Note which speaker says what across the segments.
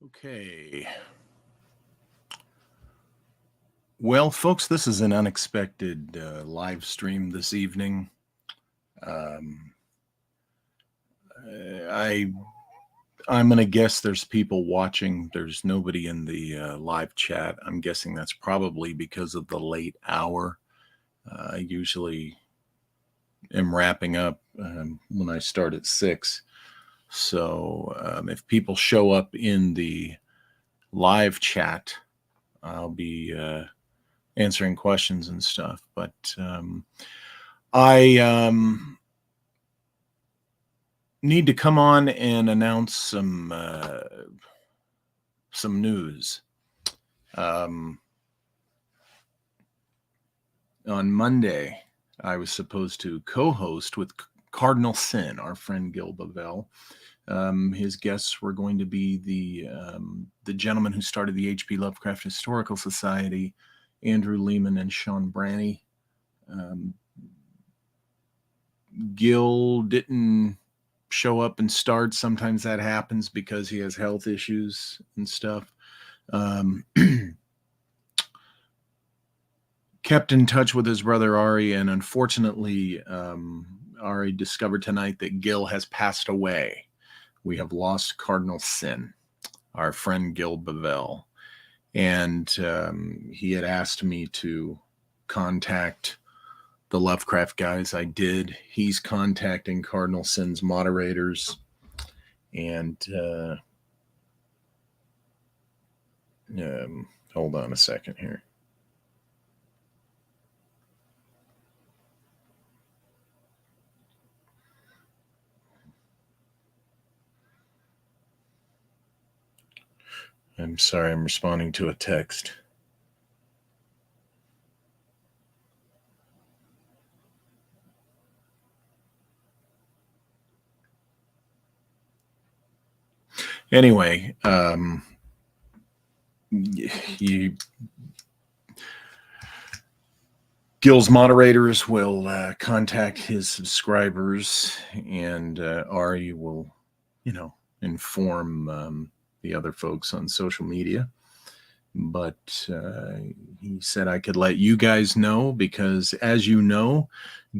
Speaker 1: Okay. Well, folks, this is an unexpected live stream this evening. Um, I I'm gonna guess there's people watching. There's nobody in the live chat. I'm guessing that's probably because of the late hour. I usually am wrapping up when I start at 6. So if people show up in the live chat, I'll be answering questions and stuff. But I need to come on and announce some news. On Monday, I was supposed to co-host with Cardinal Sin, our friend Gil Bavell. His guests were going to be the gentleman who started the H.P. Lovecraft Historical Society, Andrew Lehman and Sean Branney. Gil didn't show up and start. Sometimes that happens because he has health issues and stuff. Kept in touch with his brother Ari, and unfortunately, Ari discovered tonight that Gil has passed away. We have lost Cardinal Sin, our friend Gil Bavell, and he had asked me to contact the Lovecraft guys. I did. He's contacting Cardinal Sin's moderators, and hold on a second here. I'm sorry, I'm responding to a text. Anyway, Gil's moderators will contact his subscribers, and Ari will, inform the other folks on social media. But he said I could let you guys know because, as you know,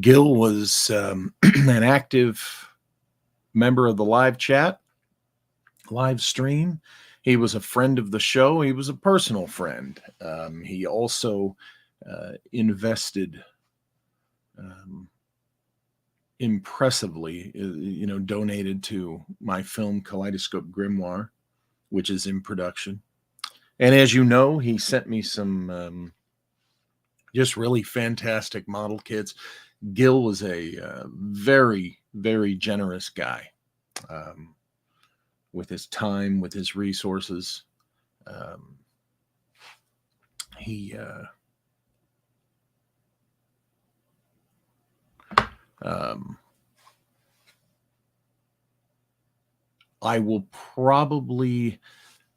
Speaker 1: Gil was an active member of the live chat, live stream. He was a friend of the show. He was a personal friend. He also invested impressively, donated to my film Kaleidoscope Grimoire, which is in production. And as you know, he sent me some just really fantastic model kits. Gil was a very, very generous guy with his time, with his resources. I will probably,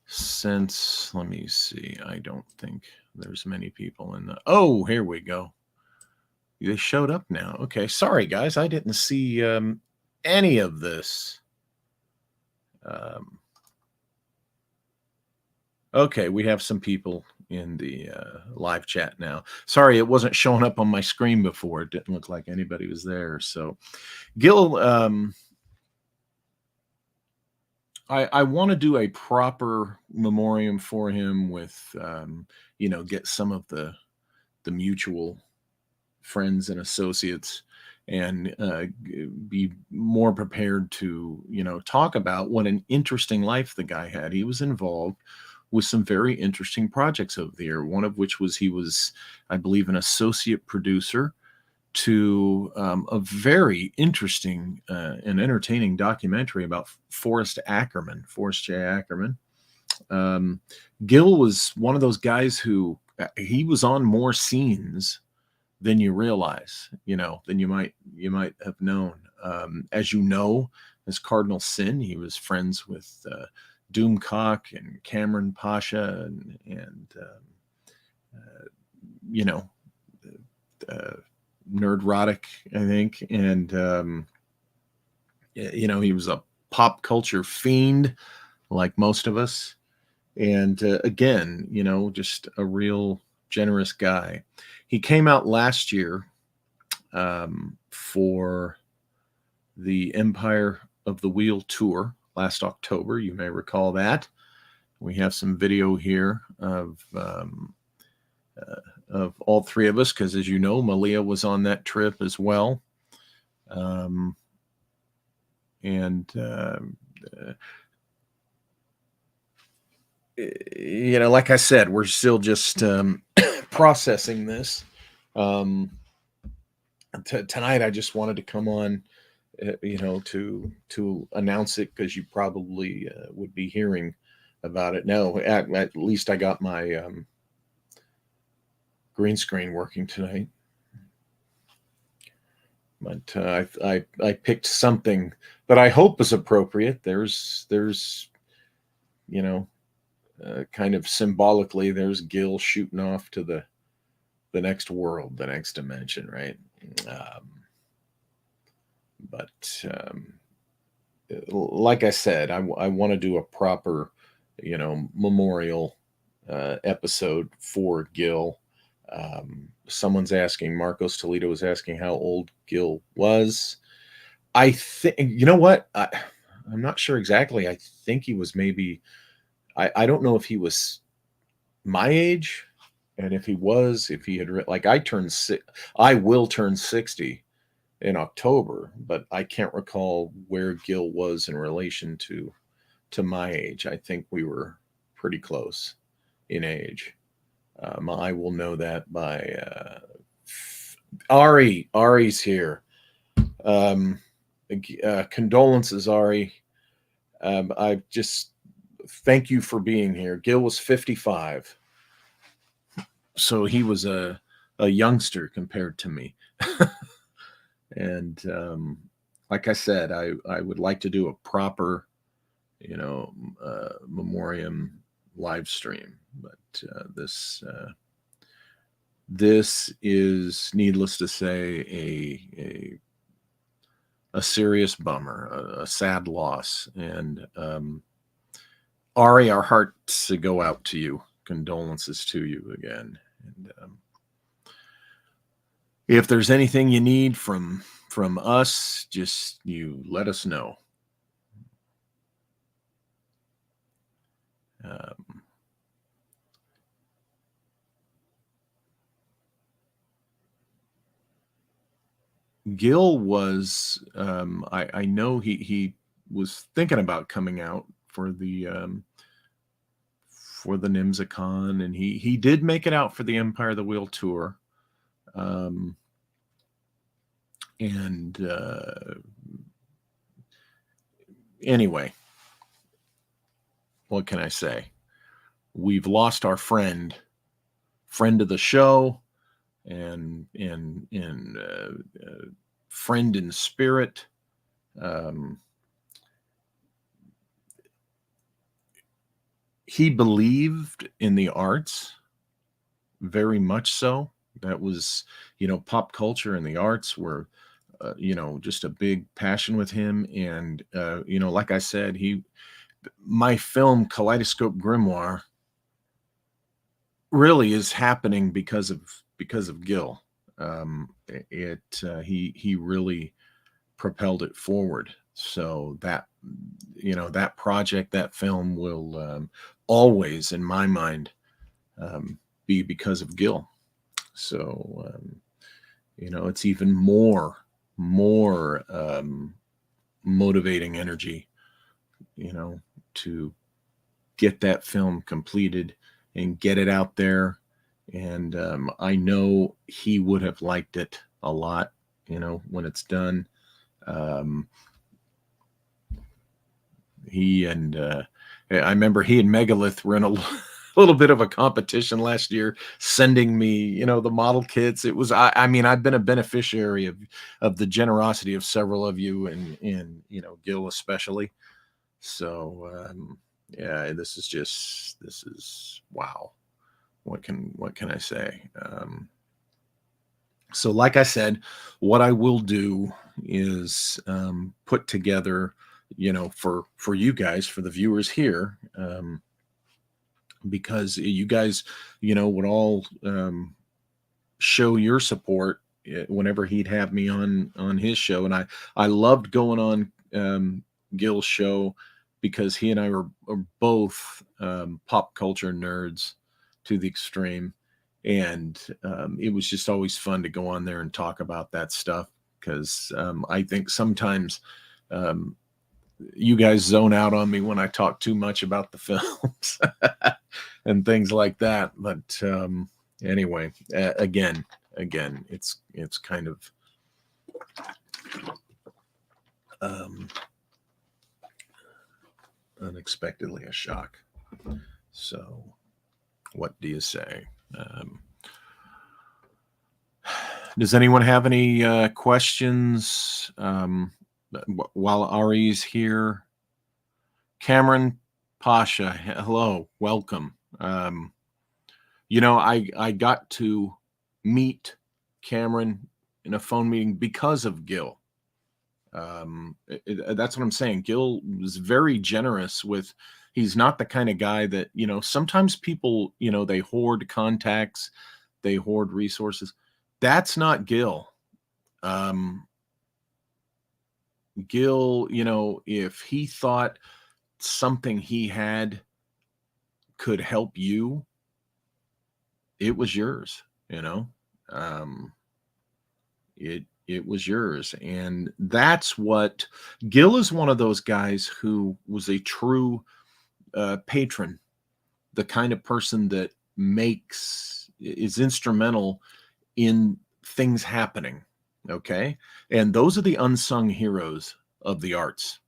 Speaker 1: since, let me see, I don't think there's many people in the, oh, here we go. They showed up now. Okay, sorry, guys. I didn't see any of this. Okay, we have some people in the live chat now. Sorry, it wasn't showing up on my screen before. It didn't look like anybody was there. So, Gil, I want to do a proper memoriam for him with, get some of the mutual friends and associates and be more prepared to, talk about what an interesting life the guy had. He was involved with some very interesting projects over there, one of which was he was, I believe, an associate producer to a very interesting and entertaining documentary about Forrest J. Ackerman. Gil was one of those guys who he was on more scenes than you realize, than you might have known. As you know, as Cardinal Sin, he was friends with Doomcock and Cameron Pasha and Nerdrotic, I think. And, he was a pop culture fiend like most of us. And again, just a real generous guy. He came out last year for the Empire of the Wheel tour last October. You may recall that. We have some video here of all three of us, because as you know, Malia was on that trip as well. And like I said, we're still just processing this. Tonight, I just wanted to come on, to announce it, because you probably would be hearing about it. No, at least I got my green screen working tonight. But I picked something that I hope is appropriate. There's kind of symbolically, there's Gil shooting off to the next world, the next dimension, right? But like I said, I want to do a proper, memorial episode for Gil. Someone's asking, Marcos Toledo is asking how old Gil was. I think, you know what? I'm not sure exactly. I think he was maybe, I don't know if he was my age. And if he had, like, I will turn 60 in October, but I can't recall where Gil was in relation to my age. I think we were pretty close in age. I will know that by Ari. Ari's here. Condolences, Ari. I just thank you for being here. Gil was 55, so he was a youngster compared to me. And like I said, I would like to do a proper, memoriam live stream, but this is, needless to say, a serious bummer, a sad loss. And Ari, our hearts go out to you. Condolences to you again. And if there's anything you need from us, just you let us know. Gil was, I know he was thinking about coming out for the Nimzicon, and he did make it out for the Empire of the Wheel tour. And anyway, what can I say? We've lost our friend of the show, and friend in spirit. He believed in the arts, very much so. That was, pop culture and the arts were, just a big passion with him. And, like I said, my film Kaleidoscope Grimoire really is happening because of Gil. He really propelled it forward. So that, that project, that film will always, in my mind, be because of Gil. So, it's even more motivating energy, to get that film completed and get it out there. And I know he would have liked it a lot, when it's done. I remember he and Megalith were in a little bit of a competition last year, sending me, the model kits. It was, I mean, I've been a beneficiary of the generosity of several of you, and Gil especially. So yeah, this is wow. What can I say? So like I said, what I will do is put together, for you guys, for the viewers here, because you guys, would all show your support whenever he'd have me on his show, and I loved going on Gil's show because he and I are both pop culture nerds to the extreme, and it was just always fun to go on there and talk about that stuff because I think sometimes um, you guys zone out on me when I talk too much about the films and things like that. But anyway, again, it's kind of um, unexpectedly a shock. So, what do you say? Does anyone have any questions while Ari's here? Cameron Pasha, hello, welcome. I got to meet Cameron in a phone meeting because of Gil. That's what I'm saying. Gil was very generous with. He's not the kind of guy that, sometimes people, they hoard contacts, they hoard resources. That's not Gil. Gil, if he thought something he had could help you, it was yours, it was yours. And that's what Gil is, one of those guys who was a true patron, the kind of person that is instrumental in things happening. Okay. And those are the unsung heroes of the arts,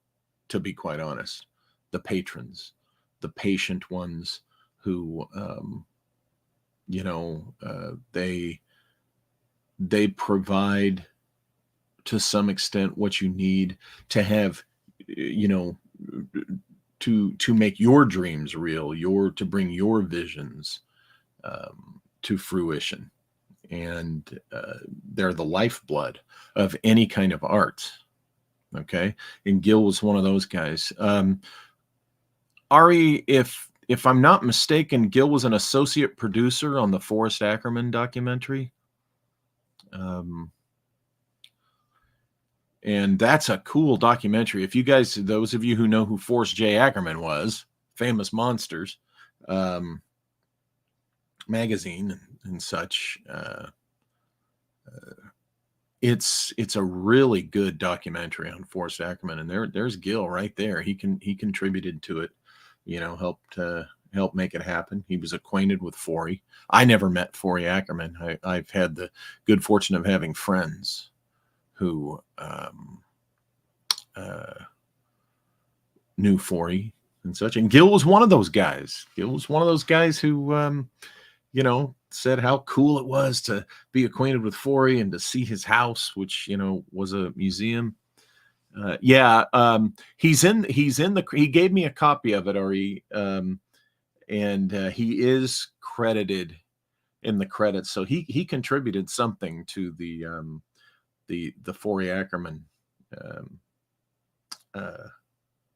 Speaker 1: to be quite honest. The patrons, the patient ones who, they provide to some extent what you need to have, to make your dreams real, to bring your visions to fruition. And they're the lifeblood of any kind of art. Okay. And Gil was one of those guys. Ari, if I'm not mistaken, Gil was an associate producer on the Forrest Ackerman documentary. And that's a cool documentary. If you guys, those of you who know who Forrest J. Ackerman was, Famous Monsters magazine and such, it's a really good documentary on Forrest Ackerman. And there's Gil right there. He contributed to it, help make it happen. He was acquainted with Forey. I never met Forey Ackerman. I've had the good fortune of having friends who knew Forey and such. And Gil was one of those guys. Gil was one of those guys who, said how cool it was to be acquainted with Forey and to see his house, which, was a museum. He gave me a copy of it, Ari, and he is credited in the credits. So he contributed something to the Forey Ackerman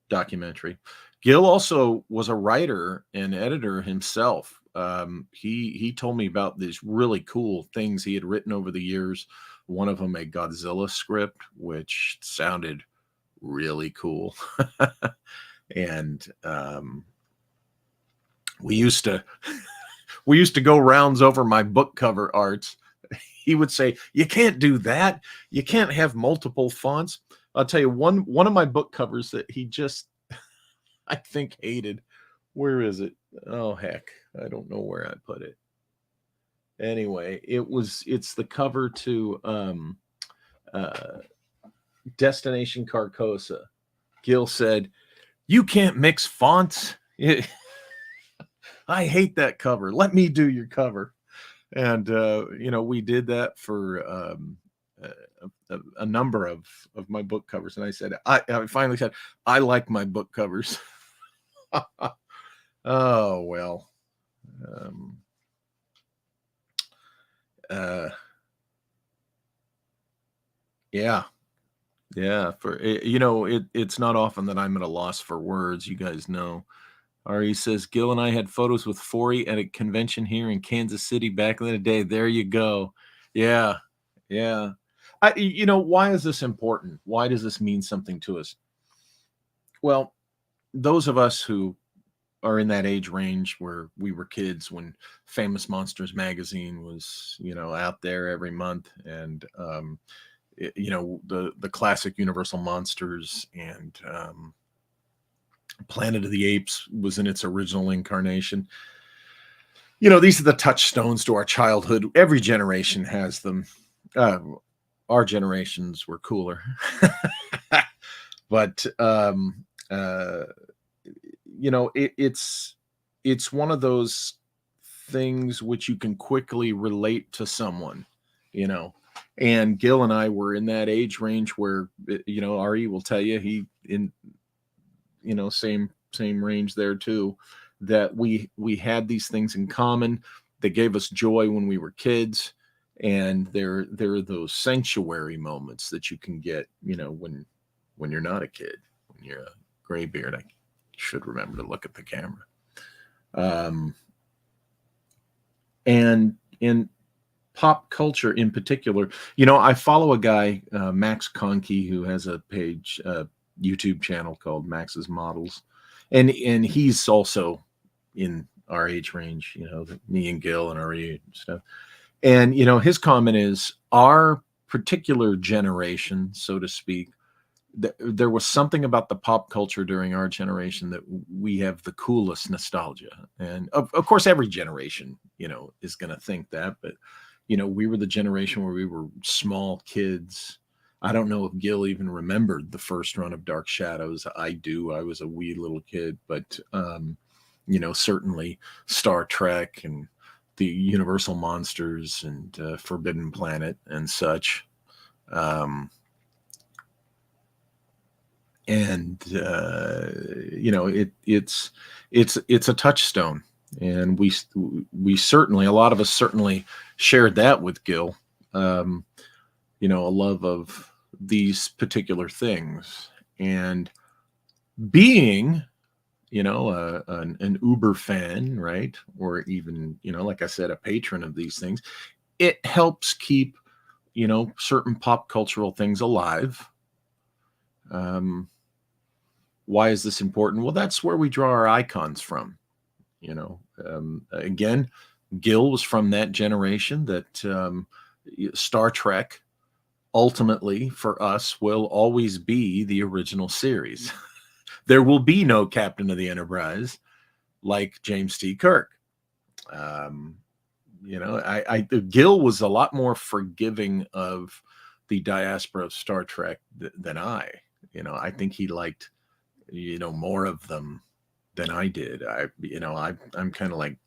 Speaker 1: documentary. Gil also was a writer and editor himself. He told me about these really cool things he had written over the years. One of them, a Godzilla script, which sounded really cool. And we used to go rounds over my book cover arts. He would say, "You can't do that. You can't have multiple fonts." I'll tell you one of my book covers that he just, I think, hated. Where is it? Oh, heck. I don't know where I put it. Anyway, it's the cover to Destination Carcosa. Gil said, "You can't mix fonts." I hate that cover. Let me do your cover. And, we did that for a number of my book covers. And I said, I finally said, I like my book covers. Oh, well. Yeah. Yeah. It's not often that I'm at a loss for words. You guys know. Ari says, Gil and I had photos with Forey at a convention here in Kansas City back in the day. There you go. Yeah. Yeah. Why is this important? Why does this mean something to us? Well, those of us who are in that age range where we were kids when Famous Monsters magazine was, out there every month, and the classic Universal Monsters, and Planet of the Apes was in its original incarnation. These are the touchstones to our childhood. Every generation has them. Uh, our generations were cooler, but it's one of those things which you can quickly relate to someone, you know. And Gil and I were in that age range where, Ari will tell you, he in same range there too, that we had these things in common that gave us joy when we were kids. And there are those sanctuary moments that you can get, when you're not a kid, when you're a graybeard. I should remember to look at the camera. And in pop culture in particular, I follow a guy, Max Conkey, who has a page, YouTube channel called Max's Models, and he's also in our age range, me and Gil and our age and stuff. And his comment is, our particular generation, so to speak, there was something about the pop culture during our generation that we have the coolest nostalgia. And of course, every generation, is going to think that, but we were the generation where we were small kids. I don't know if Gil even remembered the first run of Dark Shadows. I do. I was a wee little kid, but certainly Star Trek and the Universal Monsters and Forbidden Planet and such. And it's a touchstone, and we certainly, a lot of us certainly shared that with Gil. A love of these particular things, and being an Uber fan, right, or even like I said, a patron of these things, it helps keep certain pop cultural things alive. Why is this important? Well, that's where we draw our icons from. Again, Gil was from that generation that Star Trek ultimately for us will always be the original series. There will be no Captain of the Enterprise like James T. Kirk. Gil was a lot more forgiving of the diaspora of Star Trek than I. I think he liked more of them than I did. I'm kind of like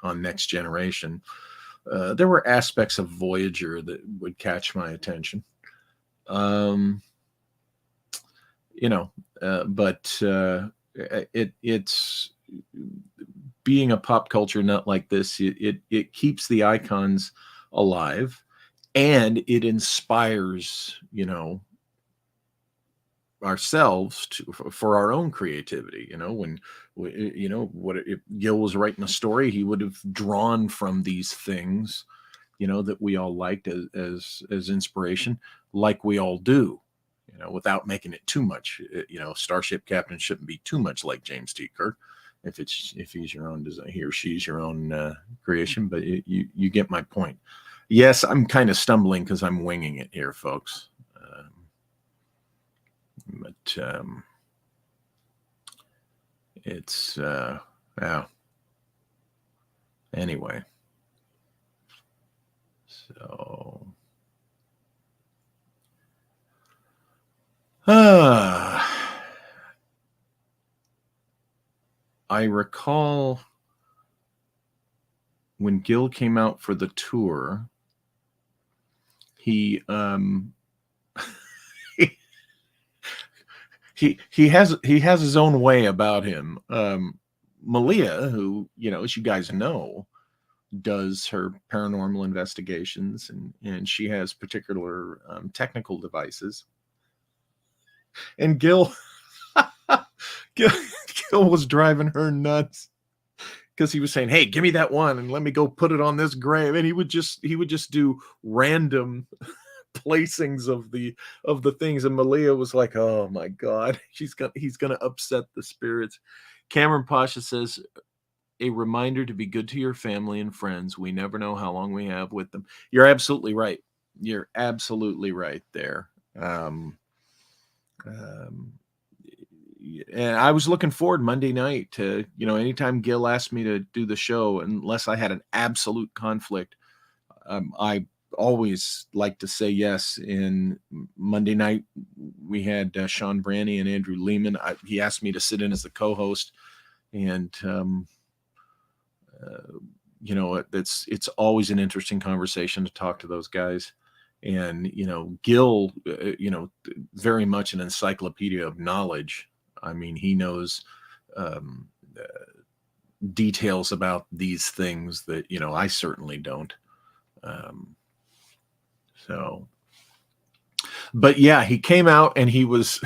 Speaker 1: on Next Generation. There were aspects of Voyager that would catch my attention. But it's being a pop culture nut like this. It keeps the icons alive, and it inspires ourselves for our own creativity. When what if Gil was writing a story, he would have drawn from these things that we all liked as inspiration, like we all do, without making it too much. Starship Captain shouldn't be too much like James T. Kirk if he's your own design, he or she's your own creation. But you get my point. Yes, I'm kind of stumbling because I'm winging it here, folks. But it's yeah. Anyway, so I recall when Gil came out for the tour, he he has his own way about him. Malia, who as you guys know, does her paranormal investigations, and she has particular technical devices. And Gil Gil was driving her nuts because he was saying, "Hey, give me that one and let me go put it on this grave." And he would just do random placings of the things, and Malia was like, "Oh my god, he's gonna upset the spirits." Cameron Pasha says, "A reminder to be good to your family and friends. We never know how long we have with them." You're absolutely right. You're absolutely right there. Um, um, and I was looking forward Monday night to, anytime Gil asked me to do the show, unless I had an absolute conflict. I always like to say yes. And Monday night, we had Sean Branny and Andrew Lehman. He asked me to sit in as the co-host, and it's always an interesting conversation to talk to those guys. And Gil, very much an encyclopedia of knowledge. I mean, he knows um, uh, details about these things that I certainly don't. Um, so, but yeah, he came out and he was.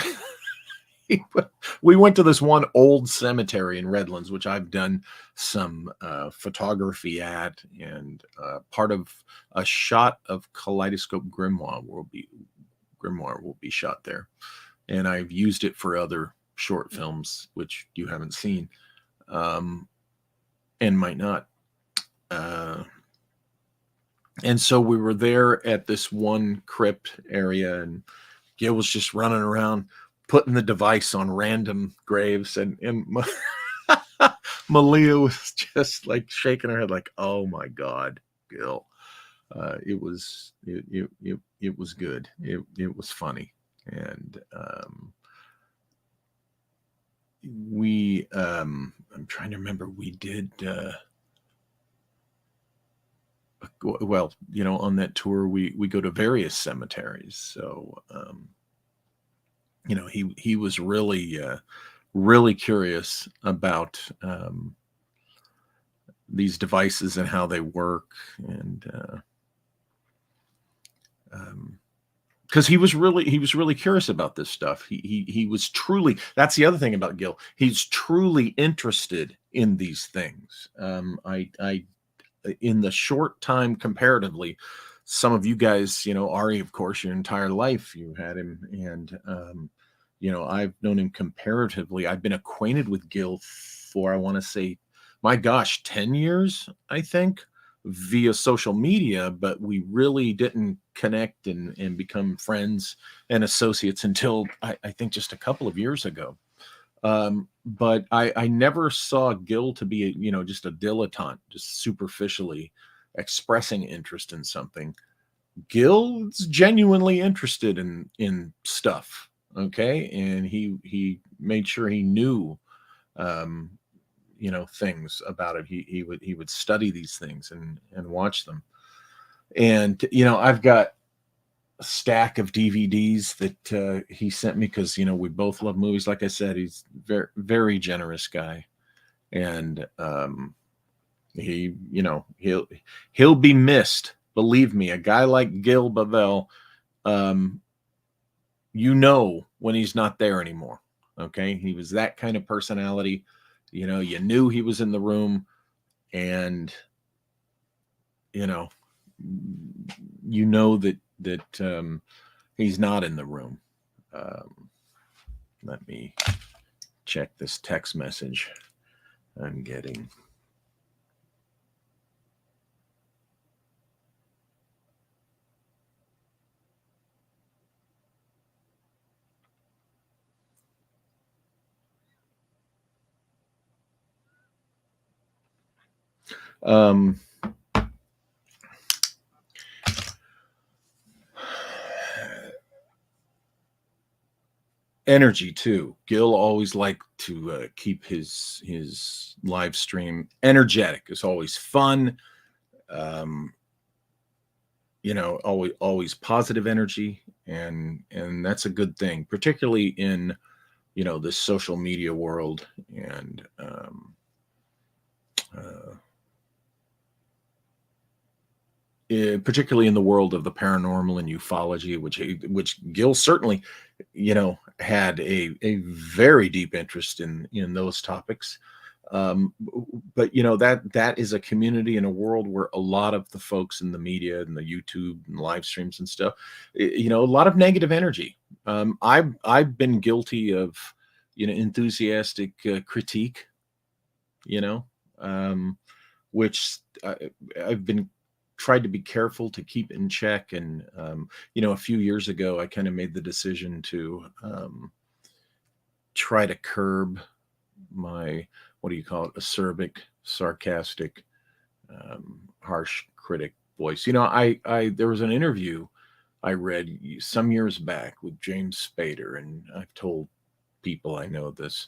Speaker 1: We went to this one old cemetery in Redlands, which I've done some photography at, and part of a shot of Kaleidoscope Grimoire will be shot there, and I've used it for other short films, which you haven't seen, and might not. Uh, and so we were there at this one crypt area, and Gil was just running around putting the device on random graves, and Malia was just like shaking her head like, "Oh my god, Gil." It was good. It was funny. And I'm trying to remember, we did well, on that tour we go to various cemeteries. So he was really curious about these devices and how they work, and because he was really curious about this stuff. He was truly, that's the other thing about Gil. He's truly interested in these things. I in the short time comparatively, some of you guys, Ari, of course, your entire life you had him, and I've known him comparatively. I've been acquainted with Gil for, I want to say, my gosh, 10 years, I think, via social media, but we really didn't connect and become friends and associates until I think just a couple of years ago. But I never saw Gil to be, just a dilettante, just superficially expressing interest in something. Gil's genuinely interested in stuff. Okay. And he made sure he knew, um, things about it. He would study these things and watch them. And, I've got a stack of DVDs that he sent me because, we both love movies. Like I said, he's very, very generous guy. And he, he'll be missed. Believe me, a guy like Gil Bavell, um, when he's not there anymore. Okay. He was that kind of personality. You knew he was in the room, and, you know, that he's not in the room. Let me check this text message I'm getting. Energy too. Gil always liked to keep his live stream energetic. It's always fun. Um, always positive energy, and that's a good thing, particularly in this social media world. And uh, particularly in the world of the paranormal and ufology, which Gil certainly, had a very deep interest in those topics. But that is a community in a world where a lot of the folks in the media and the YouTube and live streams and stuff, a lot of negative energy. I've been guilty of enthusiastic critique, you know, um, which I've been tried to be careful to keep in check. And a few years ago, I kind of made the decision to try to curb my, what do you call it, acerbic, sarcastic, harsh critic voice. I there was an interview I read some years back with James Spader, and I've told people I know this,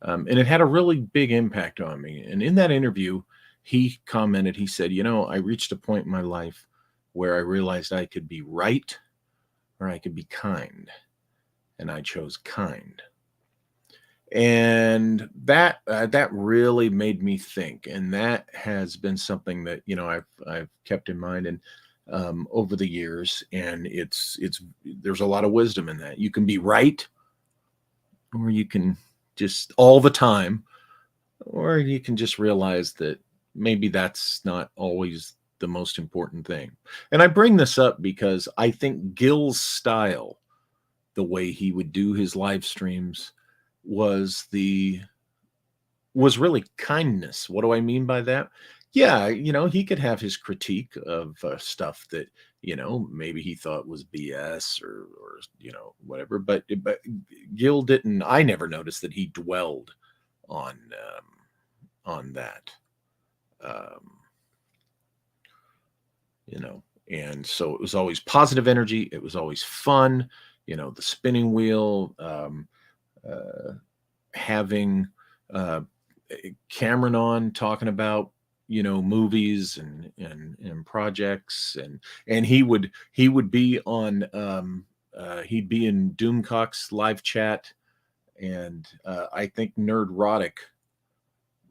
Speaker 1: and it had a really big impact on me. And in that interview, he commented, he said, I reached a point in my life where I realized I could be right or I could be kind, and I chose kind. And that really made me think, and that has been something that I've kept in mind, and over the years. And it's there's a lot of wisdom in that. You can be right, or you can just all the time, or you can just realize that maybe that's not always the most important thing. And I bring this up because I think Gil's style, the way he would do his live streams, was the was really kindness. What do I mean by that? Yeah, he could have his critique of stuff that maybe he thought was BS, or whatever. But Gil didn't. I never noticed that he dwelled on that. Um, and so it was always positive energy. It was always fun. The spinning wheel. Uh, Having Cameron on talking about movies and projects, and he would be on he'd be in Doomcock's live chat, and I think Nerdrotic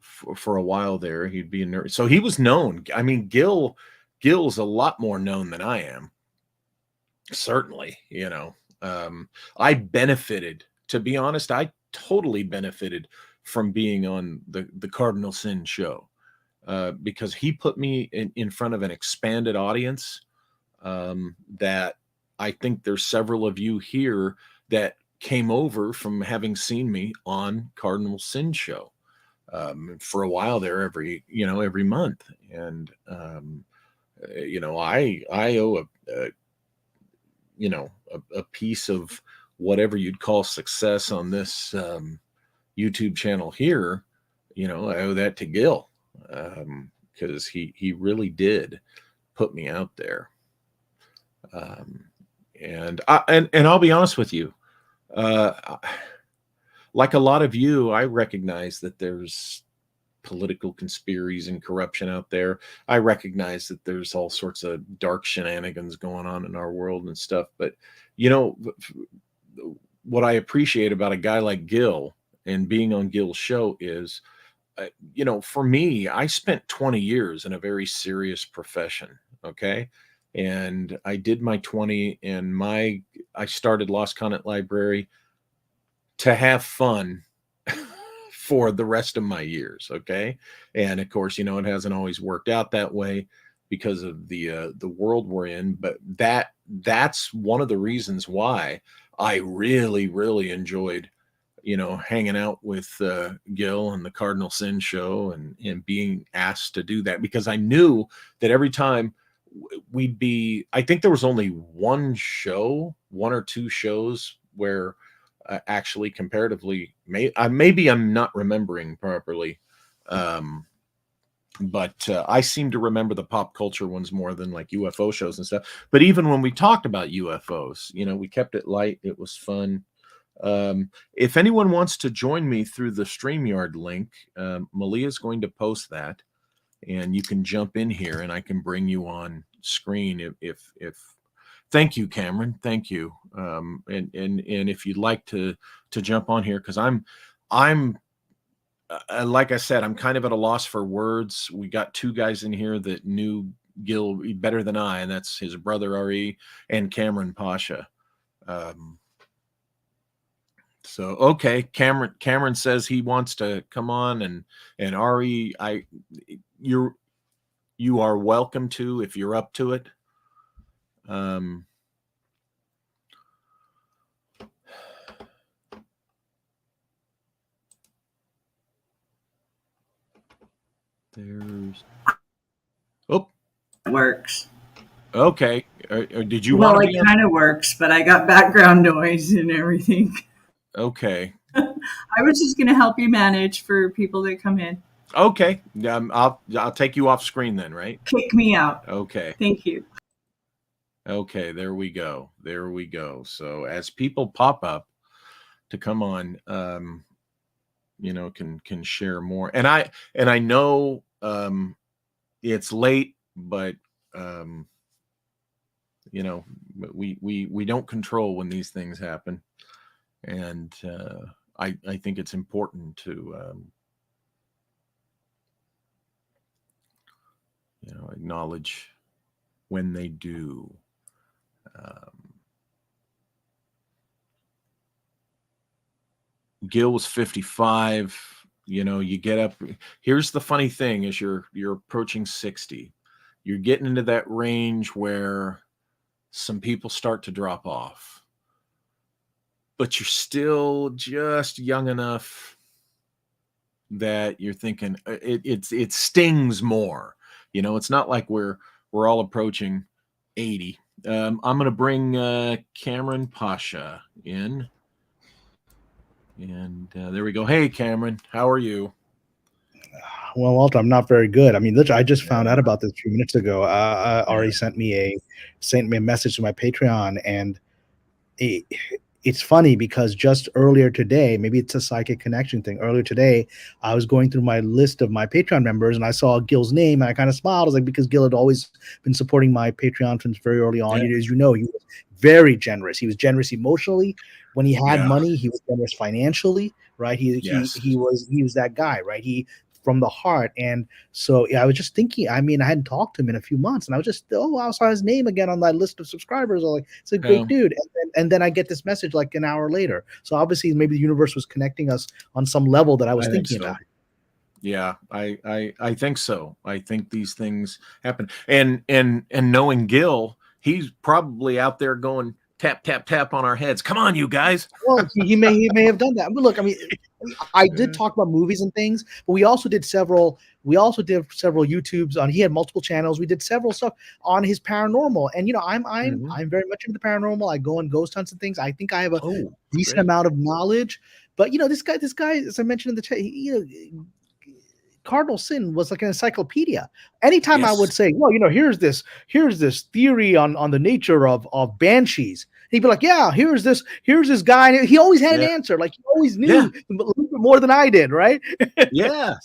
Speaker 1: for a while there. He'd be a nerd, so he was known. I mean, Gil's a lot more known than I am, certainly. I benefited, to be honest. I totally benefited from being on the Cardinal Sin show, because he put me in front of an expanded audience, that I think there's several of you here that came over from having seen me on Cardinal Sin show, for a while there, every month. And I owe a piece of whatever you'd call success on this YouTube channel here. I owe that to Gil, because he really did put me out there. And I'll be honest with you, like a lot of you, I recognize that there's political conspiracies and corruption out there. I recognize that there's all sorts of dark shenanigans going on in our world and stuff. But what I appreciate about a guy like Gil and being on Gil's show is, for me, I spent 20 years in a very serious profession. Okay. And I did my 20, and I started Lost Content Library to have fun for the rest of my years. Okay. And of course, it hasn't always worked out that way because of the world we're in. But that's one of the reasons why I really, really enjoyed, hanging out with Gil and the Cardinal Sin show, and being asked to do that, because I knew that every time I think there was only one or two shows where, actually, comparatively, maybe I'm not remembering properly, but I seem to remember the pop culture ones more than like UFO shows and stuff. But even when we talked about UFOs, we kept it light. It was fun. If anyone wants to join me through the StreamYard link, Malia's going to post that, and you can jump in here, and I can bring you on screen if thank you, Cameron. Thank you. And if you'd like to jump on here, because I'm like I said, I'm kind of at a loss for words. We got two guys in here that knew Gil better than I, and that's his brother Ari and Cameron Pasha. So okay, Cameron says he wants to come on, and Ari, you are welcome to if you're up to it. There's
Speaker 2: works.
Speaker 1: Okay. Did you
Speaker 2: Well,
Speaker 1: want to
Speaker 2: it
Speaker 1: be on?
Speaker 2: kind of works, but I got background noise and everything.
Speaker 1: Okay.
Speaker 2: I was just going to help you manage for people that come in.
Speaker 1: Okay. I'll take you off screen then, right?
Speaker 2: Kick me out.
Speaker 1: Okay.
Speaker 2: Thank you.
Speaker 1: Okay, there we go. There we go. So as people pop up to come on, can share more. And I know it's late, but we don't control when these things happen. And I think it's important to acknowledge when they do. Gil was 55. You get up. Here's the funny thing: is you're approaching 60, you're getting into that range where some people start to drop off, but you're still just young enough that you're thinking it stings more. It's not like we're all approaching 80. I'm going to bring Cameron Pasha in. And there we go. Hey, Cameron, how are you?
Speaker 3: Well, Walter, I'm not very good. I mean, literally, I just found out about this a few minutes ago. Ari sent me a message to my Patreon, and it's funny because just earlier today, maybe it's a psychic connection thing. Earlier today, I was going through my list of my Patreon members, and I saw Gil's name, and I kind of smiled. I was like, because Gil had always been supporting my Patreon since very early on.
Speaker 1: Yeah.
Speaker 3: As you know, he was very generous. He was generous emotionally. When he had money, he was generous financially, right? He was that guy, right? He from the heart. And so I was just thinking, I mean, I hadn't talked to him in a few months, and I was just, I saw his name again on that list of subscribers. I was like, it's a great dude. And then I get this message like an hour later. So obviously maybe the universe was connecting us on some level that I was thinking about.
Speaker 1: Yeah, I think so. I think these things happen. And knowing Gil, he's probably out there going tap, tap, tap on our heads. Come on, you guys.
Speaker 3: Well, he may have done that. But look, I mean, I did talk about movies and things, but we also did several YouTubes on. He had multiple channels. We did several stuff on his paranormal, and I'm very much into the paranormal. I go on ghost hunts and things. I think I have a decent amount of knowledge. But this guy, as I mentioned in the chat, Cardinal Sin was like an encyclopedia. Anytime I would say, well, here's this theory on the nature of banshees, he'd be like, yeah, here's this guy. And he always had an answer. Like he always knew a little bit more than I did, right?
Speaker 1: Yeah.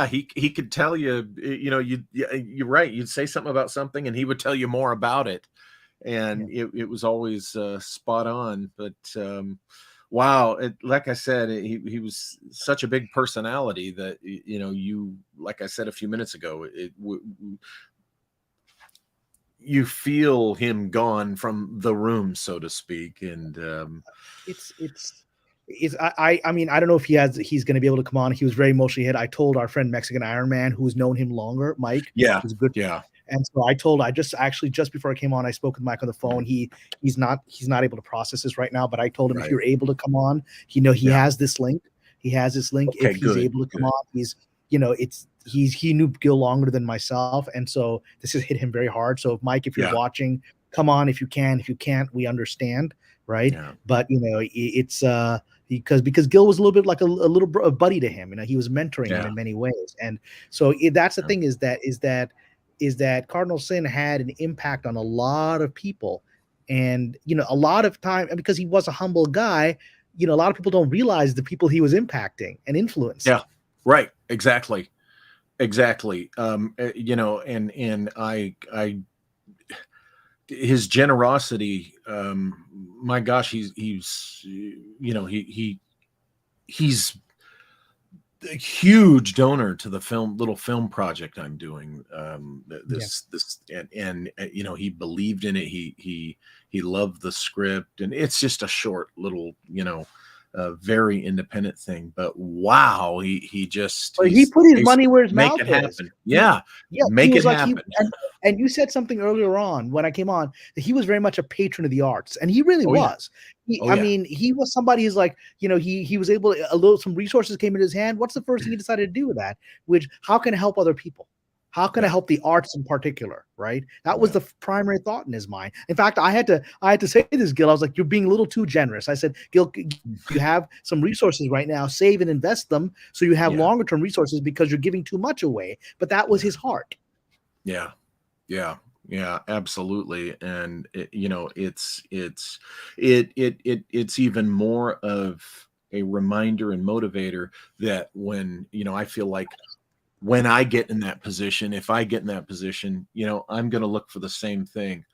Speaker 1: He could tell you, you're right. You'd say something about something and he would tell you more about it. And it was always spot on. But wow, like I said, he was such a big personality that you like I said a few minutes ago, you feel him gone from the room, so to speak, and
Speaker 3: I mean, I don't know if he's going to be able to come on. He was very emotionally hit. I told our friend Mexican Iron Man, who's known him longer, Mike, who's a good friend. And so just before I came on, I spoke with Mike on the phone. He's not able to process this right now, but I told him if you're able to come on, he has this link. He has this link.
Speaker 1: Okay,
Speaker 3: if he's able to come on, he knew Gil longer than myself, and so this has hit him very hard. So Mike, if you're watching, come on if you can. If you can't, we understand, right? Yeah. But it's because Gil was a little bit like a little buddy to him. He was mentoring him in many ways, and so that's the thing is that Cardinal Sin had an impact on a lot of people. And, a lot of time, because he was a humble guy, a lot of people don't realize the people he was impacting and influencing.
Speaker 1: Yeah, right. Exactly. And his generosity, my gosh, he's a huge donor to the little film project I'm doing.
Speaker 3: Yeah.
Speaker 1: You know, he believed in it. He loved the script, and it's just a short little, you know, very independent thing. But wow,
Speaker 3: But he
Speaker 1: he's
Speaker 3: put his money
Speaker 1: basically
Speaker 3: where his
Speaker 1: make
Speaker 3: mouth
Speaker 1: it
Speaker 3: is.
Speaker 1: happen. Yeah,
Speaker 3: Yeah, he
Speaker 1: make
Speaker 3: was
Speaker 1: it
Speaker 3: like
Speaker 1: happen.
Speaker 3: and you said something earlier on when I came on that he was very much a patron of the arts, and he really
Speaker 1: Oh yeah,
Speaker 3: was.
Speaker 1: oh
Speaker 3: I
Speaker 1: yeah,
Speaker 3: mean, he was somebody who's like, he was able some resources came into his hand. What's the first thing he decided to do with that? Which how can I help other people? How can I
Speaker 1: yeah,
Speaker 3: help the arts in particular? Right? That was
Speaker 1: yeah,
Speaker 3: the primary thought in his mind. In fact, I had to say this, Gil. I was like, you're being a little too generous. I said, Gil, you have some resources right now, save and invest them so you have
Speaker 1: yeah,
Speaker 3: longer term resources because you're giving too much away. But that was
Speaker 1: yeah,
Speaker 3: his heart.
Speaker 1: yeah. Yeah, yeah, absolutely. And you know, it's even more of a reminder and motivator that when, you know, I feel like when I get in that position, if I get in that position, you know, I'm going to look for the same thing.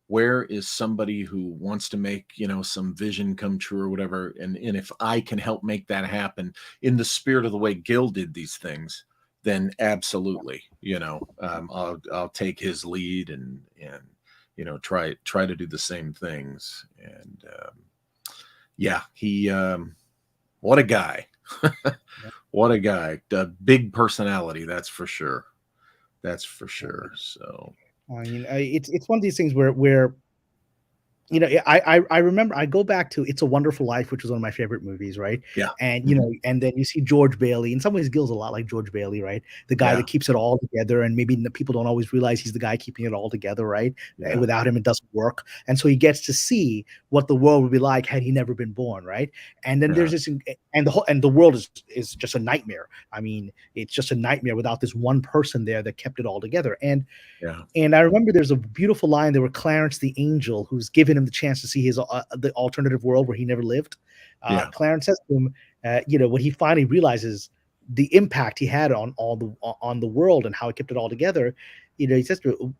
Speaker 1: Where is somebody who wants to make, you know, some vision come true or whatever, and if I can help make that happen in the spirit of the way Gil did these things, then absolutely, you know, I'll take his lead and you know, try to do the same things. And yeah, he what a guy. What a guy. A big personality, that's for sure. That's for sure. So
Speaker 3: I mean, it's one of these things where I remember I go back to It's a Wonderful Life, which was one of my favorite movies, right?
Speaker 1: yeah.
Speaker 3: And
Speaker 1: Mhm.
Speaker 3: and then you see George Bailey. In some ways, Gil's a lot like George Bailey, right? The guy
Speaker 1: Yeah.
Speaker 3: that keeps it all together, and maybe people don't always realize he's the guy keeping it all together, right?
Speaker 1: Yeah.
Speaker 3: Without him, it doesn't work. And so he gets to see what the world would be like had he never been born, right? And then
Speaker 1: Yeah.
Speaker 3: there's this, and the world is just a nightmare. I mean, it's just a nightmare without this one person there that kept it all together.
Speaker 1: Yeah.
Speaker 3: And I remember there's a beautiful line there where Clarence the angel, who's given him the chance to see his the alternative world where he never lived.
Speaker 1: Yeah.
Speaker 3: Clarence says to him, when he finally realizes the impact he had on the world and how he kept it all together, he says to him,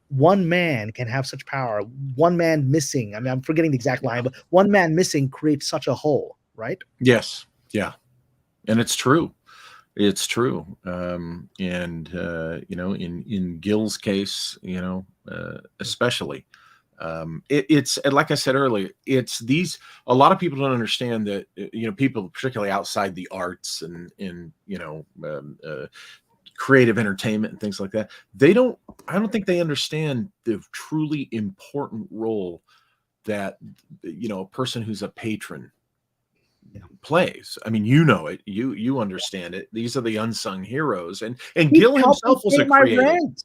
Speaker 3: one man can have such power. One man missing. I mean, I'm forgetting the exact line, but one man missing creates such a whole, right?
Speaker 1: Yes. Yeah. And it's true. It's true. And you know, in Gil's case, you know, especially, it's and like I said earlier, it's these. A lot of people don't understand that. You know, people particularly outside the arts and in you know creative entertainment and things like that. They don't. I don't think they understand the truly important role that you know a person who's a patron
Speaker 3: Yeah.
Speaker 1: plays. I mean, you know it. You understand it. These are the unsung heroes, and
Speaker 3: He
Speaker 1: Gil
Speaker 3: helped me
Speaker 1: himself was
Speaker 3: pay
Speaker 1: a
Speaker 3: my
Speaker 1: creative.
Speaker 3: rent.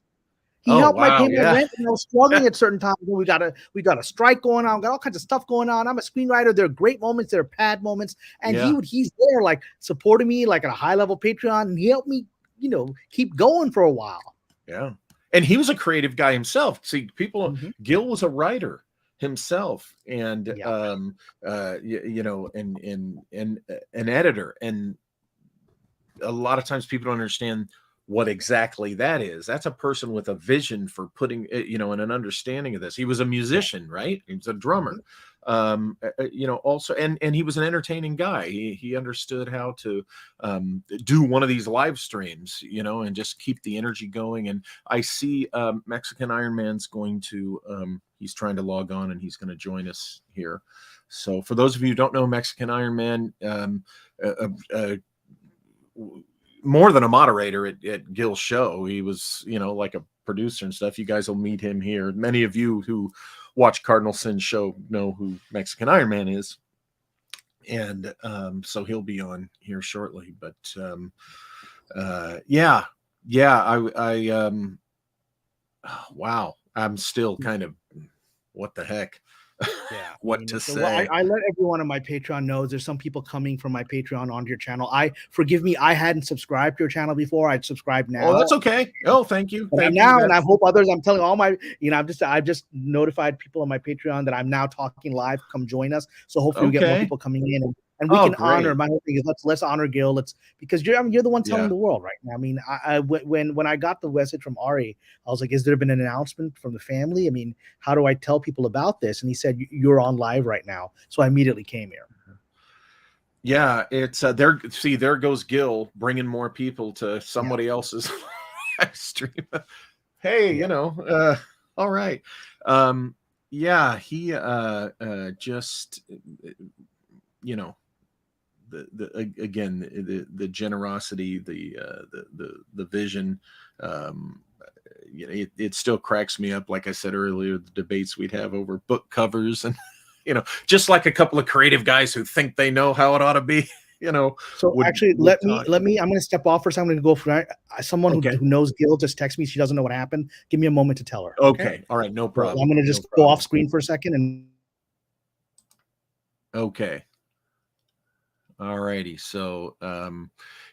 Speaker 3: He
Speaker 1: Oh
Speaker 3: helped my
Speaker 1: wow,
Speaker 3: pay my
Speaker 1: yeah,
Speaker 3: rent, and I was struggling at certain times. We got a strike going on, got all kinds of stuff going on. I'm a screenwriter. There are great moments, there are bad moments, and
Speaker 1: yeah,
Speaker 3: he's there like supporting me like at a high level Patreon, and he helped me, keep going for a while.
Speaker 1: yeah. And he was a creative guy himself. See, people.
Speaker 3: Mhm.
Speaker 1: Gil was a writer himself, and
Speaker 3: Yeah.
Speaker 1: you know, and an editor, and a lot of times people don't understand what exactly that is. That's a person with a vision for putting, you know, and an understanding of this. He was a
Speaker 3: Yeah.
Speaker 1: musician, right? He was a drummer.
Speaker 3: Mhm.
Speaker 1: You know, also, and he was an entertaining guy. He understood how to do one of these live streams, you know, and just keep the energy going. And I see Mexican Iron Man's going to he's trying to log on and he's going to join us here. So for those of you who don't know Mexican Iron Man, more than a moderator at Gil's show. He was, you know, like a producer and stuff. You guys will meet him here. Many of you who watch Cardinal Sin show know who Mexican Iron Man is. And so he'll be on here shortly. But yeah, yeah, wow, I'm still kind of what the heck,
Speaker 3: Yeah, I
Speaker 1: what
Speaker 3: mean,
Speaker 1: to
Speaker 3: it's well, I,
Speaker 1: say.
Speaker 3: I let everyone on my Patreon know there's some people coming from my Patreon onto your channel. Forgive me, I hadn't subscribed to your channel before. I'd subscribe
Speaker 1: Oh,
Speaker 3: now.
Speaker 1: that's okay. Oh, thank you,
Speaker 3: But I'm
Speaker 1: thank you.
Speaker 3: now, and I
Speaker 1: That's
Speaker 3: hope others. I'm telling all my, I've just notified people on my Patreon that I'm now talking live. Come join us. So hopefully we get more
Speaker 1: okay.
Speaker 3: people coming in, and we
Speaker 1: Oh,
Speaker 3: can honor.
Speaker 1: great.
Speaker 3: My whole thing is let's honor Gil. Because you're the one telling
Speaker 1: Yeah.
Speaker 3: the world right now. I mean, when I got the message from Ari, I was like, has there been an announcement from the family? I mean, how do I tell people about this? And he said, you're on live right now. So I immediately came here.
Speaker 1: Yeah, it's there. See, there goes Gil bringing more people to
Speaker 3: Yeah,
Speaker 1: somebody else's live stream. Hey,
Speaker 3: yeah.
Speaker 1: all right. Um, yeah, he just you know again the generosity, the vision. Um, it still cracks me up. Like I said earlier, the debates we'd have over book covers and just like a couple of creative guys who think they know how it ought to be,
Speaker 3: So
Speaker 1: would
Speaker 3: actually,
Speaker 1: would talk.
Speaker 3: let me. I'm going to step off for a second. I'm going to go for someone
Speaker 1: Okay.
Speaker 3: who knows Gil. Just text me. She doesn't know what happened. Give me a moment to tell her. Okay.
Speaker 1: Okay. All right. No
Speaker 3: So I'm
Speaker 1: problem.
Speaker 3: going to
Speaker 1: No
Speaker 3: just go off
Speaker 1: problem.
Speaker 3: screen for a second and.
Speaker 1: Okay. All righty. So,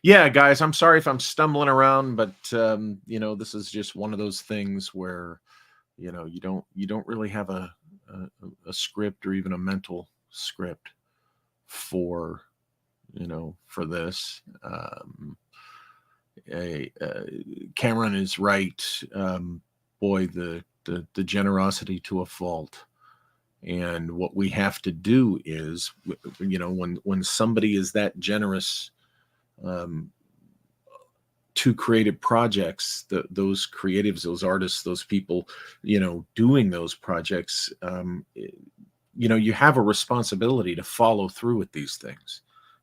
Speaker 1: yeah, guys, I'm sorry if I'm stumbling around, but this is just one of those things where, you don't really have a, a script or even a mental script for, for this. Cameron is right. Boy, the generosity to a fault. And what we have to do is, when somebody is that generous um, to creative projects, those creatives, those artists, those people, doing those projects, you have a responsibility to follow through with these things.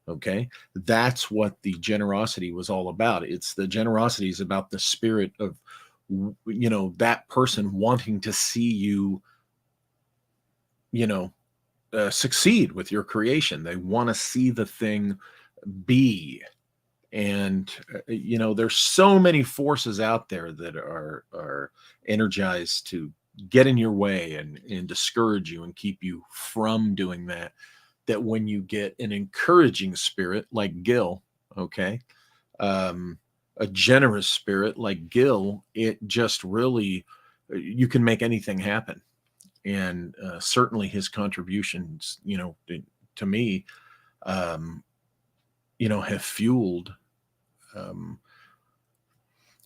Speaker 1: Okay, that's what the generosity was all about. It's the generosity is about the spirit of, that person wanting to see you, you know succeed with your creation. They want to see the thing be. And there's so many forces out there that are energized to get in your way and discourage you and keep you from doing that. That when you get an encouraging spirit like Gil, okay, um, a generous spirit like Gil, it just really, you can make anything happen. And certainly his contributions, to me, um, have fueled, um,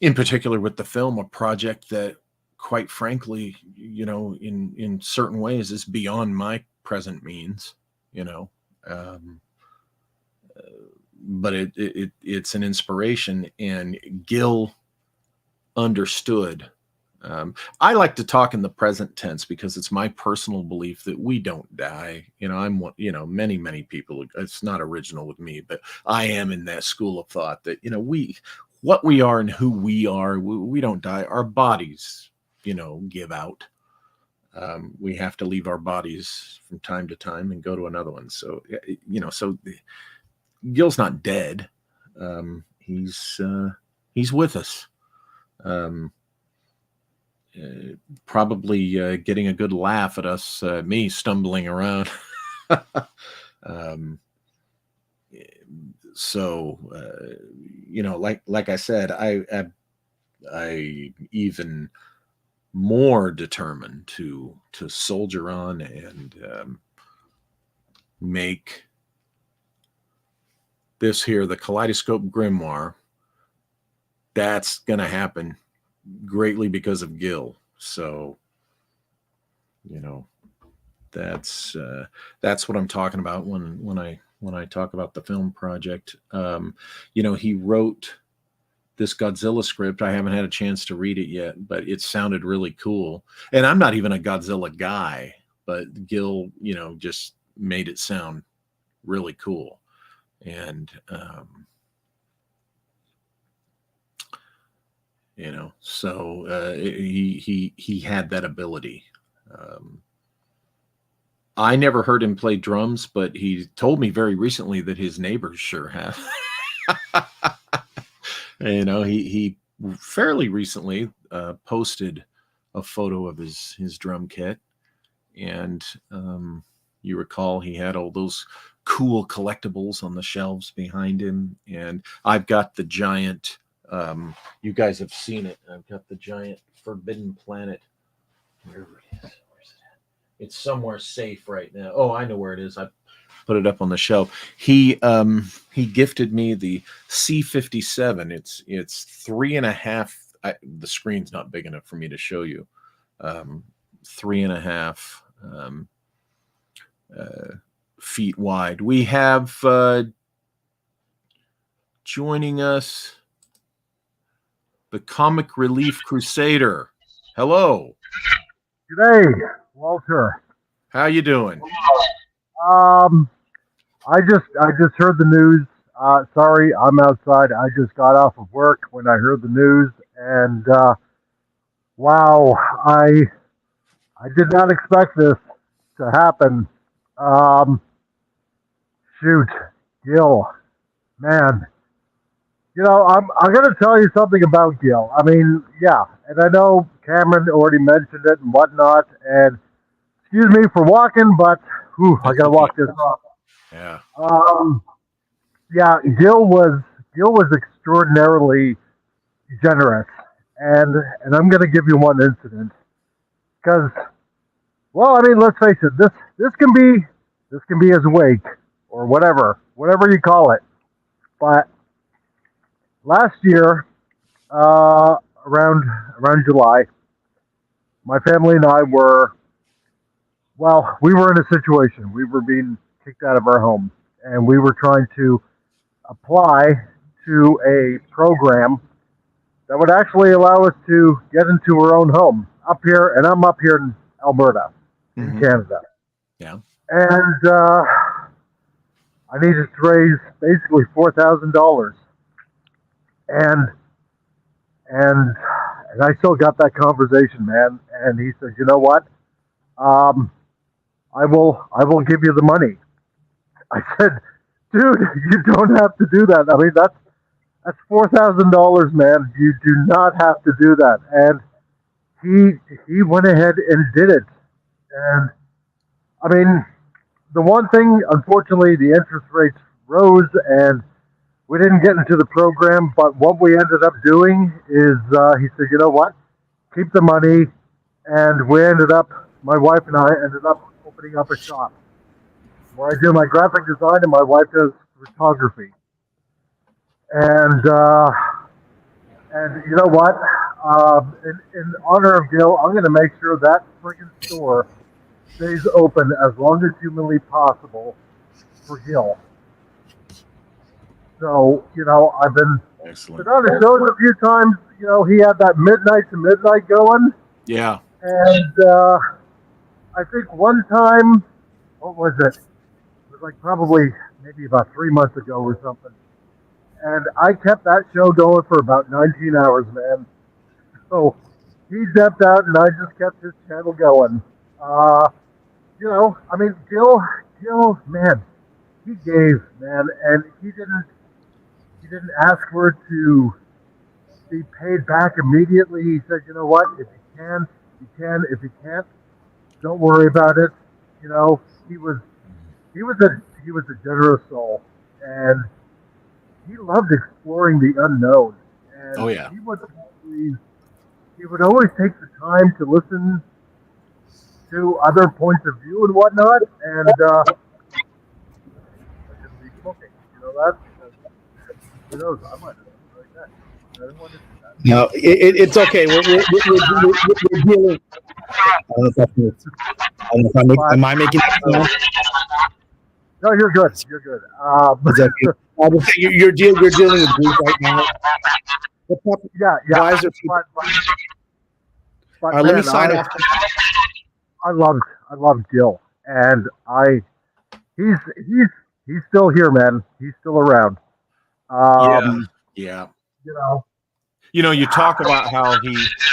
Speaker 1: in particular with the film, a project that, quite frankly, in certain ways, is beyond my present means. You know, um, but it's an inspiration, and Gil understood. I like to talk in the present tense because it's my personal belief that we don't die. I'm one, many people, it's not original with me, but I am in that school of thought that, what we are and who we are, we don't die. Our bodies, give out. We have to leave our bodies from time to time and go to another one. So, so Gil's not dead. He's with us. Um, Probably getting a good laugh at us, me stumbling around. um, so, like I said, I even more determined to soldier on and make this here the Kaleidoscope Grimoire. That's going to happen greatly because of Gil. So, you know, that's what I'm talking about when I talk about the film project. He wrote this Godzilla script. I haven't had a chance to read it yet, but it sounded really cool. And I'm not even a Godzilla guy, but Gil, just made it sound really cool. And so he had that ability. Um, I never heard him play drums, but he told me very recently that his neighbors sure have. He fairly recently posted a photo of his drum kit, and you recall he had all those cool collectibles on the shelves behind him, and I've got the giant. You guys have seen it. I've got the giant Forbidden Planet. Wherever it is, where's it at? It's somewhere safe right now. Oh, I know where it is. I put it up on the shelf. He gifted me the C57. It's 3.5. The screen's not big enough for me to show you. 3.5 uh, feet wide. We have joining us the Comic Relief Crusader. Hello.
Speaker 4: G'day, Walter.
Speaker 1: How you doing?
Speaker 4: I just heard the news. Sorry, I'm outside. I just got off of work when I heard the news, and wow, I did not expect this to happen. Shoot, Gil, man. I'm going to tell you something about Gil. I mean, yeah, and I know Cameron already mentioned it and whatnot, and excuse me for walking, but I got to walk this off.
Speaker 1: Yeah.
Speaker 4: Yeah, Gil was extraordinarily generous, and I'm going to give you one incident because, well, I mean, let's face it, this can be his wake or whatever you call it, but last year, around July, my family and I we were in a situation. We were being kicked out of our home, and we were trying to apply to a program that would actually allow us to get into our own home up here, and I'm up here in Alberta, in Canada.
Speaker 1: Yeah.
Speaker 4: And I needed to raise basically $4,000. And I still got that conversation, man. And he said, "You know what? I will give you the money." I said, "Dude, you don't have to do that. I mean, that's $4,000, man. You do not have to do that." And he went ahead and did it. And I mean, the one thing, unfortunately, the interest rates rose, and we didn't get into the program. But what we ended up doing is, he said, "You know what? Keep the money." And my wife and I ended up opening up a shop where I do my graphic design and my wife does photography. And you know what? In honor of Gil, I'm going to make sure that friggin' store stays open as long as humanly possible for Gil. So, I've been on his shows a few times. He had that midnight to midnight going.
Speaker 1: Yeah.
Speaker 4: And I think one time, what was it? It was like probably maybe about 3 months ago or something. And I kept that show going for about 19 hours, man. So he stepped out and I just kept his channel going. I mean, Gil, man, he gave, man, and he didn't ask for it to be paid back immediately. He said, "You know what? If you can, you can. If you can't, don't worry about it." He was a generous soul, and he loved exploring the unknown. And
Speaker 1: Oh yeah.
Speaker 4: he would always take the time to listen to other points of view and whatnot. And I shouldn't be smoking. That. Who knows? I might have done it like that. I didn't want to do that.
Speaker 3: No, it's okay. We're dealing. I don't know if am I making sense?
Speaker 4: No, you're good. You're good.
Speaker 3: You're dealing with grief right now.
Speaker 4: Yeah.
Speaker 3: Guys are
Speaker 4: but
Speaker 3: all right, let me sign off.
Speaker 4: I loved Gil, and he's still here, man. He's still around.
Speaker 1: Yeah.
Speaker 4: You
Speaker 1: talk about how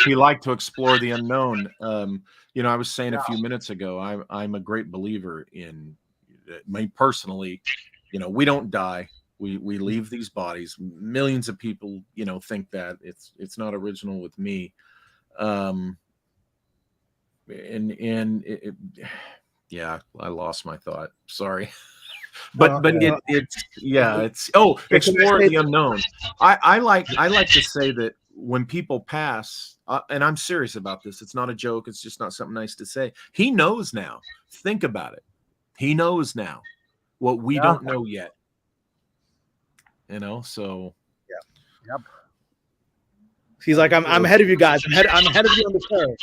Speaker 1: he liked to explore the unknown. I was saying a few minutes ago, I'm a great believer in me personally. We don't die. We leave these bodies. Millions of people, think that it's not original with me. I lost my thought. Sorry. But it's explore the unknown. I like to say that when people pass, and I'm serious about this, it's not a joke, it's just not something nice to say. He knows now. Think about it. He knows now what we don't know yet. So
Speaker 4: Yep.
Speaker 3: He's like, I'm ahead of you guys. I'm ahead of you on the curve.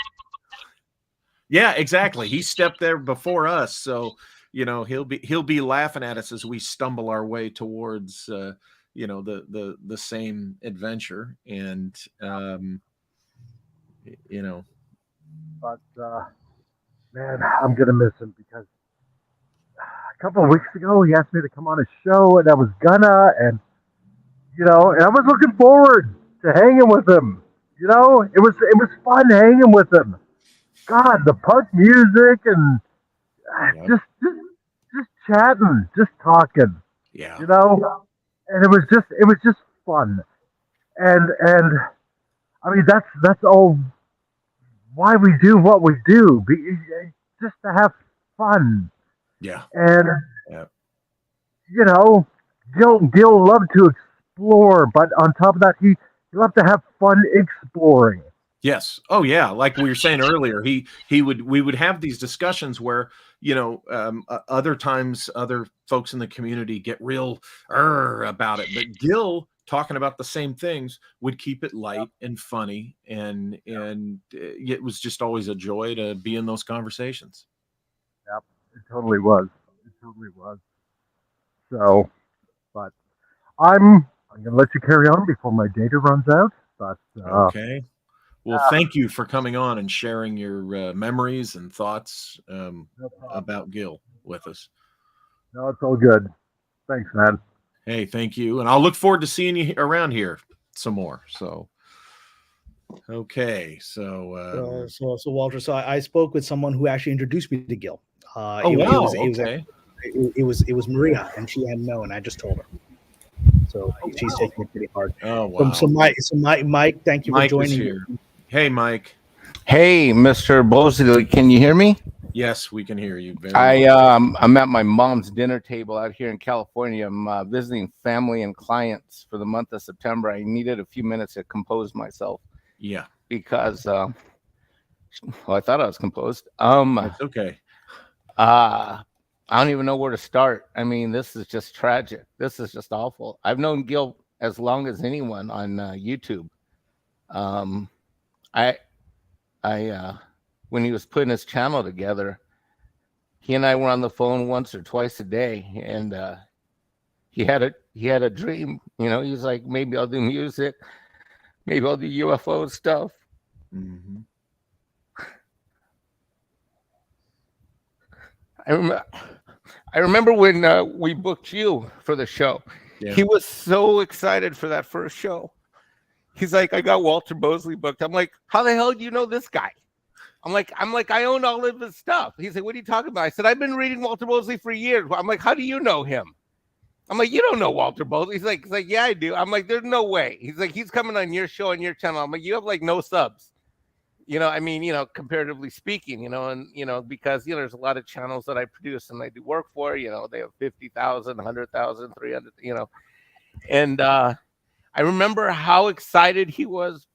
Speaker 1: Yeah, exactly. He stepped there before us, so he'll be laughing at us as we stumble our way towards the same adventure, and you know
Speaker 4: But man, I'm gonna miss him because a couple of weeks ago he asked me to come on his show, and I was gonna, and and I was looking forward to hanging with him. It was fun hanging with him. God, the punk music and
Speaker 1: yeah,
Speaker 4: just chatting, just talking,
Speaker 1: yeah,
Speaker 4: you know, and it was just fun, and I mean that's all why we do what we do, just to have fun,
Speaker 1: yeah,
Speaker 4: and
Speaker 1: yeah.
Speaker 4: you know, Gil loved to explore, but on top of that, he loved to have fun exploring.
Speaker 1: Yes. Oh, yeah. Like we were saying earlier, we would have these discussions where other times other folks in the community get real about it, but Gil talking about the same things would keep it light and funny, and it was just always a joy to be in those conversations.
Speaker 4: Yep, it totally was. It totally was. So, but I'm gonna let you carry on before my data runs out. But
Speaker 1: Okay. Well,
Speaker 4: yeah,
Speaker 1: thank you for coming on and sharing your memories and thoughts
Speaker 4: no problem.
Speaker 1: about Gil with us.
Speaker 4: No, it's all good. Thanks, man.
Speaker 1: Hey, thank you. And I'll look forward to seeing you around here some more. So, okay. So,
Speaker 3: So Walter, so I spoke with someone who actually introduced me to Gil.
Speaker 1: oh,
Speaker 3: It
Speaker 1: wow.
Speaker 3: was
Speaker 1: Okay.
Speaker 3: it was Maria, and she hadn't known. I just told her. So she's taking it pretty hard.
Speaker 1: Oh, wow.
Speaker 3: Mike, thank you for
Speaker 1: Mike is
Speaker 3: joining
Speaker 1: here.
Speaker 3: me.
Speaker 1: Hey, Mike.
Speaker 5: Hey, Mr. Bosley, can you hear me?
Speaker 1: Yes, we can hear you very well.
Speaker 5: I'm at my mom's dinner table out here in California. I'm visiting family and clients for the month of September. I needed a few minutes to compose myself
Speaker 1: Yeah,
Speaker 5: because, well, I thought I was composed.
Speaker 1: it's okay.
Speaker 5: I don't even know where to start. I mean, this is just tragic. This is just awful. I've known Gil as long as anyone on YouTube. I when he was putting his channel together, he and I were on the phone once or twice a day, and he had a dream. He was like, maybe I'll do music, maybe I'll do UFO stuff.
Speaker 1: Mm-hmm.
Speaker 5: I remember when we booked you for the show.
Speaker 1: Yeah.
Speaker 5: He was so excited for that first show. He's like, I got Walter Bosley booked. I'm like, how the hell do you know this guy? I'm like, I own all of his stuff. He's like, what are you talking about? I said, I've been reading Walter Bosley for years. I'm like, how do you know him? I'm like, you don't know Walter Bosley. He's like, yeah, I do. I'm like, there's no way. He's like, he's coming on your show and your channel. I'm like, you have like no subs. I mean, comparatively speaking, and, because, there's a lot of channels that I produce and I do work for, they have 50,000, 100,000, 300, and I remember how excited he was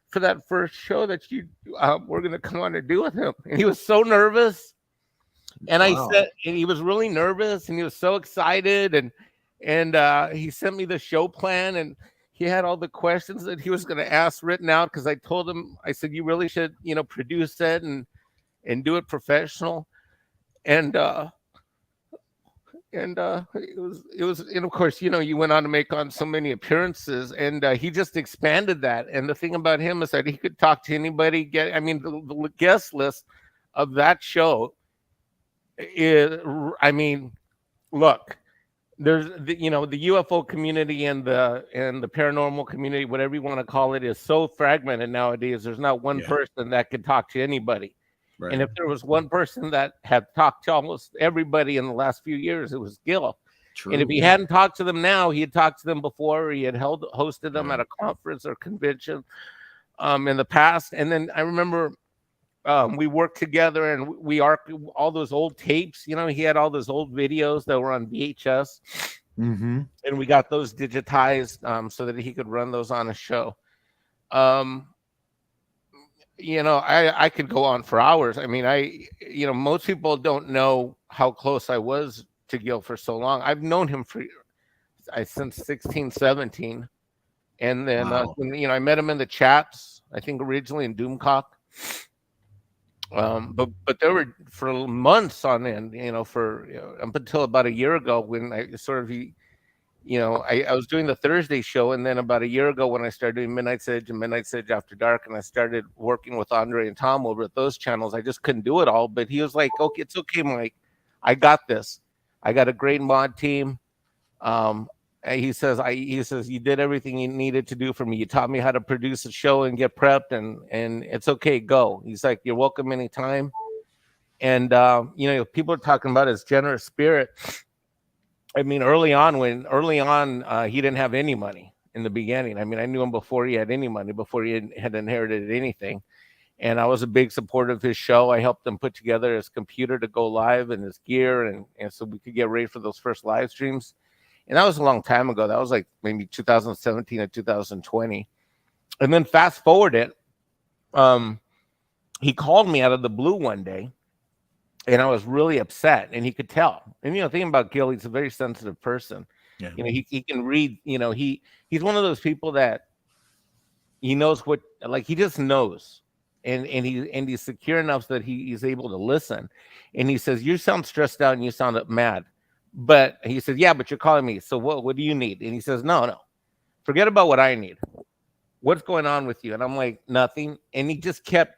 Speaker 5: for that first show that you were going to come on to do with him. And he was so nervous. And
Speaker 1: Wow.
Speaker 5: I said, and he was really nervous and he was so excited. And he sent me the show plan, and he had all the questions that he was going to ask written out. Cause I told him, I said, you really should, produce it and do it professional. And it was, and of course, you went on to make on so many appearances, and he just expanded that. And the thing about him is that he could talk to anybody. The guest list of that show is, I mean, look, there's the UFO community and the paranormal community, whatever you want to call it, is so fragmented nowadays. There's not one person that could talk to anybody.
Speaker 1: Right.
Speaker 5: And if there was one person that had talked to almost everybody in the last few years, it was Gil.
Speaker 1: True.
Speaker 5: And if he hadn't talked to them now, he had talked to them before. Or he had hosted them at a conference or convention in the past. And then I remember we worked together, and we archived all those old tapes. He had all those old videos that were on VHS,
Speaker 1: Mm-hmm.
Speaker 5: and we got those digitized so that he could run those on a show. I could go on for hours. I mean, most people don't know how close I was to Gil for so long. I've known him since 16, 17. And then,
Speaker 1: Wow.
Speaker 5: I met him in the chats, I think originally in Doomcock. But there were for months on end, for up until about a year ago when I sort of I was doing the Thursday show, and then about a year ago when I started doing Midnight Sedge and Midnight Sedge After Dark, and I started working with Andre and Tom over at those channels, I just couldn't do it all. But he was like, "Okay, it's okay, Mike. I got this. I got a great mod team." And he says you did everything you needed to do for me. You taught me how to produce a show and get prepped, and it's okay. Go. He's like, "You're welcome anytime." And people are talking about his generous spirit. I mean, early on, he didn't have any money in the beginning. I mean, I knew him before he had any money, before he had inherited anything. And I was a big supporter of his show. I helped him put together his computer to go live and his gear, and so we could get ready for those first live streams. And that was a long time ago. That was like maybe 2017 or 2020. And then fast forward it, he called me out of the blue one day, and I was really upset, and he could tell. And thinking about Gil, he's a very sensitive person.
Speaker 1: Yeah.
Speaker 5: He can read. He's one of those people that he knows what, like, he just knows, and he's secure enough so that he's able to listen. And he says, "You sound stressed out and you sound mad," but he says, "Yeah, but you're calling me. So what do you need?" And he says, "No, forget about what I need. What's going on with you?" And I'm like, "Nothing." And he just kept.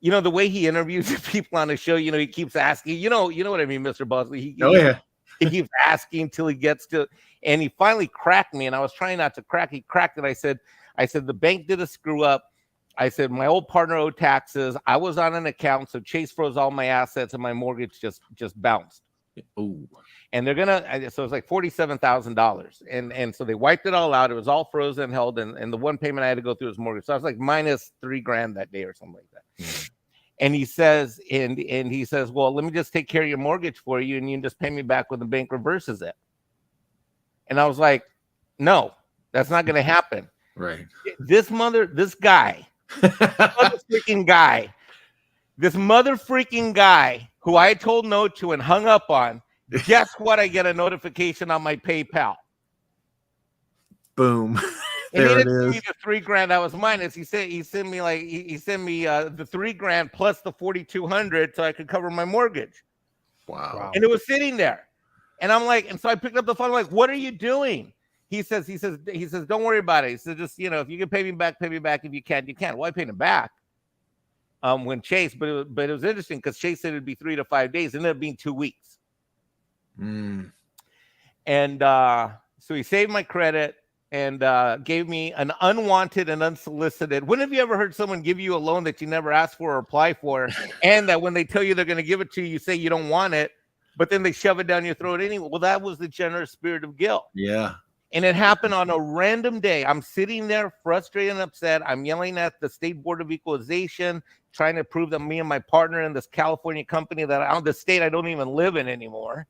Speaker 5: The way he interviews people on the show, he keeps asking, you know what I mean, Mr. Bosley. He keeps asking till he gets to, and he finally cracked me. And I was trying not to crack. He cracked it. I said, the bank did a screw up. I said, my old partner owed taxes. I was on an account, so Chase froze all my assets, and my mortgage just bounced.
Speaker 1: Oh.
Speaker 5: And they're gonna, so it's like $47,000, and so they wiped it all out. It was all frozen and held, and the one payment I had to go through was mortgage. So I was like minus $3,000 that day or something like that. Mm. And he says, well, let me just take care of your mortgage for you, and you can just pay me back when the bank reverses it. And I was like, no, that's not going to happen.
Speaker 1: Right.
Speaker 5: This guy, this mother freaking guy who I told no to and hung up on, guess what? I get a notification on my PayPal.
Speaker 1: Boom.
Speaker 5: And he didn't give me the $3,000 that was minus. He sent me the $3,000 plus the $4,200 so I could cover my mortgage.
Speaker 1: Wow.
Speaker 5: And it was sitting there. And I'm like, and so I picked up the phone. I'm like, what are you doing? He says, don't worry about it. He says, just, if you can pay me back. If you can't, you can't. Well, I paid him back. When Chase, but it was interesting because Chase said it'd be 3 to 5 days. It ended up being 2 weeks.
Speaker 1: Mm.
Speaker 5: And so he saved my credit and gave me an unwanted and unsolicited. When have you ever heard someone give you a loan that you never asked for or apply for, and that when they tell you they're going to give it to you, you say you don't want it, but then they shove it down your throat anyway? Well, that was the generous spirit of Gil.
Speaker 1: Yeah.
Speaker 5: And it happened on a random day. I'm sitting there frustrated and upset. I'm yelling at the State Board of Equalization, trying to prove that me and my partner in this California company that the state I don't even live in anymore,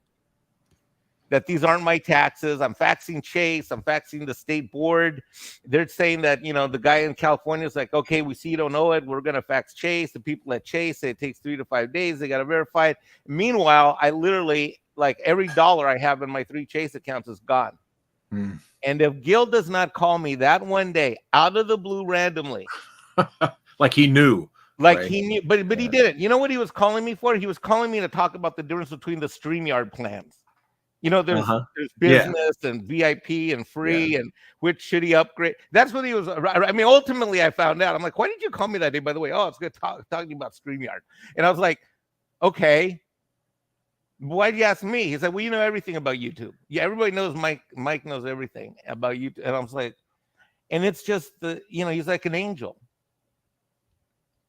Speaker 5: that these aren't my taxes. I'm faxing Chase. I'm faxing the state board. They're saying that, the guy in California is like, okay, we see you don't know it. We're going to fax Chase. The people at Chase say it takes 3 to 5 days. They got to verify it. Meanwhile, I literally, like, every dollar I have in my 3 Chase accounts is gone. Mm. And if Gil does not call me that one day out of the blue randomly,
Speaker 1: like he knew.
Speaker 5: Like right? He knew, but he didn't. You know what he was calling me for? He was calling me to talk about the difference between the StreamYard plans. There's business and VIP and free and which should he upgrade. That's what he was. I mean, ultimately, I found out. I'm like, why did you call me that day? By the way, it's good talking about StreamYard. And I was like, okay, why did you ask me? He said, well, you know everything about YouTube. Yeah, everybody knows Mike knows everything about YouTube. And I was like, and it's just he's like an angel.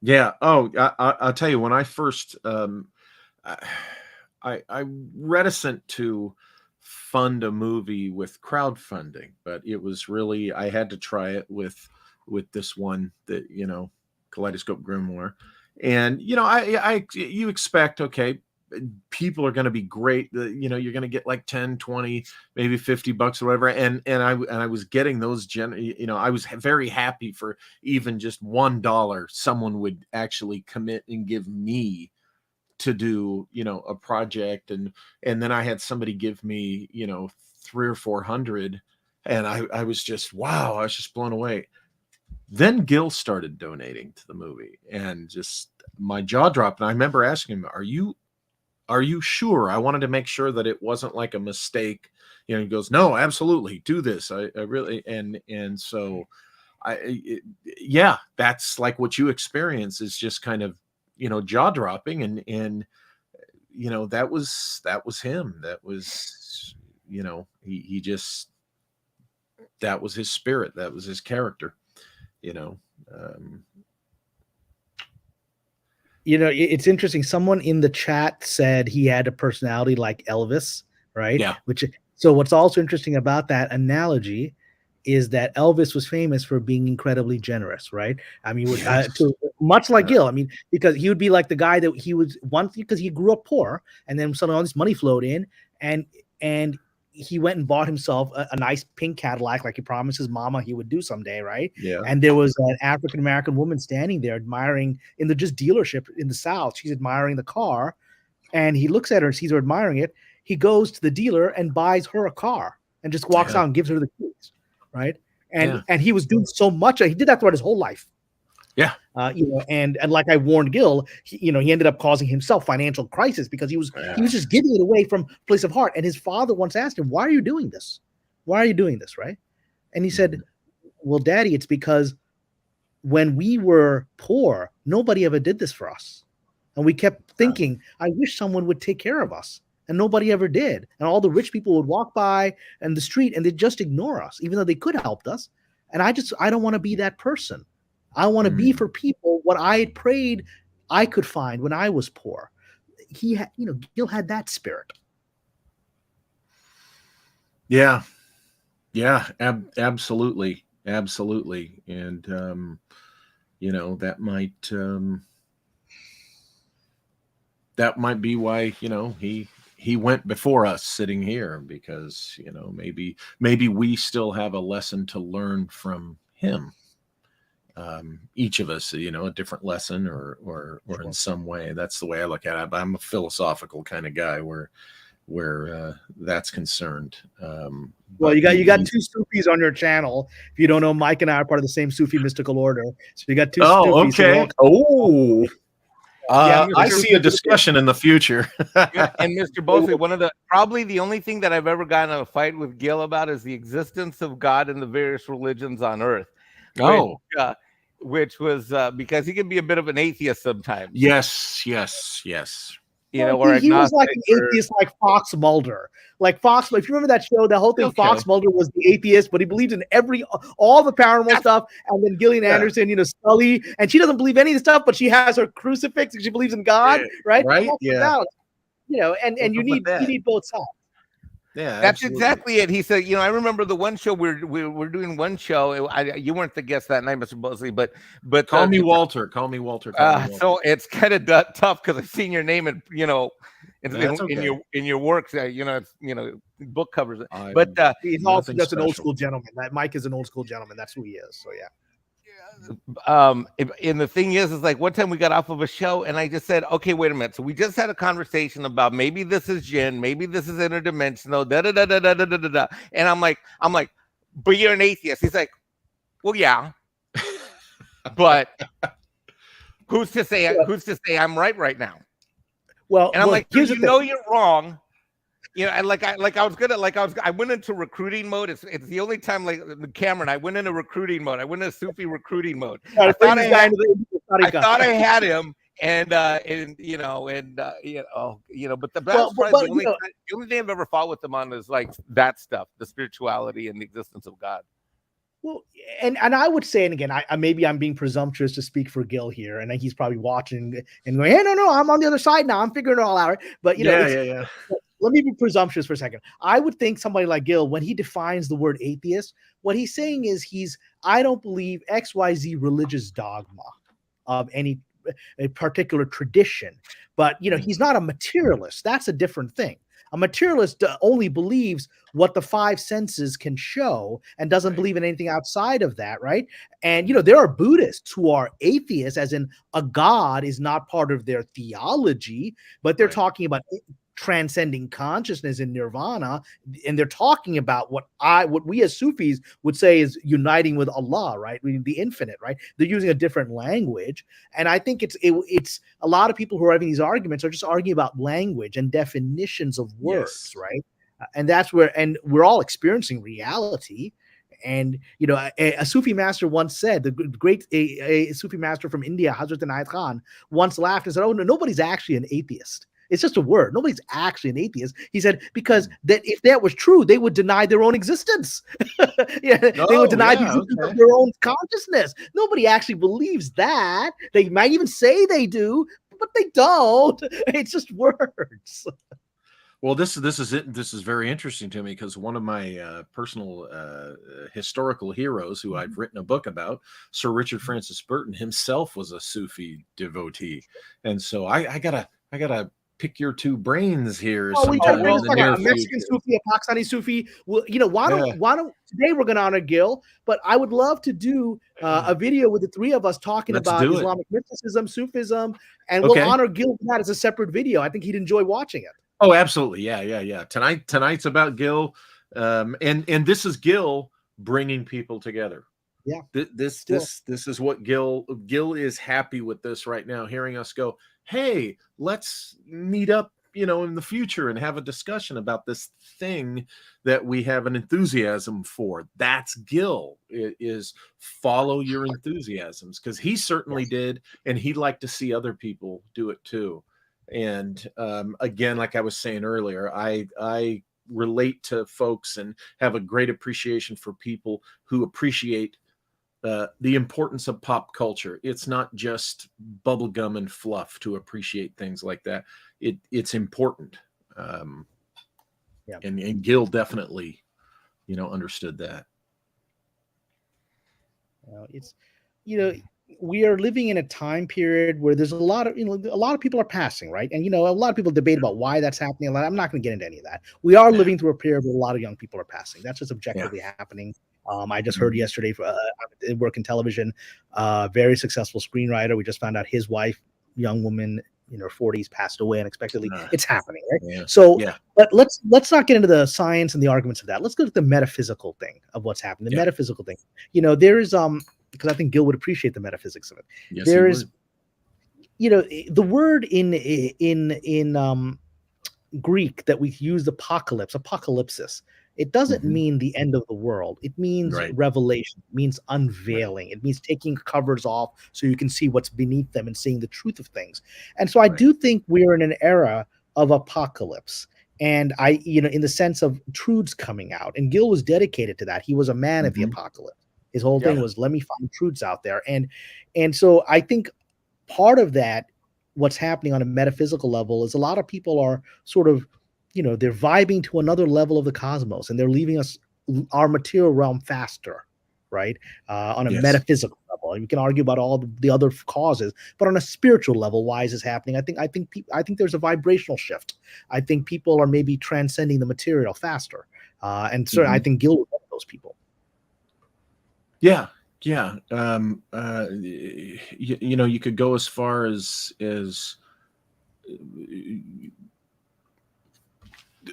Speaker 1: Yeah. Oh, I'll tell you, when I first, I'm reticent to fund a movie with crowdfunding, but it was really, I had to try it with this one that, Kaleidoscope Grimoire. And, you expect, okay, people are going to be great. You're going to get like 10, 20, maybe $50 or whatever. And I was getting those, I was very happy for even just $1 someone would actually commit and give me to do, a project. And then I had somebody give me, 300 or 400. And I was just, wow, I was just blown away. then Gil started donating to the movie, and just my jaw dropped. And I remember asking him, are you sure? I wanted to make sure that it wasn't like a mistake. He goes, no, absolutely, do this. I really, and so yeah, that's like what you experience is just kind of, jaw dropping. And that was him. That was, he just, that was his spirit. That was his character, um,
Speaker 3: It's interesting. Someone in the chat said he had a personality like Elvis, right?
Speaker 1: Yeah.
Speaker 3: So what's also interesting about that analogy is that Elvis was famous for being incredibly generous, right? I mean,
Speaker 1: Yes.
Speaker 3: much like Gil. I mean, because he would be like the guy that he was once, because he grew up poor, and then suddenly all this money flowed in, and he went and bought himself a nice pink Cadillac, like he promised his mama he would do someday, right?
Speaker 1: Yeah.
Speaker 3: And there was an African American woman standing there admiring in the just dealership in the South. She's admiring the car, and he looks at her and sees her admiring it. He goes to the dealer and buys her a car and just walks out and gives her the keys, right? And he was doing so much. He did that throughout his whole life.
Speaker 1: Yeah.
Speaker 3: And like I warned Gil, he ended up causing himself financial crisis because he was just giving it away from place of heart. And his father once asked him, why are you doing this? Why are you doing this? Right. And he said, well, Daddy, it's because when we were poor, nobody ever did this for us. And we kept thinking, I wish someone would take care of us. And nobody ever did. And all the rich people would walk by and the street and they'd just ignore us, even though they could have helped us. And I don't want to be that person. I want to be for people what I had prayed I could find when I was poor. Gil had that spirit.
Speaker 1: Yeah. Yeah, absolutely. Absolutely. And, that might be why, he went before us sitting here, because, maybe we still have a lesson to learn from him. Each of us, a different lesson or in some way. That's the way I look at it. I'm a philosophical kind of guy where that's concerned.
Speaker 3: Well, you got two Sufis on your channel. If you don't know, Mike and I are part of the same Sufi mystical order. So you got two Sufis.
Speaker 1: Okay. I see a discussion in the future.
Speaker 5: And Mr. Bosley, probably the only thing that I've ever gotten in a fight with Gil about is the existence of God in the various religions on earth. Which was because he can be a bit of an atheist sometimes.
Speaker 1: Yes.
Speaker 3: Or he was like an atheist, like Fox Mulder. Like Fox, if you remember that show, the whole thing, Fox Mulder was the atheist, but he believed in all the paranormal stuff. And then Gillian Anderson, Scully, and she doesn't believe any of the stuff, but she has her crucifix and she believes in God, right?
Speaker 1: Right. Yeah.
Speaker 3: And you need both sides.
Speaker 5: Yeah, that's exactly it. He said, I remember the one show we're doing one show. You weren't the guest that night, Mr. Bosley, but
Speaker 1: call me Walter. Call me Walter.
Speaker 5: So it's kind of tough because I've seen your name in your works. Book covers. But
Speaker 3: he's also just an old school gentleman. That Mike is an old school gentleman. That's who he is. So yeah.
Speaker 5: And the thing is like one time we got off of a show and I just said, okay, wait a minute. So we just had a conversation about maybe this is Jinn, maybe this is interdimensional, da da da da da da da da. And I'm like, but you're an atheist. He's like, well, yeah, but who's to say I'm right now?
Speaker 3: Well,
Speaker 5: and I'm like, you're wrong. And I went into recruiting mode. It's the only time, like Cameron, I went into recruiting mode. I went into Sufi recruiting mode. I thought I had him, but the only thing I've ever fought with him on is like that stuff, the spirituality and the existence of God.
Speaker 3: Well, and I would say, and again, maybe I'm being presumptuous to speak for Gil here, and he's probably watching and going, hey, no, I'm on the other side now. I'm figuring it all out. But let me be presumptuous for a second. I would think somebody like Gil, when he defines the word atheist, what he's saying is I don't believe XYZ religious dogma of any a particular tradition. But, he's not a materialist. That's a different thing. A materialist only believes what the five senses can show and doesn't believe in anything outside of that, right? And, there are Buddhists who are atheists, as in a god is not part of their theology, but they're talking about transcending consciousness in nirvana, and they're talking about what we as Sufis would say is uniting with Allah, right? The infinite, right? They're using a different language, and I think it's a lot of people who are having these arguments are just arguing about language and definitions of words,
Speaker 1: Yes.
Speaker 3: right? And that's where, and we're all experiencing reality. And a Sufi master once said, the great a Sufi master from India, Hazrat Inayat Khan, once laughed and said, "Oh no, nobody's actually an atheist. It's just a word. Nobody's actually an atheist." He said, because that if that was true, they would deny their own existence. They would deny the existence of their own consciousness. Nobody actually believes that. They might even say they do, but they don't. It's just words.
Speaker 1: Well, this is it. This is very interesting to me because one of my personal historical heroes, who I've written a book about, Sir Richard Francis Burton, himself was a Sufi devotee, and so I gotta pick your two brains here.
Speaker 3: Oh, we got
Speaker 1: a
Speaker 3: Mexican Sufi, a Pakistani Sufi. Well, why don't today we're going to honor Gil, but I would love to do a video with the three of us talking about Islamic mysticism, Sufism, and we'll honor Gil for that as a separate video. I think he'd enjoy watching it.
Speaker 1: Oh, absolutely. Yeah. Tonight's about Gil, and this is Gil bringing people together.
Speaker 3: Yeah.
Speaker 1: This is what Gil is happy with this right now, hearing us go, hey, let's meet up, in the future and have a discussion about this thing that we have an enthusiasm for. That's Gil. It is follow your enthusiasms, because he certainly did, and he'd like to see other people do it too. And again, like I was saying earlier, I relate to folks and have a great appreciation for people who appreciate the importance of pop culture. It's not just bubblegum and fluff to appreciate things like that. It's important. And Gil definitely, understood that.
Speaker 3: It's, we are living in a time period where there's a lot of people are passing, right? And a lot of people debate about why that's happening. I'm not going to get into any of that. We are living through a period where a lot of young people are passing. That's just objectively happening. I just heard yesterday, I work in television, very successful screenwriter. We just found out his wife, young woman in her 40s, passed away unexpectedly. It's happening, right?
Speaker 1: Yeah.
Speaker 3: So, but let's not get into the science and the arguments of that. Let's go to the metaphysical thing of what's happening. The metaphysical thing. There is because I think Gil would appreciate the metaphysics of it.
Speaker 1: Yes,
Speaker 3: there is, the word in Greek that we use, apocalypsis. It doesn't mean the end of the world. It means revelation. It means unveiling. It means taking covers off so you can see what's beneath them and seeing the truth of things. And so I do think we're in an era of apocalypse. And in the sense of truths coming out. And Gil was dedicated to that. He was a man of the apocalypse. His whole thing was, let me find truths out there. And so I think part of that, what's happening on a metaphysical level, is a lot of people are sort of, they're vibing to another level of the cosmos, and they're leaving our material realm faster, right? On a metaphysical level. And we can argue about all the other causes, but on a spiritual level, why is this happening? I think there's a vibrational shift. I think people are maybe transcending the material faster. And so I think Gil was one of those people.
Speaker 1: Yeah. You could go as far as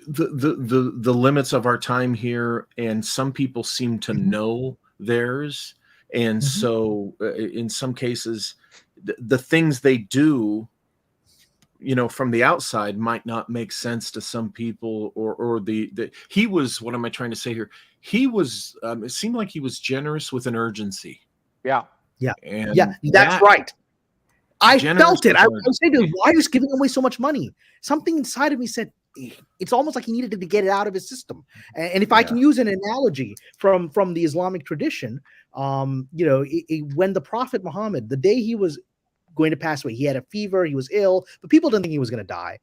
Speaker 1: the limits of our time here, and some people seem to know theirs, and so in some cases, the things they do, from the outside might not make sense to some people, or he was, what am I trying to say here? He was, it seemed like he was generous with an urgency.
Speaker 3: Yeah.
Speaker 1: And
Speaker 3: that's right. I felt it. I was saying, why is giving away so much money? Something inside of me said, it's almost like he needed to get it out of his system. And if I can use an analogy from the Islamic tradition, when the Prophet Muhammad, the day he was going to pass away, he had a fever, he was ill, but people didn't think he was going to die.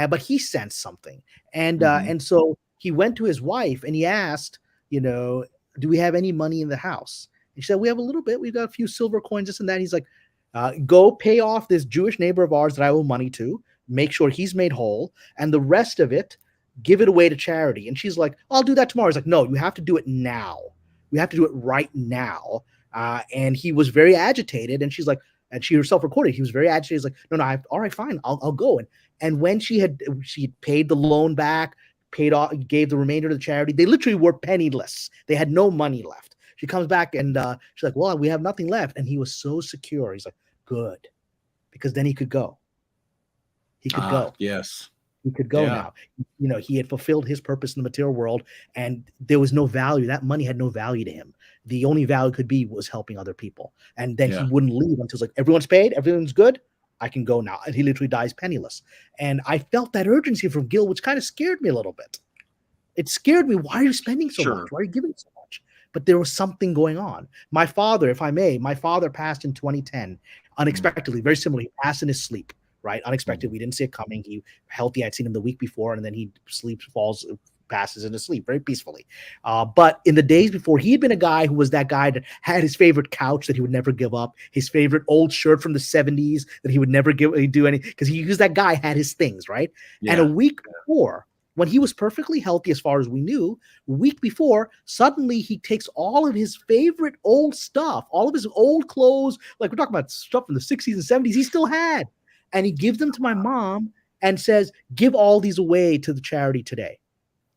Speaker 3: But he sensed something. And so he went to his wife and he asked, do we have any money in the house? And she said, we have a little bit. We've got a few silver coins, this and that. He's like, go pay off this Jewish neighbor of ours that I owe money to, make sure he's made whole, and the rest of it, give it away to charity. And she's like, I'll do that tomorrow. He's like, no, you have to do it now. We have to do it right now. And he was very agitated. And she's like, And she herself recorded. He was very agitated. He's like, no, all right, fine, I'll go. And when she paid the loan back, paid off, gave the remainder to the charity. They literally were penniless. They had no money left. She comes back and she's like, well, we have nothing left. And he was so secure. He's like, good, because then he could go. He could go.
Speaker 1: Yes.
Speaker 3: He could go now. You know, he had fulfilled his purpose in the material world, and there was no value. That money had no value to him. The only value could be was helping other people. And then he wouldn't leave until it's like, everyone's paid, everyone's good, I can go now. And he literally dies penniless. And I felt that urgency from Gil, which kind of scared me a little bit. It scared me. Why are you spending so much? Why are you giving so much? But there was something going on. My father, if I may, passed in 2010 unexpectedly, very similar. He passed in his sleep. Right, unexpected. We didn't see it coming. He healthy. I'd seen him the week before, and then he passes into sleep very peacefully. But in the days before, he had been a guy who was that guy that had his favorite couch that he would never give up, his favorite old shirt from the 70s that he would never do any, because he used that guy had his things, right? Yeah. And a week before, when he was perfectly healthy as far as we knew, a week before, suddenly he takes all of his favorite old stuff, all of his old clothes, like we're talking about stuff from the 60s and 70s he still had. And he gives them to my mom and says, give all these away to the charity today.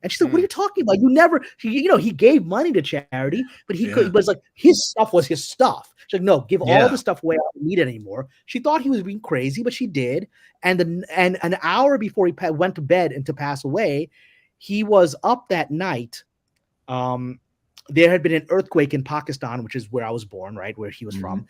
Speaker 3: And she's like, what are you talking about? You never, he gave money to charity, but but it's like his stuff was his stuff. She's like, no, give all the stuff away. I don't need it anymore. She thought he was being crazy, but she did. And an hour before he went to bed and to pass away, he was up that night. There had been an earthquake in Pakistan, which is where I was born, right, where he was from.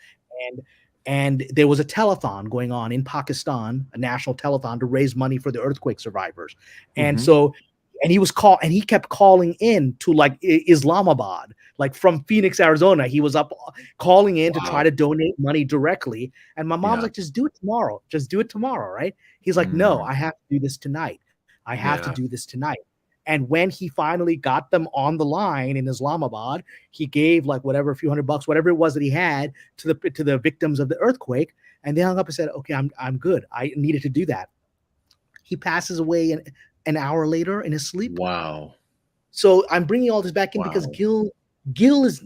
Speaker 3: And there was a telethon going on in Pakistan, a national telethon to raise money for the earthquake survivors. And so, and he kept calling in to like Islamabad, like from Phoenix, Arizona. He was up calling in to try to donate money directly. And my mom's like, just do it tomorrow. Just do it tomorrow, right? He's like, no, I have to do this tonight. I have to do this tonight. And when he finally got them on the line in Islamabad, he gave like whatever, a few $100, whatever it was that he had to the victims of the earthquake. And they hung up and said, okay, I'm good. I needed to do that. He passes away an hour later in his sleep.
Speaker 1: Wow.
Speaker 3: So I'm bringing all this back in because Gil is,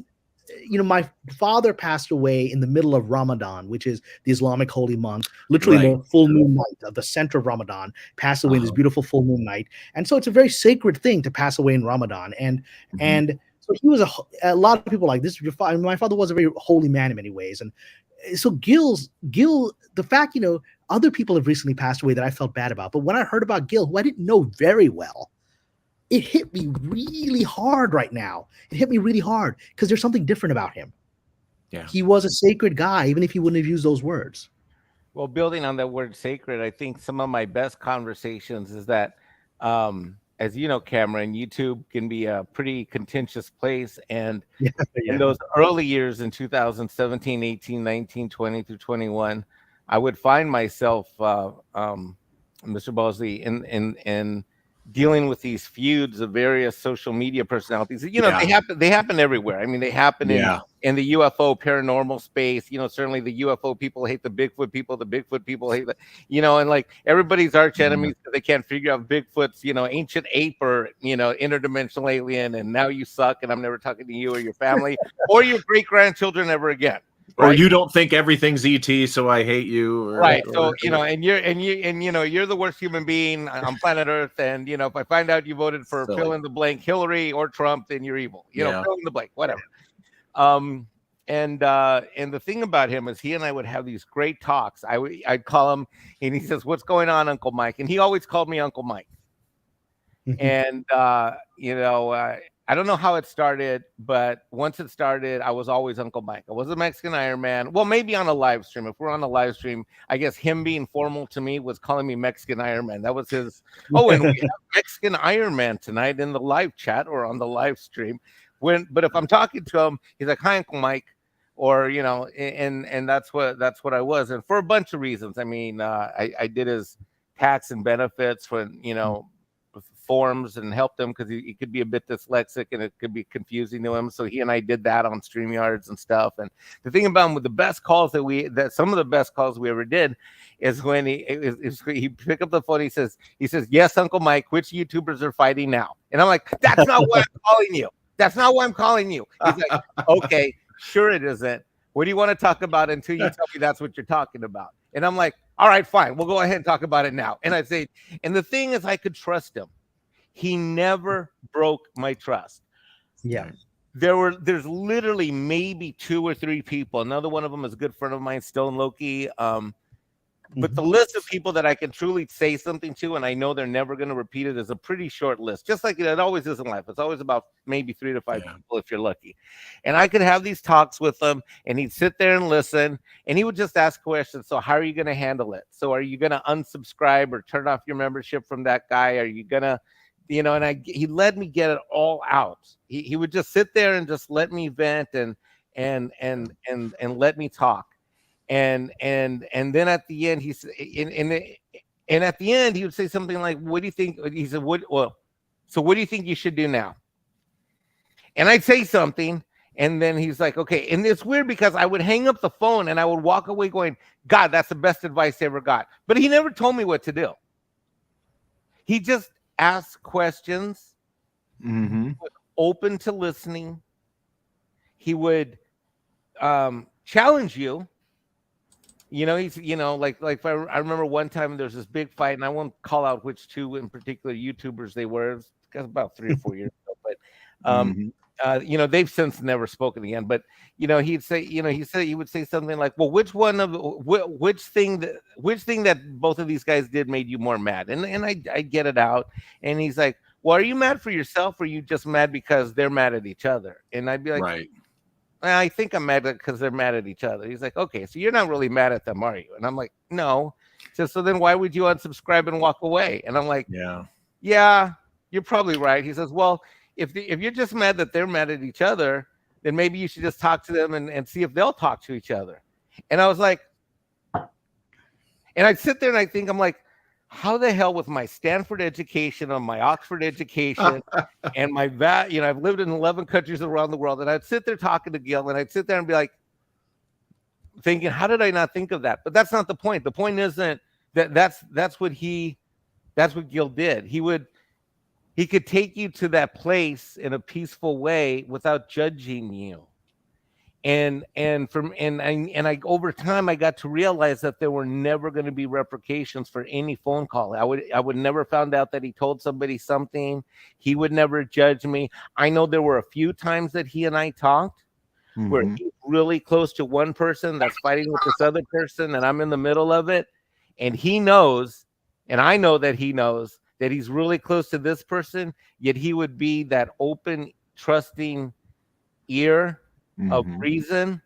Speaker 3: my father passed away in the middle of Ramadan, which is the Islamic holy month, literally the full moon night of the center of Ramadan, passed away in this beautiful full moon night. And so it's a very sacred thing to pass away in Ramadan. And so he was a lot of people like this. My father was a very holy man in many ways. And so Gil, the fact, other people have recently passed away that I felt bad about. But when I heard about Gil, who I didn't know very well, it hit me really hard right now. It hit me really hard because there's something different about him. Yeah. He was a sacred guy, even if he wouldn't have used those words.
Speaker 5: Well, building on that word sacred, I think some of my best conversations is that, as you know, Cameron, YouTube can be a pretty contentious place. And in those early years in 2017, 18, 19, 20 through 21, I would find myself, Mr. Bosley, in dealing with these feuds of various social media personalities. They happen everywhere. I mean, they happen in the UFO paranormal space. Certainly the UFO people hate the Bigfoot people hate and like everybody's arch enemies because they can't figure out Bigfoot's, ancient ape or, interdimensional alien. And now you suck. And I'm never talking to you or your family or your great grandchildren ever again.
Speaker 1: Right? Or you don't think everything's ET, so I hate you.
Speaker 5: So you're the worst human being on planet Earth. And if I find out you voted for fill in the blank Hillary or Trump, then you're evil. Fill in the blank, whatever. And the thing about him is he and I would have these great talks. I'd call him and he says, "What's going on, Uncle Mike?" And he always called me Uncle Mike. And I don't know how it started, but once it started, I was always Uncle Mike. I was a Mexican Iron Man. Well, maybe on a live stream. If we're on a live stream, I guess him being formal to me was calling me Mexican Iron Man. That was his. Oh, and we have Mexican Iron Man tonight in the live chat or on the live stream. But if I'm talking to him, he's like, "Hi, Uncle Mike," or and that's what I was, and for a bunch of reasons. I mean, I did his tax and benefits when forms and helped him because he could be a bit dyslexic and it could be confusing to him. So he and I did that on StreamYards and stuff. And the thing about him with the best calls some of the best calls we ever did is when he picked up the phone. He says, "Yes, Uncle Mike, which YouTubers are fighting now?" And I'm like, "That's not why I'm calling you. That's not why I'm calling you." He's like, "Okay, sure it isn't. What do you want to talk about until you tell me that's what you're talking about? And I'm like, all right, fine. We'll go ahead and talk about it now. And I say, and the thing is, I could trust him. He never broke my trust.
Speaker 3: Yeah.
Speaker 5: There's literally maybe 2 or 3 people. Another one of them is a good friend of mine, Stone Loki. But the list of people that I can truly say something to, and I know they're never going to repeat it, is a pretty short list. Just like it always is in life. It's always about maybe 3 to 5 people if you're lucky. And I could have these talks with him, and he'd sit there and listen, and he would just ask questions. So how are you going to handle it? So are you going to unsubscribe or turn off your membership from that guy? Are you going to, and he let me get it all out. He would just sit there and just let me vent and let me talk. And then at the end, and at the end, he would say something like, "What do you think?" He said, so what do you think you should do now?" And I'd say something, and then he's like, "Okay." And it's weird because I would hang up the phone and I would walk away going, "God, that's the best advice I ever got." But he never told me what to do. He just asked questions, was open to listening. He would challenge you. He's, like I remember one time there was this big fight, and I won't call out which 2 in particular YouTubers they were. It was about 3 or 4 years ago, but they've since never spoken again. But he'd say, he would say something like, "Well, which thing that both of these guys did made you more mad?" And I get it out, and he's like, "Well, are you mad for yourself, or are you just mad because they're mad at each other?" And I'd be like,
Speaker 1: right.
Speaker 5: I think I'm mad because they're mad at each other. He's like, "Okay, so you're not really mad at them, are you?" And I'm like, "No." So then why would you unsubscribe and walk away? And I'm like, yeah, you're probably right. He says, "Well, if you're just mad that they're mad at each other, then maybe you should just talk to them and see if they'll talk to each other." And I was like, and I'd sit there and I think, I'm like, how the hell with my Stanford education and my Oxford education and my I've lived in 11 countries around the world, and I'd sit there talking to Gil, and I'd sit there and be like, thinking, how did I not think of that? But that's not the point. The point isn't that's what Gil did. He could take you to that place in a peaceful way without judging you. And I over time I got to realize that there were never going to be repercussions for any phone call. I would never found out that he told somebody something. He would never judge me. I know there were a few times that he and I talked where he's really close to one person that's fighting with this other person, and I'm in the middle of it, and he knows, and I know that he knows that he's really close to this person, yet he would be that open, trusting ear of reason,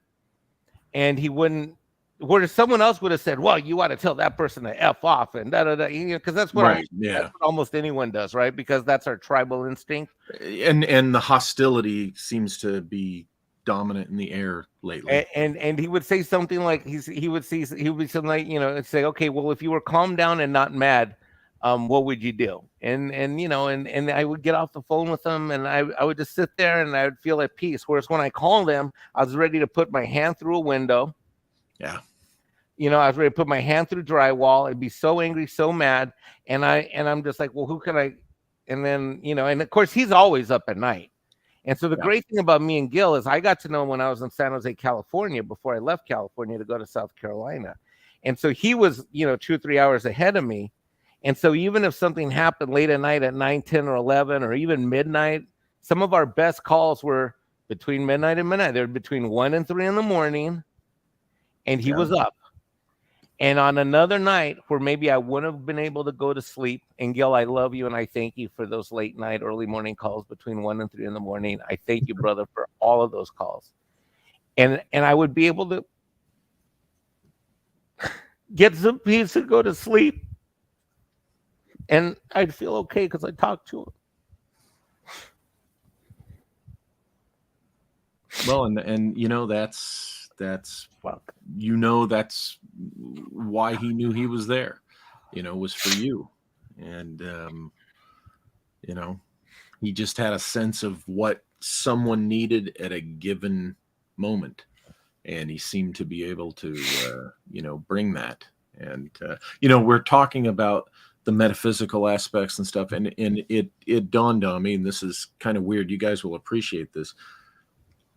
Speaker 5: and he wouldn't, where someone else would have said, "Well, you ought to tell that person to F off," and because that's what that's what almost anyone does, right? Because that's our tribal instinct.
Speaker 1: And the hostility seems to be dominant in the air lately.
Speaker 5: And he would say something like, he would be something like, say, "Okay, well, if you were calm down and not mad, what would you do?" And I would get off the phone with him, and I would just sit there and I would feel at peace. Whereas when I called him, I was ready to put my hand through a window.
Speaker 1: Yeah.
Speaker 5: I was ready to put my hand through drywall. I'd be so angry, so mad. And I'm just like, well, who can I? And then, and of course he's always up at night. And so the great thing about me and Gil is I got to know him when I was in San Jose, California, before I left California to go to South Carolina. And so he was, 2 or 3 hours ahead of me. And so even if something happened late at night at 9, 10, or 11, or even midnight, some of our best calls were between midnight and midnight. They were between 1 and 3 in the morning, and he was up. And on another night where maybe I wouldn't have been able to go to sleep, and Gil, I love you, and I thank you for those late night, early morning calls between 1 and 3 in the morning. I thank you, brother, for all of those calls. And I would be able to get some peace and go to sleep. And I'd feel okay because I talked to him.
Speaker 1: Well, and that's why he knew he was there, was for you. And he just had a sense of what someone needed at a given moment, and he seemed to be able to bring that. And we're talking about the metaphysical aspects and stuff, and it dawned on me, and this is kind of weird, you guys will appreciate this.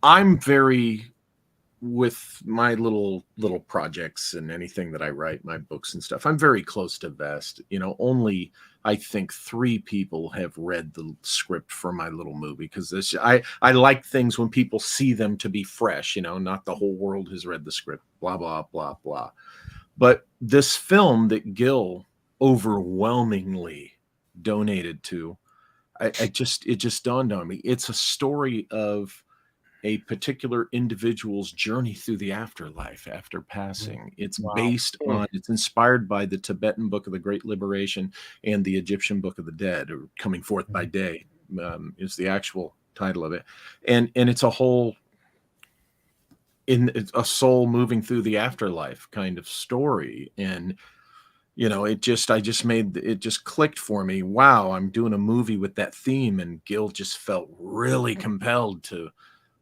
Speaker 1: I'm very with my little projects and anything that I write, my books and stuff, I'm very close to vest. Only I think 3 people have read the script for my little movie, because I like things when people see them to be fresh. Not the whole world has read the script. Blah blah blah blah. But this film that Gil overwhelmingly donated to, it just dawned on me. It's a story of a particular individual's journey through the afterlife after passing. It's it's inspired by the Tibetan Book of the Great Liberation and the Egyptian Book of the Dead, or Coming Forth by Day, is the actual title of it. And it's a whole, it's a soul moving through the afterlife kind of story. And it just clicked for me. Wow, I'm doing a movie with that theme, and Gil just felt really compelled to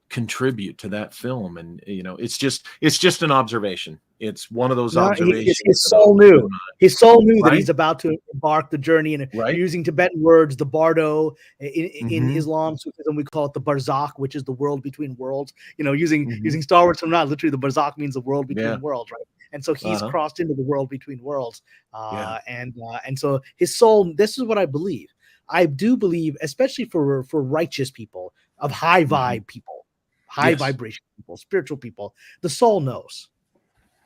Speaker 1: contribute to that film. And it's just an observation. It's one of those observations.
Speaker 3: His soul knew
Speaker 1: Right?
Speaker 3: that he's about to embark the journey, and
Speaker 1: Right.
Speaker 3: using Tibetan words, the bardo. In
Speaker 1: Mhm.
Speaker 3: Islam, Sufism, we call it the barzakh, which is the world between worlds. Using Star Wars from not literally, the barzakh means the world between worlds, right? And so he's crossed into the world between worlds. And so his soul. This is what I believe. I do believe, especially for righteous people, of high vibe people, high vibration people, spiritual people, the soul knows.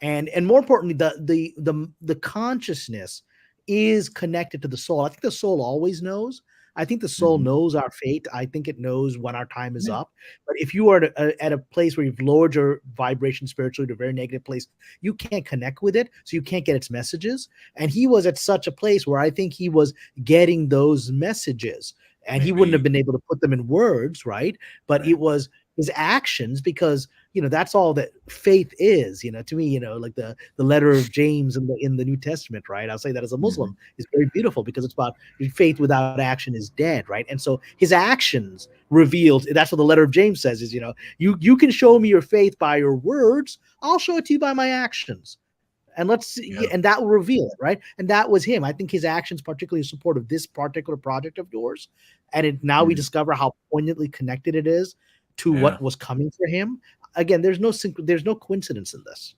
Speaker 3: And more importantly, the consciousness is connected to the soul. I think the soul always knows. I think the soul knows our fate. I think it knows when our time is up. But if you are at a place where you've lowered your vibration spiritually to a very negative place, you can't connect with it, so you can't get its messages. And he was at such a place where I think he was getting those messages, and he wouldn't have been able to put them in words, right? But it was his actions, because that's all that faith is. To me, like the letter of James in the New Testament, right? I'll say that as a Muslim is very beautiful, because it's about faith without action is dead, right? And so his actions revealed. That's what the letter of James says: is you can show me your faith by your words, I'll show it to you by my actions. And let's see, and that will reveal it, right? And that was him. I think his actions, particularly in support of this particular project of yours, and now we discover how poignantly connected it is to what was coming for him. Again, there's no coincidence in this.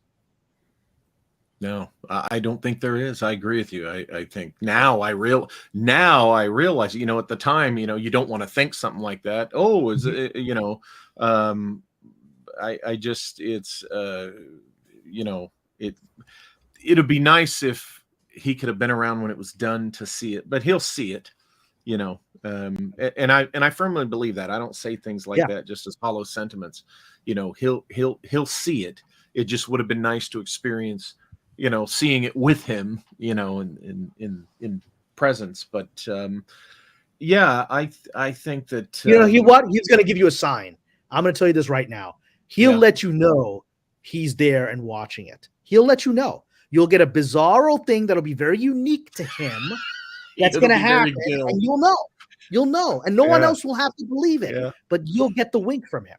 Speaker 1: No, I don't think there is. I agree with you. I think now I realize, at the time, you don't want to think something like that. Oh, is it, I just, it's, it'd be nice if he could have been around when it was done to see it, but he'll see it, and I firmly believe that. I don't say things like that just as hollow sentiments. He'll see it. It just would have been nice to experience, seeing it with him, in presence. But I think that
Speaker 3: he's going to give you a sign. I'm going to tell you this right now. He'll let you know he's there and watching it. He'll let you know. You'll get a bizarro thing that'll be very unique to him. That's going to happen, and you'll know, and no one else will have to believe it, but you'll get the wink from him.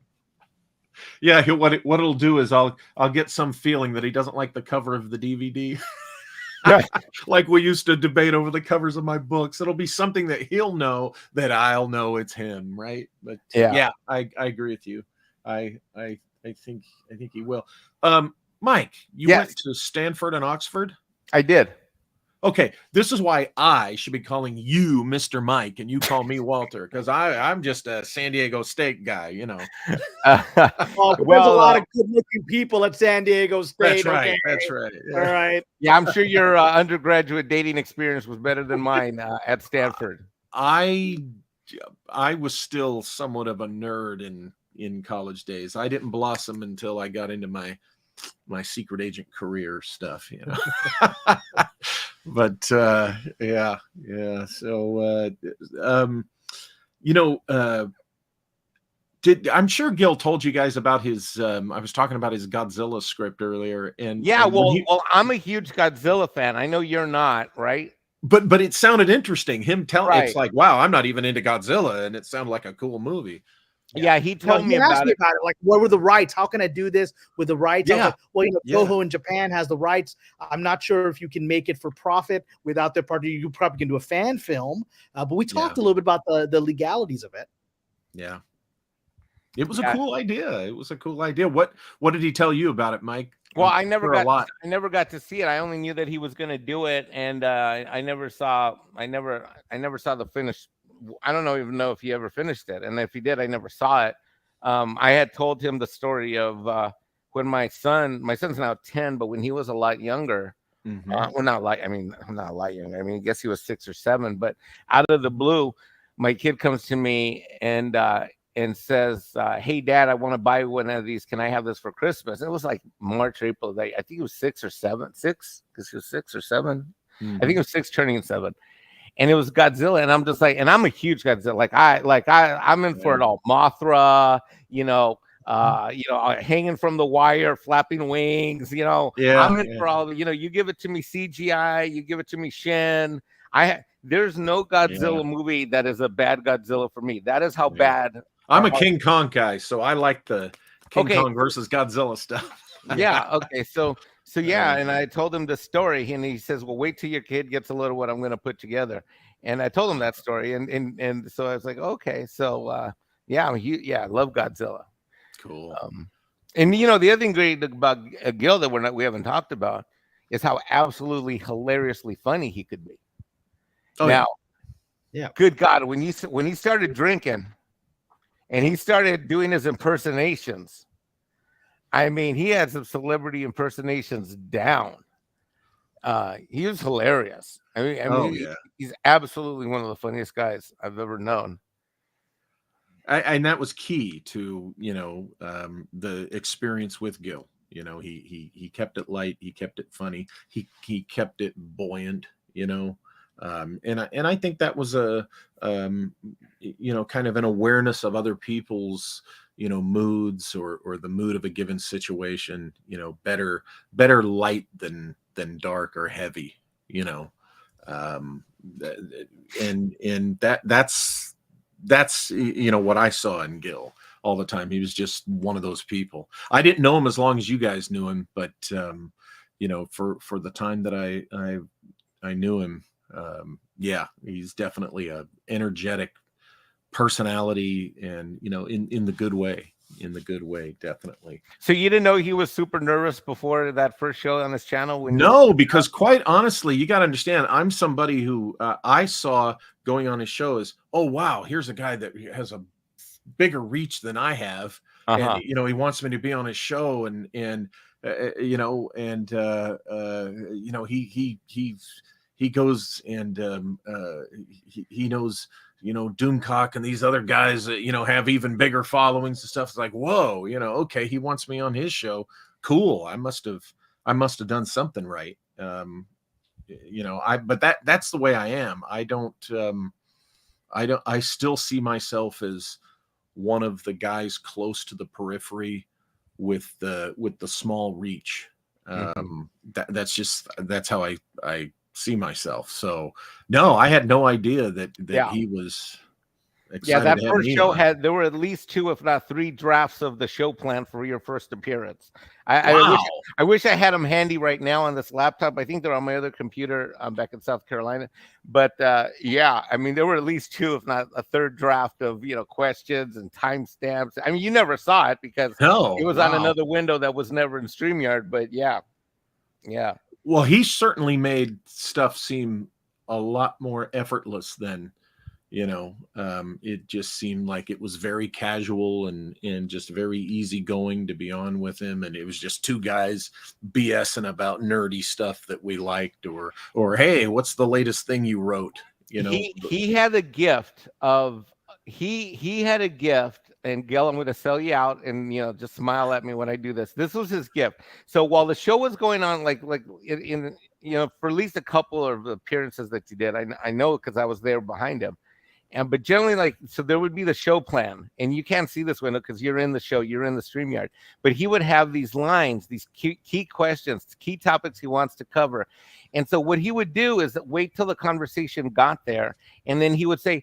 Speaker 1: Yeah, what it'll do is I'll get some feeling that he doesn't like the cover of the DVD. Like we used to debate over the covers of my books. It'll be something that he'll know that I'll know it's him, right? But I agree with you. I think he will. Mike, you went to Stanford and Oxford?
Speaker 5: I did.
Speaker 1: Okay, this is why I should be calling you Mr. Mike and you call me Walter, because I'm just a San Diego State guy,
Speaker 3: There's a lot of good-looking people at San Diego State.
Speaker 1: That's right. That's right.
Speaker 3: All right.
Speaker 5: Yeah, I'm sure your undergraduate dating experience was better than mine at Stanford.
Speaker 1: I was still somewhat of a nerd in college days. I didn't blossom until I got into my secret agent career stuff, But So I'm sure Gil told you guys about his I was talking about his Godzilla script earlier, and
Speaker 5: I'm a huge Godzilla fan. I know you're not, right?
Speaker 1: But it sounded interesting. It's like, wow, I'm not even into Godzilla, and it sounded like a cool movie.
Speaker 5: Yeah, he told me about it.
Speaker 3: Like, what were the rights? How can I do this with the rights?
Speaker 1: Yeah.
Speaker 3: Toho in Japan has the rights. I'm not sure if you can make it for profit without their party. You probably can do a fan film. But we talked a little bit about the legalities of it.
Speaker 1: Yeah. It was a
Speaker 5: Yeah.
Speaker 1: cool idea. It was a cool idea. What did he tell you about it, Mike?
Speaker 5: Well,
Speaker 1: I'm sure a lot.
Speaker 5: I never got to see it. I only knew that he was going to do it, and I never saw the finish. I don't even know if he ever finished it, and if he did, I never saw it. I had told him the story of when my son's now 10, but when he was a lot younger.
Speaker 1: Mhm.
Speaker 5: Well, not like, I mean, not a lot younger. I mean, I guess he was 6 or 7, but out of the blue, my kid comes to me and says, "Hey, Dad, I want to buy one of these. Can I have this for Christmas?" And it was like March, April. I think it was 6 or 7, 6, because he was 6 or 7. I think it was 6 turning 7. And it was Godzilla, and I'm just like, and I'm a huge Godzilla. I'm in for it all. Mothra, hanging from the wire, flapping wings. I'm in for all. You give it to me CGI, you give it to me Shin. There's no Godzilla movie that is a bad Godzilla for me. That is how bad.
Speaker 1: I'm a King Kong guy, so I like the King Kong versus Godzilla stuff.
Speaker 5: Yeah. Okay. So yeah, and I told him the story, and he says, "Well, wait till your kid gets a little what I'm going to put together." And I told him that story, and so I was like, "Okay." So I love Godzilla.
Speaker 1: Cool.
Speaker 5: And the other thing great about Gil that we haven't talked about is how absolutely hilariously funny he could be.
Speaker 1: Oh,
Speaker 5: now,
Speaker 3: yeah.
Speaker 5: Good God, when he started drinking, and he started doing his impersonations. I mean, he had some celebrity impersonations down. He was hilarious. I mean, he's absolutely one of the funniest guys I've ever known.
Speaker 1: And that was key to the experience with Gil. He kept it light, he kept it funny, he kept it buoyant. And I think that was a kind of an awareness of other people's moods or the mood of a given situation. Better light than dark or heavy. And that's what I saw in Gil all the time. He was just one of those people. I didn't know him as long as you guys knew him, but for the time that I knew him, he's definitely a energetic personality, and in the good way. Definitely.
Speaker 5: So you didn't know he was super nervous before that first show on his channel?
Speaker 1: No, because quite honestly, you got to understand, I'm somebody who I saw going on his show as, oh wow, here's a guy that has a bigger reach than I have, and he wants me to be on his show, and he goes and he knows Doomcock and these other guys that have even bigger followings and stuff. It's like, whoa, okay, he wants me on his show. Cool. I must have done something right. But that's the way I am. I still see myself as one of the guys close to the periphery with the small reach. That's how I see myself. So no, I had no idea that he was excited.
Speaker 5: That first show there were at least 2, if not 3 drafts of the show plan for your first appearance. I wish I had them handy right now on this laptop. I think they're on my other computer back in South Carolina. But I mean, there were at least 2, if not a third draft of questions and timestamps. I mean, you never saw it because it was on another window that was never in StreamYard. But yeah.
Speaker 1: Well, he certainly made stuff seem a lot more effortless than, it just seemed like it was very casual and just very easygoing to be on with him. And it was just 2 guys BSing about nerdy stuff that we liked, or hey, what's the latest thing you wrote?
Speaker 5: He had a gift of he had a gift, and Gil, I'm going to sell you out, and just smile at me when I do this. This was his gift. So while the show was going on, like in for at least a couple of appearances that you did, I know because I was there behind him, but generally so there would be the show plan, and you can't see this window because you're in the show, you're in the StreamYard, but he would have these lines, these key questions, key topics he wants to cover, and so what he would do is wait till the conversation got there, and then he would say,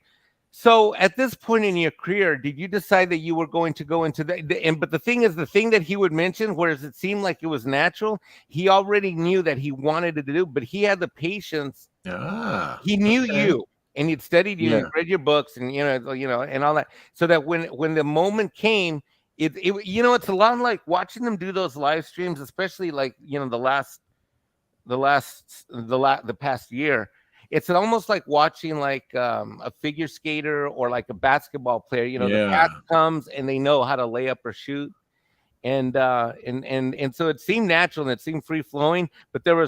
Speaker 5: so at this point in your career, did you decide that you were going to go into but the thing is, the thing that he would mention, whereas it seemed like it was natural, he already knew that he wanted to do, but he had the patience. He knew you. and you'd studied, you
Speaker 1: Yeah.
Speaker 5: read your books, and and all that, so that when the moment came, it's a lot like watching them do those live streams, especially like the past year. It's almost like watching like a figure skater or like a basketball player. The
Speaker 1: Yeah.
Speaker 5: pass comes and they know how to lay up or shoot, and so it seemed natural and it seemed free flowing, but there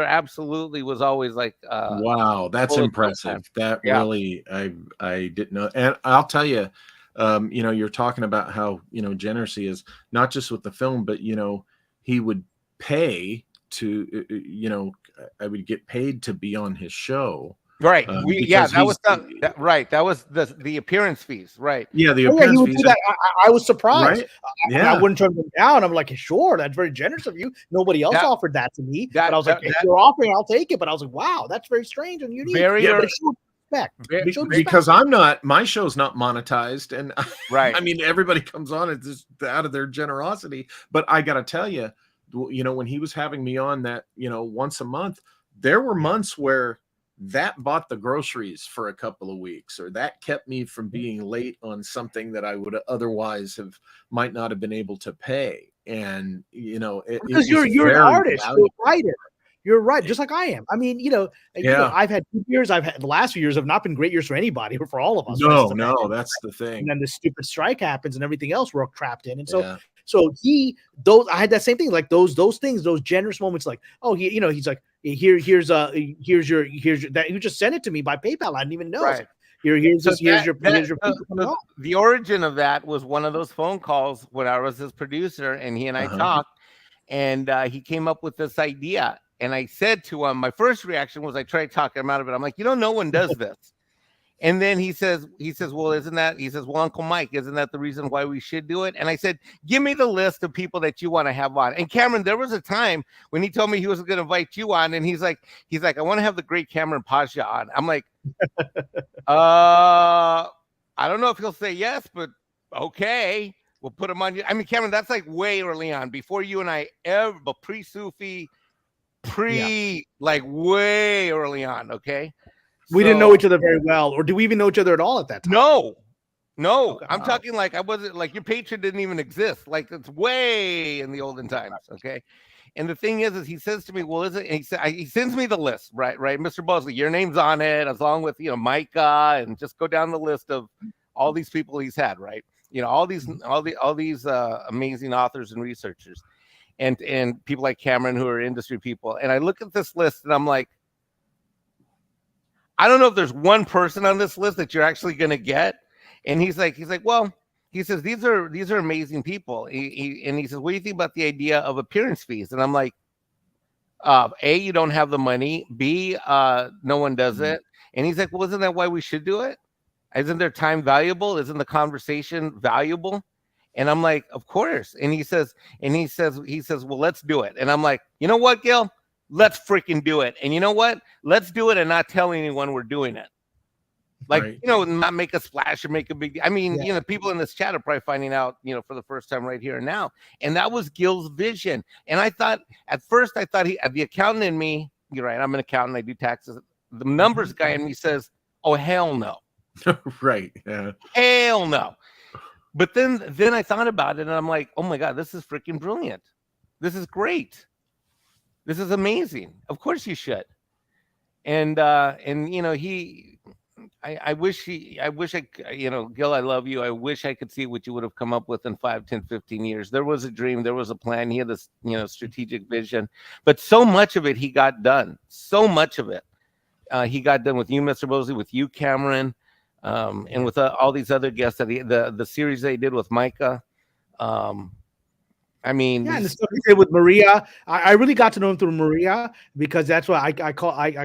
Speaker 5: absolutely was always like
Speaker 1: Wow, that's
Speaker 5: roller coaster.
Speaker 1: impressive. That
Speaker 5: Yeah.
Speaker 1: really, I didn't know. And I'll tell you, you're talking about how, generous he is, not just with the film, but he would pay to, I would get paid to be on his show.
Speaker 5: Right.
Speaker 1: Because
Speaker 5: That was
Speaker 1: he's
Speaker 5: right. That was the appearance fees. Right.
Speaker 1: yeah, the
Speaker 3: Oh, yeah, he
Speaker 1: appearance
Speaker 3: would
Speaker 1: fees,
Speaker 3: do that. I was surprised.
Speaker 1: right?
Speaker 3: I
Speaker 1: Yeah,
Speaker 3: wouldn't turn them down. I'm like, sure, that's very generous of you. Nobody else
Speaker 5: That-
Speaker 3: offered that to me.
Speaker 5: that-
Speaker 3: but I was like,
Speaker 5: that-
Speaker 3: if
Speaker 5: that-
Speaker 3: you're offering, I'll take it. But I was like, wow, that's very strange and unique.
Speaker 5: Very
Speaker 3: Yeah,
Speaker 5: early-
Speaker 3: but it showed respect. It showed respect.
Speaker 1: because my show's not monetized, and
Speaker 5: Right.
Speaker 1: I mean, everybody comes on it just out of their generosity. But I got to tell you, when he was having me on that, once a month, there were months where that bought the groceries for a couple of weeks, or that kept me from being late on something that I would otherwise might not have been able to pay. And
Speaker 3: Because you're an artist, you're a writer. You're right, just like I am. I mean, I've had 2 years. I've had the last few years have not been great years for anybody, or for all of us.
Speaker 1: No, that's the thing.
Speaker 3: And then the stupid strike happens, and everything else we're trapped in. And so,
Speaker 1: Yeah.
Speaker 3: I had that same thing, like those things, those generous moments, like, oh, he's like, here's your that you just sent it to me by PayPal. I didn't even know.
Speaker 5: Right.
Speaker 3: Here's
Speaker 5: So
Speaker 3: your people coming on.
Speaker 5: the origin of that was one of those phone calls when I was his producer, and he and I talked, and he came up with this idea. And I said to him, my first reaction was I tried talking him out of it. I'm like, no one does this. And then he says, well, well, Uncle Mike, isn't that the reason why we should do it? And I said, give me the list of people that you want to have on. And Cameron, there was a time when he told me he was going to invite you on, and he's like, I want to have the great Cameron Pasha on. I'm like, I don't know if he'll say yes, but okay, we'll put him on. I mean, Cameron, that's like way early on, before you and I ever, but pre-Sufi, like way early on. Okay.
Speaker 3: We didn't know each other very well, or do we even know each other at all at that time?
Speaker 5: No.
Speaker 3: Okay.
Speaker 5: I'm talking like I wasn't, like your Patreon didn't even exist. Like it's way in the olden times. Okay. And the thing is he says to me, well, is it? And he sends me the list, right? Mr. Bosley, your name's on it, along with, Micah, and just go down the list of all these people he's had, right? All these amazing authors and researchers, and people like Cameron who are industry people. And I look at this list and I'm like, I don't know if there's one person on this list that you're actually going to get. And he's like, well, he says, these are amazing people. And he says, what do you think about the idea of appearance fees? And I'm like, A, you don't have the money. B, no one does it. And he's like, well, isn't that why we should do it? Isn't their time valuable? Isn't the conversation valuable? And I'm like, of course. And he says, well, let's do it. And I'm like, you know what, Gil? Let's freaking do it. And you know what? Let's do it and not tell anyone we're doing it. Like,
Speaker 1: Right.
Speaker 5: Not make a splash or make a big, I mean, people in this chat are probably finding out, for the first time right here and now. And that was Gil's vision. And I thought, at first, the accountant in me, you're right, I'm an accountant, I do taxes. The numbers guy in me says, oh, hell no.
Speaker 1: Right. Yeah.
Speaker 5: Hell no. But then I thought about it and I'm like, oh my God, this is freaking brilliant. This is great. This is amazing. Of course you should. And I wish Gil, I love you. I wish I could see what you would have come up with in 5, 10, 15 years. There was a dream. There was a plan. He had this, strategic vision, but so much of it he got done. So much of it he got done with you, Mr. Bosley, with you, Cameron, and with all these other guests that the series they did with Micah. I mean,
Speaker 3: and the stuff he did with Maria, I really got to know him through Maria, because that's why I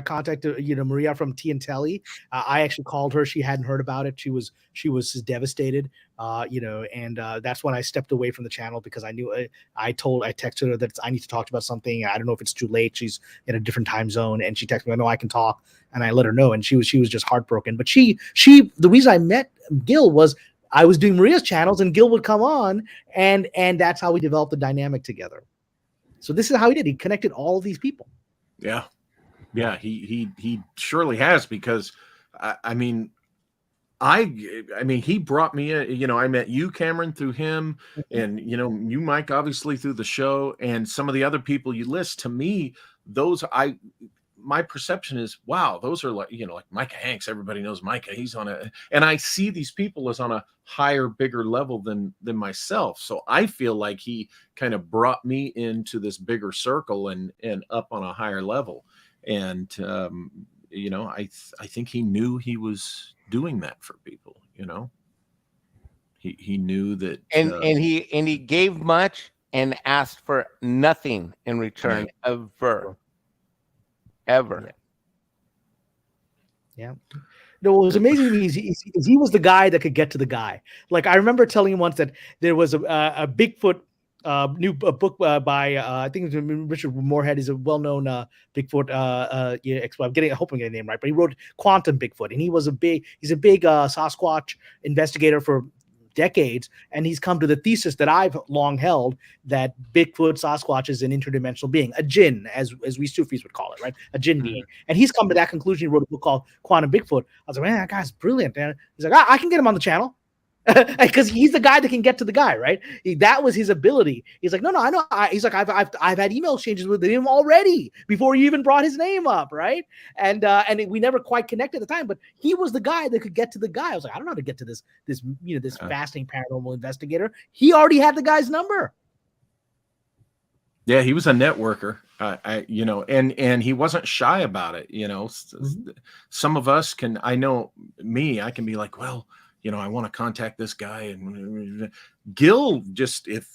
Speaker 3: contacted Maria from Tea and Telly. I actually called her. She hadn't heard about it. She was devastated, and that's when I stepped away from the channel, because I knew I texted her that I need to talk about something. I don't know if it's too late. She's in a different time zone, and she texted me, "No, I can talk," and I let her know, and she was just heartbroken. But the reason I met Gil was I was doing Maria's channels and Gil would come on, and that's how we developed the dynamic together. So this is how he did. He connected all of these people.
Speaker 1: Yeah. Yeah. He surely has, because I mean, I mean, he brought me in, you know, I met you, Cameron, through him, and you know, you, Mike, obviously through the show, and some of the other people you list. To me, those my perception is, wow, those are like, you know, like Micah Hanks. Everybody knows Micah. He's on a, and I see these people as on a higher, bigger level than myself. So I feel like he kind of brought me into this bigger circle and up on a higher level. And you know, I think he knew he was doing that for people. You know, he knew that,
Speaker 5: And he gave much and asked for nothing in return,
Speaker 1: right.
Speaker 5: ever.
Speaker 3: Yeah. No, what was amazing to me is he was the guy that could get to the guy. Like, I remember telling him once that there was a Bigfoot new book by I think it was Richard Moorhead. Is a well-known Bigfoot yeah, expert. I hope I'm getting the name right, but he wrote Quantum Bigfoot, and he's a big Sasquatch investigator for decades, and he's come to the thesis that I've long held, that Bigfoot, Sasquatch is an interdimensional being, a jinn, as we Sufis would call it, right? A jinn being. And he's come to that conclusion. He wrote a book called Quantum Bigfoot. I was like, man, that guy's brilliant. And he's like, I can get him on the channel. Because he's the guy that can get to the guy, right? That was his ability. He's like, no, I know. He's like, I've had email exchanges with him already before he even brought his name up, right? And we never quite connected at the time, but he was the guy that could get to the guy. I was like, I don't know how to get to this fascinating paranormal investigator. He already had the guy's number.
Speaker 1: Yeah, he was a networker, you know, and he wasn't shy about it. You know, some of us can. I know me. I can be like, well, you know, I want to contact this guy, and Gil just if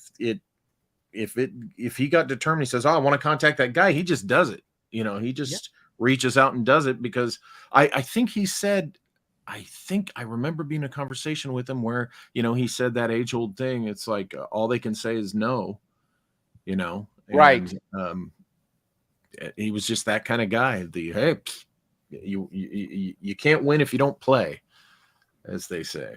Speaker 1: he got determined, he says, oh, I want to contact that guy. He just does it. You know, he just reaches out and does it, because I think he said, I think I remember being a conversation with him where, you know, he said that age old thing. It's like all they can say is no, you know,
Speaker 5: Right.
Speaker 1: and he was just that kind of guy. Hey, you can't win if you don't play, as they say.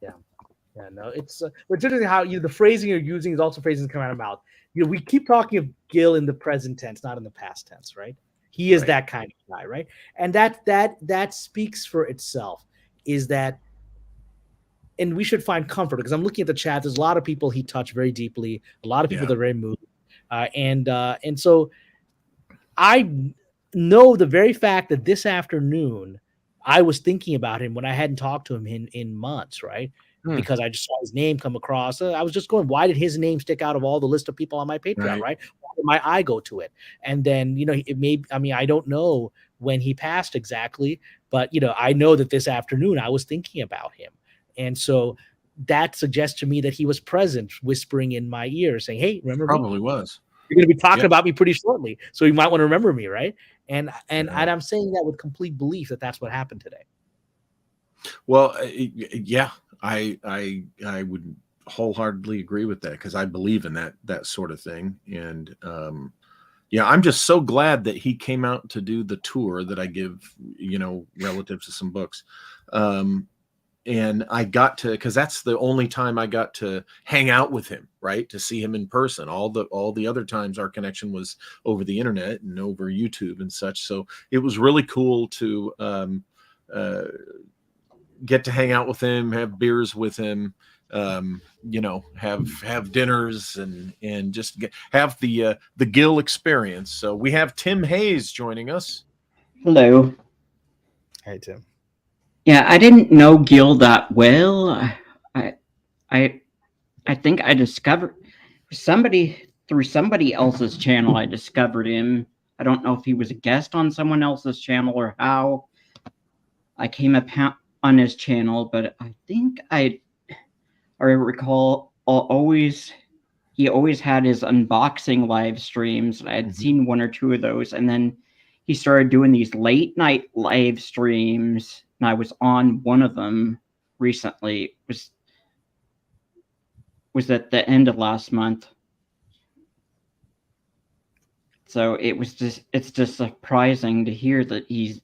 Speaker 3: Yeah, no, it's interesting how the phrasing you're using is also phrasing coming out of mouth. You know, we keep talking of Gil in the present tense, not in the past tense, right? He is that kind of guy, right? And that speaks for itself. Is that, and we should find comfort, because I'm looking at the chat. There's a lot of people he touched very deeply. A lot of people that are very moved, and so I know the very fact that this afternoon I was thinking about him when I hadn't talked to him in months, right? Because I just saw his name come across. I was just going, why did his name stick out of all the list of people on my Patreon, right? Why did my eye go to it? And then, you know, it may, I mean, I don't know when he passed exactly, but, you know, I know that this afternoon I was thinking about him. And so that suggests to me that he was present, whispering in my ear, saying, hey, remember me?
Speaker 1: Probably was.
Speaker 3: You're going to be talking about me pretty shortly, so you might want to remember me, right? And I'm saying that with complete belief that that's what happened today.
Speaker 1: Well, yeah, I would wholeheartedly agree with that, because I believe in that sort of thing. And yeah, I'm just so glad that he came out to do the tour that I give, you know, relative to some books. And I got to, because that's the only time I got to hang out with him, right? To see him in person. All the other times our connection was over the internet and over YouTube and such. So it was really cool to get to hang out with him, have beers with him, you know, have dinners and just have the Gil experience. So we have Tim Hayes joining us.
Speaker 6: Hello.
Speaker 3: Hey, Tim.
Speaker 6: Yeah, I didn't know Gil that well. I think I discovered through somebody else's channel. I discovered him. I don't know if he was a guest on someone else's channel or how I came on his channel, but I think I recall he always had his unboxing live streams. I had seen one or two of those, and then he started doing these late night live streams, and I was on one of them recently. It was at the end of last month. So it's just surprising to hear that he's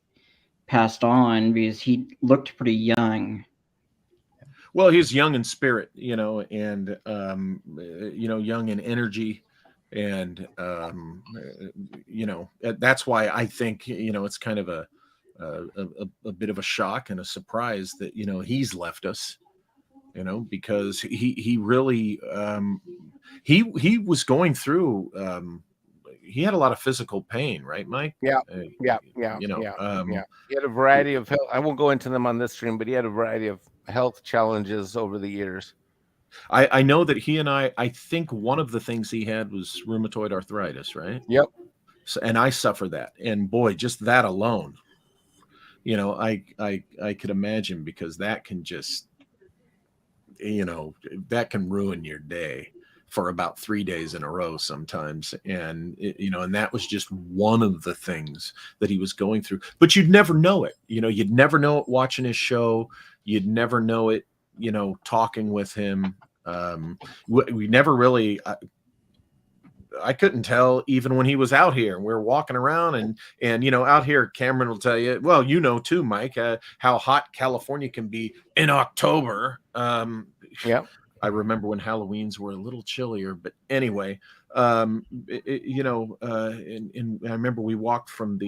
Speaker 6: passed on, because he looked pretty young.
Speaker 1: Well, he's young in spirit, you know, and you know, young in energy, and you know, that's why I think, you know, it's kind of a a bit of a shock and a surprise that he's left us. Because he really he was going through. He had a lot of physical pain, right, Mike?
Speaker 5: Yeah.
Speaker 1: Yeah.
Speaker 5: He had a variety of health. I won't go into them on this stream, but he had a variety of health challenges over the years.
Speaker 1: I know that he and I think one of the things he had was rheumatoid arthritis, right?
Speaker 5: Yep.
Speaker 1: So, and I suffer that, and boy, just that alone, I could imagine, because that can just, that can ruin your day for about 3 days in a row sometimes. And, and that was just one of the things that he was going through, but you'd never know it. You'd never know it watching his show. You'd never know it, talking with him. We never really, I couldn't tell even when he was out here and we were walking around and out here, Cameron will tell you, well, too, Mike, how hot California can be in October.
Speaker 5: Yeah.
Speaker 1: I remember when Halloweens were a little chillier, but anyway, and I remember we walked from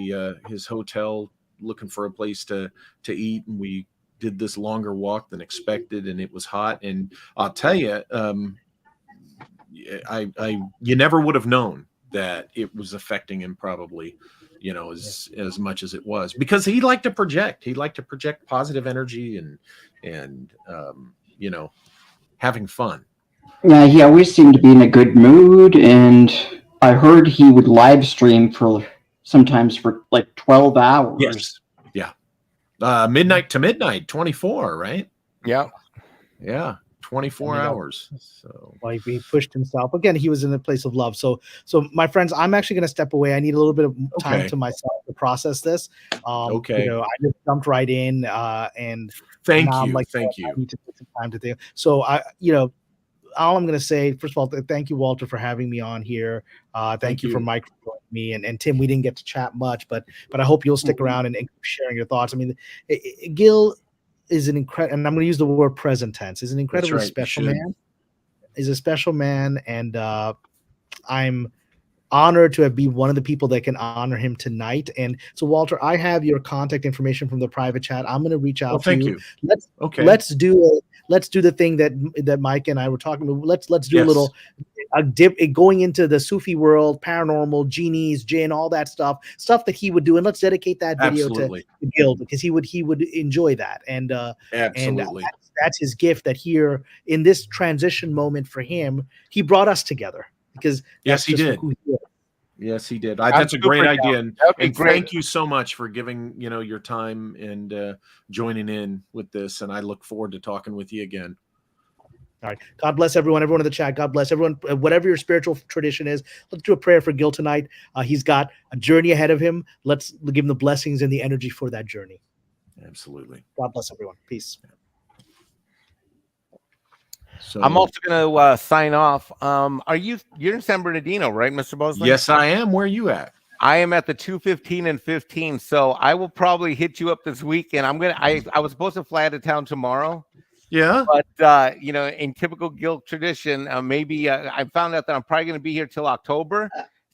Speaker 1: his hotel looking for a place to eat, and we did this longer walk than expected, and it was hot. And I'll tell you, you never would have known that it was affecting him, probably, as much as it was, because he liked to project positive energy and having fun.
Speaker 6: Yeah, he always seemed to be in a good mood, and I heard he would live stream sometimes for like 12 hours.
Speaker 1: Yes. Yeah. Midnight to midnight, 24, right?
Speaker 5: Yeah.
Speaker 1: Yeah. 24 hours. So
Speaker 3: he pushed himself. Again, he was in a place of love. So my friends, I'm actually going to step away. I need a little bit of time to myself to process this.
Speaker 1: Okay.
Speaker 3: I just jumped right in, and
Speaker 1: thank
Speaker 3: now
Speaker 1: you.
Speaker 3: I'm like,
Speaker 1: thank you.
Speaker 3: I need to take some time to think. So all I'm going to say, first of all, thank you, Walter, for having me on here. Thank you for Mike for joining me, and Tim. We didn't get to chat much, but I hope you'll stick around and keep sharing your thoughts. I mean, Gil is an incredible, and I'm going to use the word present tense, is an incredibly special man. Is a special man, and I'm honored to have been one of the people that can honor him tonight. And so, Walter, I have your contact information from the private chat. I'm going to reach out to you. Let's do the thing that Mike and I were talking about. Let's do a little dip, going into the Sufi world, paranormal, genies, jinn, all that stuff that he would do, and let's dedicate that video to Gil, because he would enjoy that. And
Speaker 1: absolutely,
Speaker 3: and that's his gift, that here in this transition moment for him, he brought us together, because
Speaker 1: yes, he did. Yes, he did. That's a great idea, and thank you so much for giving your time and joining in with this. And I look forward to talking with you again.
Speaker 3: All right. God bless everyone. Everyone in the chat. God bless everyone. Whatever your spiritual tradition is, let's do a prayer for Gil tonight. He's got a journey ahead of him. Let's give him the blessings and the energy for that journey.
Speaker 1: Absolutely.
Speaker 3: God bless everyone. Peace.
Speaker 5: So I'm also going to sign off. You're in San Bernardino, right, Mr. Bosley?
Speaker 1: Yes, I am. Where are you at?
Speaker 5: I am at the 2:15 and 15. So I will probably hit you up this weekend. I was supposed to fly out of town tomorrow.
Speaker 1: Yeah.
Speaker 5: But in typical Gil tradition, maybe I found out that I'm probably going to be here till October.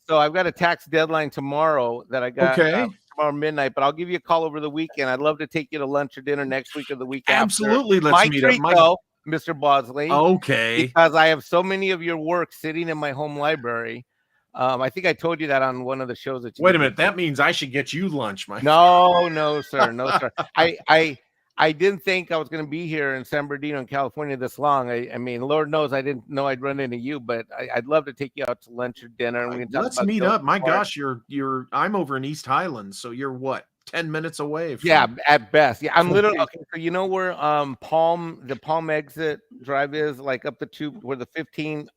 Speaker 5: So I've got a tax deadline tomorrow that I got tomorrow midnight. But I'll give you a call over the weekend. I'd love to take you to lunch or dinner next week or the week
Speaker 1: Absolutely.
Speaker 5: after.
Speaker 1: Let's meet up.
Speaker 5: Mr. Bosley.
Speaker 1: Okay.
Speaker 5: Because I have so many of your work sitting in my home library. I think I told you that on one of the shows that you
Speaker 1: Wait a minute. That means I should get you lunch, Mike.
Speaker 5: No, sir. No, sir. I didn't think I was going to be here in San Bernardino, in California this long. I mean, Lord knows I didn't know I'd run into you, but I'd love to take you out to lunch or dinner. And we can
Speaker 1: let's meet up. My gosh, I'm over in East Highlands, so you're what? 10 minutes away.
Speaker 5: At best. Yeah, I'm literally okay. So you know where the Palm exit drive is, like up the where the 15.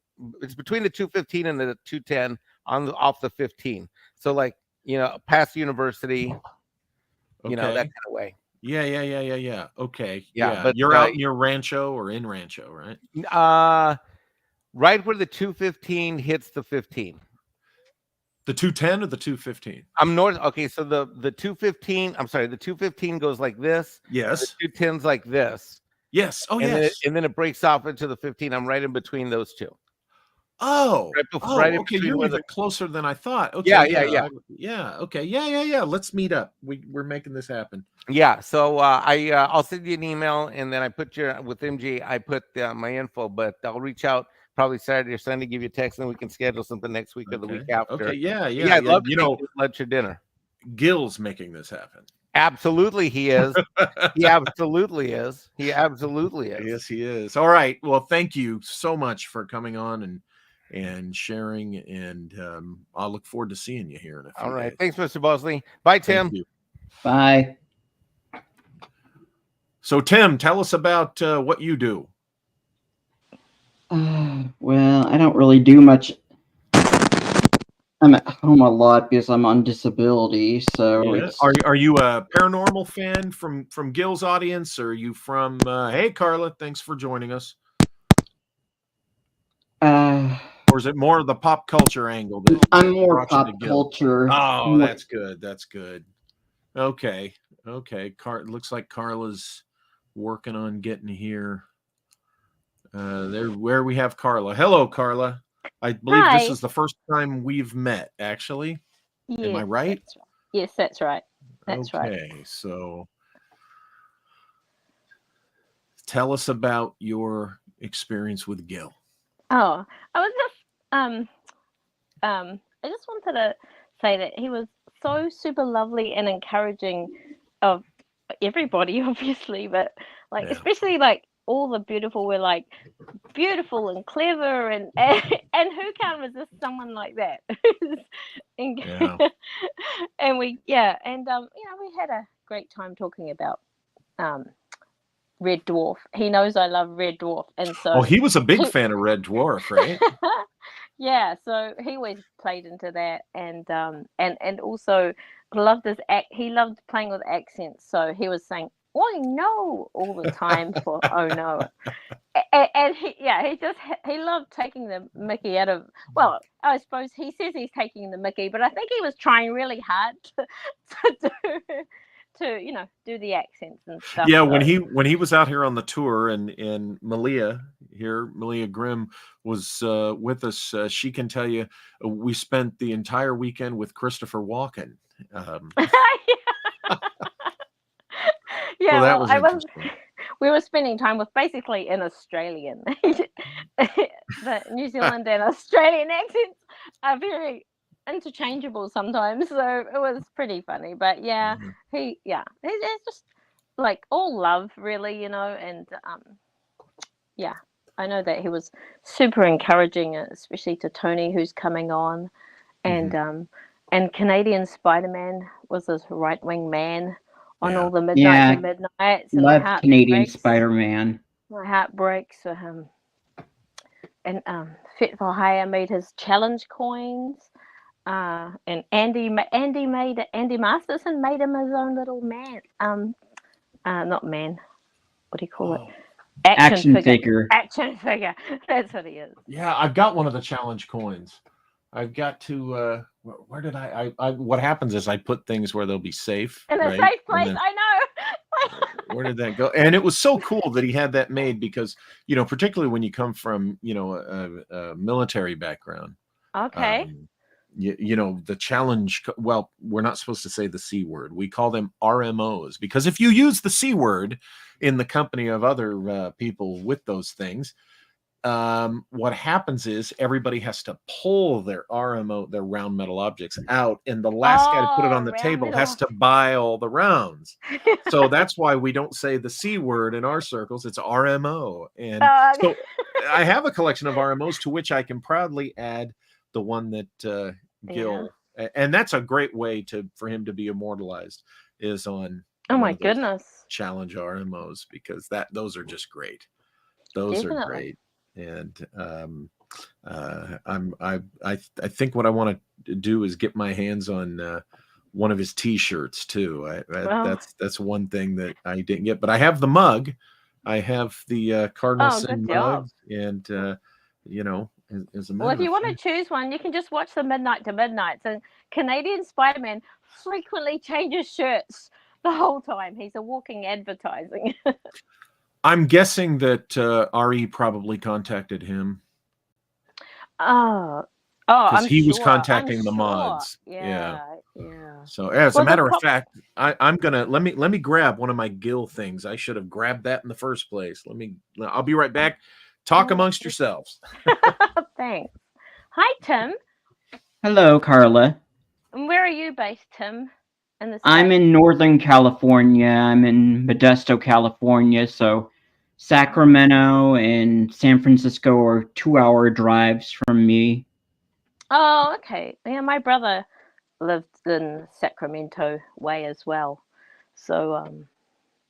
Speaker 5: It's between the 215 and the 210 off the 15. So like past university, that kind of way.
Speaker 1: Yeah. Okay.
Speaker 5: Yeah. But
Speaker 1: you're out near Rancho or in Rancho, right?
Speaker 5: Right where the 215 hits the 15.
Speaker 1: The 210 or the 215?
Speaker 5: I'm north. Okay, so the 215. I'm sorry, the 215 goes like this.
Speaker 1: Yes.
Speaker 5: The 210's like this.
Speaker 1: Yes. Oh,
Speaker 5: and
Speaker 1: yes.
Speaker 5: And then it breaks off into the 15. I'm right in between those two.
Speaker 1: Oh,
Speaker 5: right in
Speaker 1: okay.
Speaker 5: between
Speaker 1: You're
Speaker 5: where
Speaker 1: even closer than I thought.
Speaker 5: Yeah,
Speaker 1: Okay,
Speaker 5: yeah, yeah.
Speaker 1: yeah. Okay, yeah. Let's meet up. We're making this happen.
Speaker 5: Yeah, so I'll send you an email, and then I put your with MG. I put my info, but I'll reach out probably Saturday or Sunday, give you a text, and we can schedule something next week or the week after.
Speaker 1: Okay, yeah.
Speaker 5: Yeah, I'd love to
Speaker 1: You
Speaker 5: take
Speaker 1: know,
Speaker 5: you to lunch or dinner.
Speaker 1: Gil's making this happen.
Speaker 5: Absolutely, he is. He absolutely is. He absolutely is.
Speaker 1: Yes, he is. All right. Well, thank you so much for coming on and sharing, and I'll look forward to seeing you here in a few
Speaker 5: All right.
Speaker 1: days.
Speaker 5: Thanks, Mr. Bosley. Bye, Tim.
Speaker 1: Thank you.
Speaker 6: Bye.
Speaker 1: So, Tim, tell us about what you do.
Speaker 6: Well, I don't really do much. I'm at home a lot because I'm on disability. So
Speaker 1: Yeah. Are you a paranormal fan from Gil's audience? Or are you from? Hey, Carla, thanks for joining us. Or is it more of the pop culture angle?
Speaker 6: I'm more
Speaker 1: brought you
Speaker 6: pop
Speaker 1: to Gil?
Speaker 6: culture.
Speaker 1: Oh, that's good. That's good. Okay. Looks like Carla's working on getting here. Where we have Carla. Hello, Carla. I believe this is the first time we've met, actually.
Speaker 7: Yes,
Speaker 1: Am I right?
Speaker 7: That's right. Yes, that's right. That's right.
Speaker 1: Okay, so tell us about your experience with Gil.
Speaker 7: Oh, I was just I just wanted to say that he was so super lovely and encouraging of everybody, obviously, but like
Speaker 1: Yeah.
Speaker 7: especially like all the beautiful were like beautiful and clever and who can resist someone like that? and,
Speaker 1: Yeah.
Speaker 7: and we and you know, we had a great time talking about Red Dwarf. He knows I love Red Dwarf, and so
Speaker 1: he was a big fan of Red Dwarf, right?
Speaker 7: yeah, so he always played into that, and also loved his act. He loved playing with accents, so he was saying "oh no" all the time for "oh no," and he loved taking the Mickey out of. Well, I suppose he says he's taking the Mickey, but I think he was trying really hard to do the accents and stuff.
Speaker 1: Yeah,
Speaker 7: so.
Speaker 1: when he was out here on the tour, and Malia Grimm was with us, she can tell you we spent the entire weekend with Christopher Walken.
Speaker 7: Yeah,
Speaker 1: that
Speaker 7: well,
Speaker 1: was interesting.
Speaker 7: We were spending time with basically an Australian. The New Zealand and Australian accents are very interchangeable sometimes, so it was pretty funny. But yeah, it's just like all love, really, and yeah, I know that he was super encouraging, especially to Tony, who's coming on, and Canadian Spider-Man was this right-wing man on all the midnight to midnights. And
Speaker 6: love Canadian Spider-Man.
Speaker 7: My heart breaks for him. And Fit for Hire made his challenge coins. And Andy Masterson made him his own little man. Not man. What do you call it?
Speaker 6: Action figure.
Speaker 7: Action figure. That's what he is.
Speaker 1: Yeah, I've got one of the challenge coins. I've got to. Where did I? What happens is I put things where they'll be safe.
Speaker 7: In a safe place. I know.
Speaker 1: Where did that go? And it was so cool that he had that made because, particularly when you come from, a military background.
Speaker 7: Okay.
Speaker 1: The challenge. Well, we're not supposed to say the C word. We call them RMOs because if you use the C word in the company of other people with those things, what happens is everybody has to pull their RMO, their round metal objects out, and the last guy to put it on the table has to buy all the rounds. So that's why we don't say the C word in our circles. It's RMO. And so I have a collection of RMOs to which I can proudly add the one that Gil, and that's a great way for him to be immortalized is on.
Speaker 7: Oh my goodness.
Speaker 1: Challenge RMOs because those are just great. Those are great. And I think what I want to do is get my hands on one of his T-shirts too. That's one thing that I didn't get, but I have the mug. I have the Cardinal Sin mug, and as a matter
Speaker 7: if you want to choose one, you can just watch the Midnight to Midnights. And Canadian Spider-Man frequently changes shirts the whole time. He's a walking advertising.
Speaker 1: I'm guessing that RE probably contacted him.
Speaker 7: Oh,
Speaker 1: because
Speaker 7: I'm
Speaker 1: he was
Speaker 7: sure. I'm
Speaker 1: contacting the
Speaker 7: sure.
Speaker 1: mods.
Speaker 7: Yeah.
Speaker 1: So as a
Speaker 7: Well, the
Speaker 1: matter of fact, I'm gonna let me grab one of my Gil things. I should have grabbed that in the first place. I'll be right back. Talk amongst yourselves.
Speaker 7: Thanks. Hi, Tim.
Speaker 6: Hello, Carla.
Speaker 7: And where are you based, Tim? In the
Speaker 6: I'm
Speaker 7: States?
Speaker 6: in Northern California. I'm in Modesto, California. So Sacramento and San Francisco are 2-hour drives from me.
Speaker 7: Oh, okay. Yeah, my brother lived in Sacramento way as well, so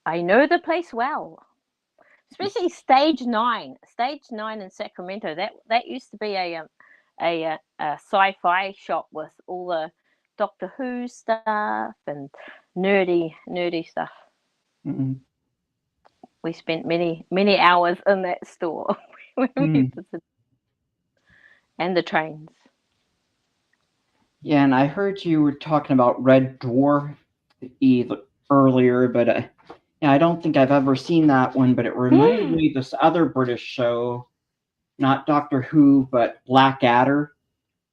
Speaker 7: I know the place well. Especially Stage 9 in Sacramento. That used to be a sci-fi shop with all the Doctor Who stuff and nerdy stuff.
Speaker 6: Mm.
Speaker 7: We spent many hours in that store when we visited, and the trains.
Speaker 6: Yeah, and I heard you were talking about Red Dwarf earlier, but yeah, I don't think I've ever seen that one. But it reminded me of this other British show, not Doctor Who, but Blackadder.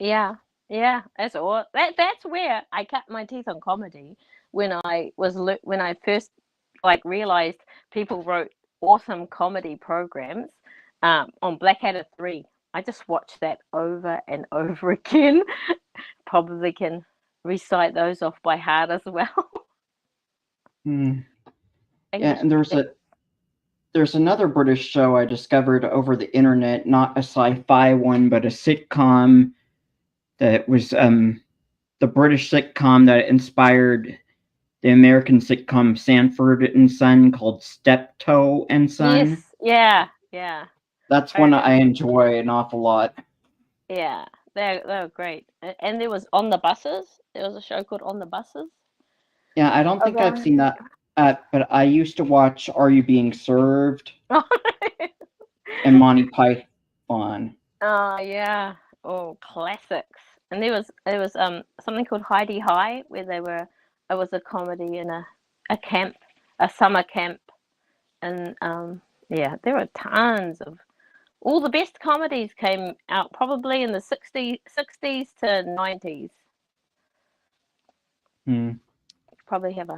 Speaker 7: Yeah, that's all. That's where I cut my teeth on comedy when when I first realized people wrote awesome comedy programs on Blackadder 3. I just watched that over and over again. Probably can recite those off by heart as well.
Speaker 6: Yeah,
Speaker 7: English.
Speaker 6: and there's another British show I discovered over the internet, not a sci-fi one, but a sitcom that was the British sitcom that inspired the American sitcom Sanford and Son called Steptoe and Son.
Speaker 7: Yes, yeah.
Speaker 6: That's one I enjoy an awful lot.
Speaker 7: Yeah, they were great. And there was On the Buses. There was a show called On the Buses.
Speaker 6: Yeah, I don't think I've seen that, but I used to watch Are You Being Served and Monty Python.
Speaker 7: Oh yeah, classics. And there was something called Heidi High where it was a comedy in a camp, a summer camp, and yeah, there were tons of all the best comedies came out probably in the 60s to 90s. Probably have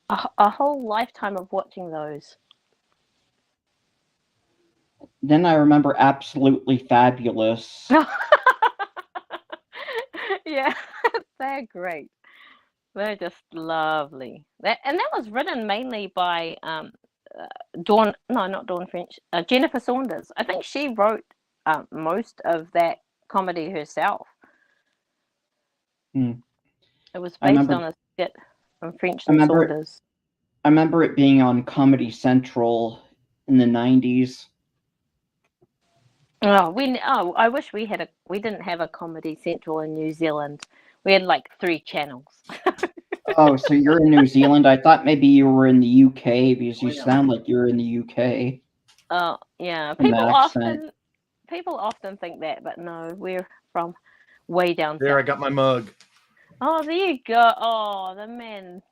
Speaker 7: a whole lifetime of watching those.
Speaker 6: Then I remember Absolutely Fabulous.
Speaker 7: Yeah, they're great. They're just lovely. That was written mainly by not Dawn French, Jennifer Saunders. I think she wrote most of that comedy herself. It was based on a skit from French and Saunders.
Speaker 6: I remember it being on Comedy Central in the 90s.
Speaker 7: I wish we didn't have a Comedy Central in New Zealand. We had like 3 channels.
Speaker 6: Oh, so you're in New Zealand? I thought maybe you were in the UK because you sound like you're in the UK.
Speaker 7: Oh, yeah. People often think that, but no, we're from way down
Speaker 1: there.
Speaker 7: south.
Speaker 1: I got my mug.
Speaker 7: Oh, there you go. Oh, the man.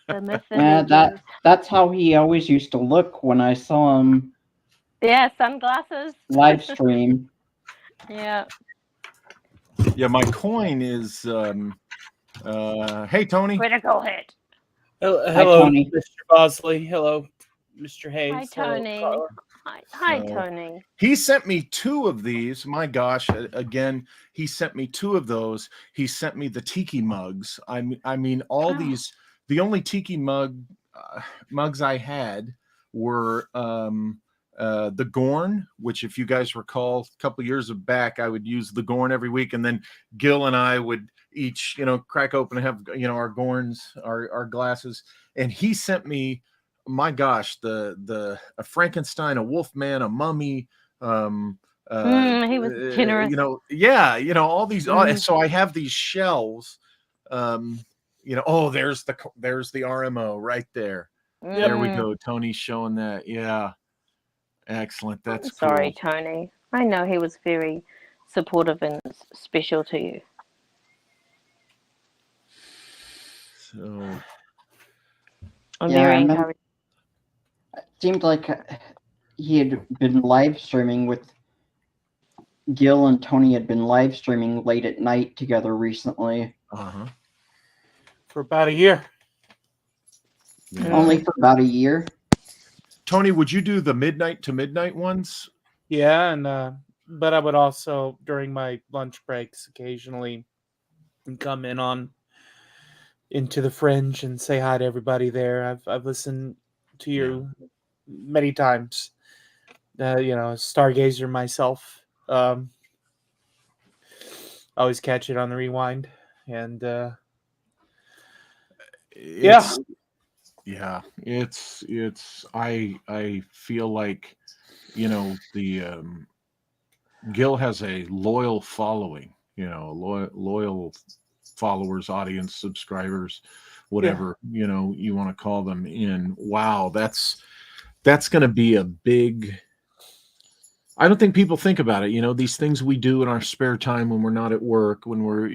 Speaker 7: The myth.
Speaker 6: Yeah, that's how he always used to look when I saw him.
Speaker 7: Yeah, sunglasses.
Speaker 6: Live stream.
Speaker 7: Yeah.
Speaker 1: Yeah, my coin is hey Tony.
Speaker 7: Critical hit.
Speaker 8: Hello,
Speaker 6: Hi, Tony.
Speaker 8: Mr. Bosley. Hello, Mr. Hayes.
Speaker 7: Hi, Tony. Hi, Tony.
Speaker 1: He sent me 2 of these. My gosh, again, he sent me 2 of those. He sent me the tiki mugs. I mean, all these. The only tiki mugs I had were the Gorn, which, if you guys recall, a couple of years back, I would use the Gorn every week, and then Gil and I would each, crack open and have, our Gorns, our glasses. And he sent me, my gosh, a Frankenstein, a Wolfman, a mummy.
Speaker 7: He was generous.
Speaker 1: All these. So I have these shells. There's the RMO right there. There we go. Tony's showing that. Yeah. Excellent. That's cool.
Speaker 7: Sorry, Tony. I know he was very supportive and special to you.
Speaker 1: So
Speaker 7: I'm very encouraged.
Speaker 6: It seemed like he had been live streaming with Gil and Tony had been live streaming late at night together recently.
Speaker 1: Uh-huh.
Speaker 8: For about a year.
Speaker 1: Yeah.
Speaker 6: Only for about a year.
Speaker 1: Tony, would you do the midnight to midnight ones?
Speaker 8: Yeah, and but I would also during my lunch breaks occasionally come in on Into the Fringe and say hi to everybody there. I've listened to you many times. Stargazer myself. Always catch it on the rewind, and
Speaker 1: It's I feel like, the Gil has a loyal following, loyal followers, audience, subscribers, whatever, you want to call them. And wow, that's going to be a big, I don't think people think about it, these things we do in our spare time when we're not at work, when we're,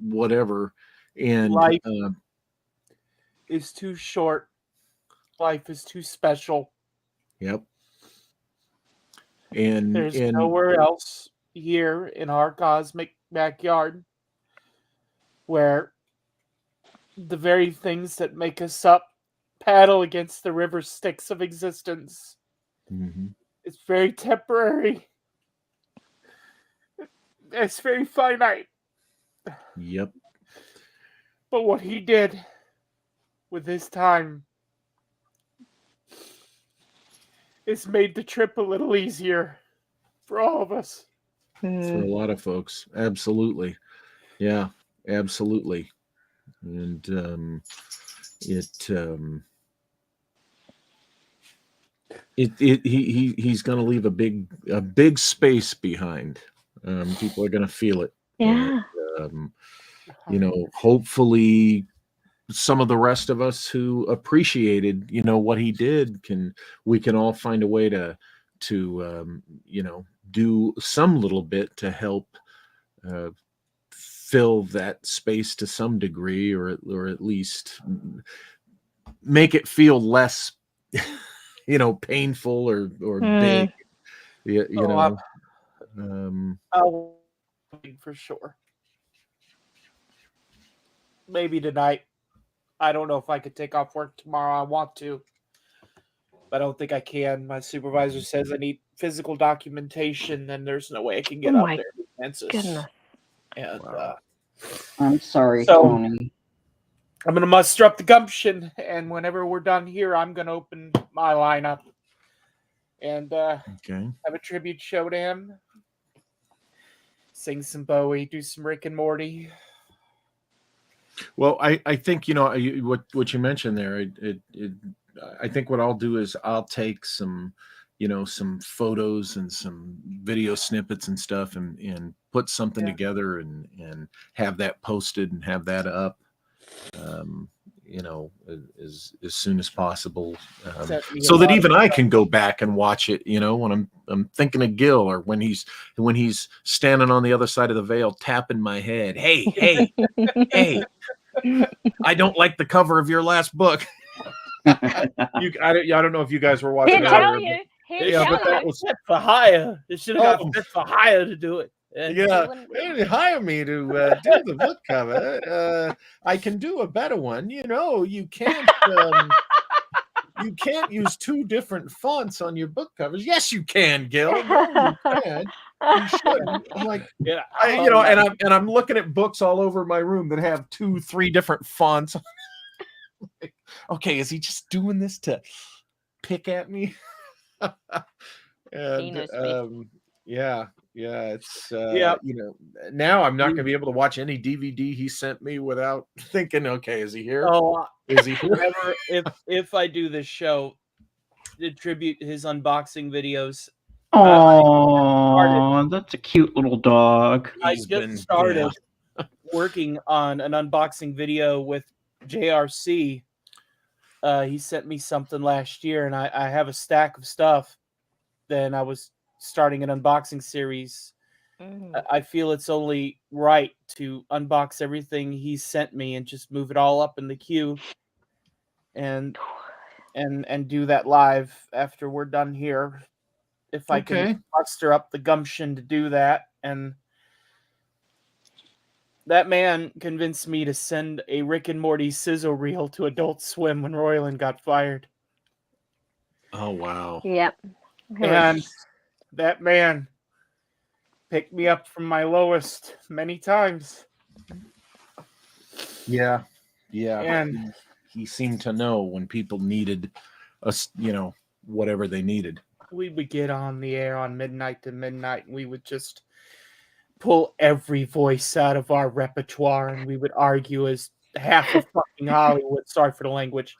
Speaker 1: whatever. And
Speaker 8: life is too short. Life is too special.
Speaker 1: yep. And
Speaker 8: There's nowhere else here in our cosmic backyard where the very things that make us up paddle against the river Styx of existence.
Speaker 1: mm-hmm.
Speaker 8: It's very temporary. It's very finite.
Speaker 1: Yep.
Speaker 8: But what he did with his time is made the trip a little easier for all of us.
Speaker 1: For a lot of folks. Absolutely. Yeah, absolutely. And he's going to leave a big space behind. People are going to feel it.
Speaker 7: Yeah.
Speaker 1: And, hopefully some of the rest of us who appreciated, what he did, we can all find a way to do some little bit to help fill that space to some degree, or at least make it feel less, painful or big.
Speaker 8: I'll wait for sure. Maybe tonight. I don't know if I could take off work tomorrow. I want to, but I don't think I can. My supervisor says I need physical documentation, and there's no way I can get
Speaker 7: Oh
Speaker 8: up
Speaker 7: my
Speaker 8: there. Census.
Speaker 7: goodness.
Speaker 8: And
Speaker 6: I'm sorry,
Speaker 8: So-
Speaker 6: Tony.
Speaker 8: I'm gonna muster up the gumption, and whenever we're done here, I'm gonna open my lineup and
Speaker 1: Okay.
Speaker 8: have a tribute show to him. Sing some Bowie, do some Rick and Morty.
Speaker 1: Well, I think what you mentioned there. I think what I'll do is I'll take some photos and some video snippets and stuff, and put something together and have that posted and have that up, as soon as possible, so that even I can go back and watch it. When I'm thinking of Gil, or when he's standing on the other side of the veil, tapping my head. Hey, hey. I don't like the cover of your last book. I don't know if you guys were watching
Speaker 7: He'll
Speaker 1: that.
Speaker 7: tell you. He'll
Speaker 1: Yeah, but
Speaker 7: tell
Speaker 1: that
Speaker 7: you.
Speaker 1: was
Speaker 8: Set for hire. They should have
Speaker 1: Oh.
Speaker 8: got set for hire to do it.
Speaker 1: yeah. They hire me to do the book cover. I can do a better one. You can't. You can't use two different fonts on your book covers. Yes, you can, Gil. No, you can. You shouldn't. I'm like,
Speaker 8: Yeah,
Speaker 1: and I'm looking at books all over my room that have 2-3 different fonts. Okay, is he just doing this to pick at me?
Speaker 7: He knows me.
Speaker 1: Yeah, it's
Speaker 8: Yeah.
Speaker 1: now I'm not going to be able to watch any DVD he sent me without thinking, okay, is he here?
Speaker 8: Oh,
Speaker 1: Is he here?
Speaker 8: whenever if I do this show, attribute his unboxing videos.
Speaker 6: Oh, that's a cute little dog.
Speaker 8: I
Speaker 1: He's
Speaker 8: just
Speaker 1: been-
Speaker 8: started working on an unboxing video with JRC. He sent me something last year, and I have a stack of stuff. Then I was starting an unboxing series. I feel it's only right to unbox everything he sent me and just move it all up in the queue, and do that live after we're done here. if I
Speaker 1: Okay.
Speaker 8: can muster up the gumption to do that. And that man convinced me to send a Rick and Morty sizzle reel to Adult Swim when Roiland got fired.
Speaker 1: Oh wow.
Speaker 7: Yep.
Speaker 8: And that man picked me up from my lowest many times.
Speaker 1: Yeah. Yeah.
Speaker 8: And
Speaker 1: He seemed to know when people needed us, whatever they needed.
Speaker 8: we would get on the air on midnight to midnight, and we would just pull every voice out of our repertoire, and we would argue as half of fucking Hollywood. Sorry for the language.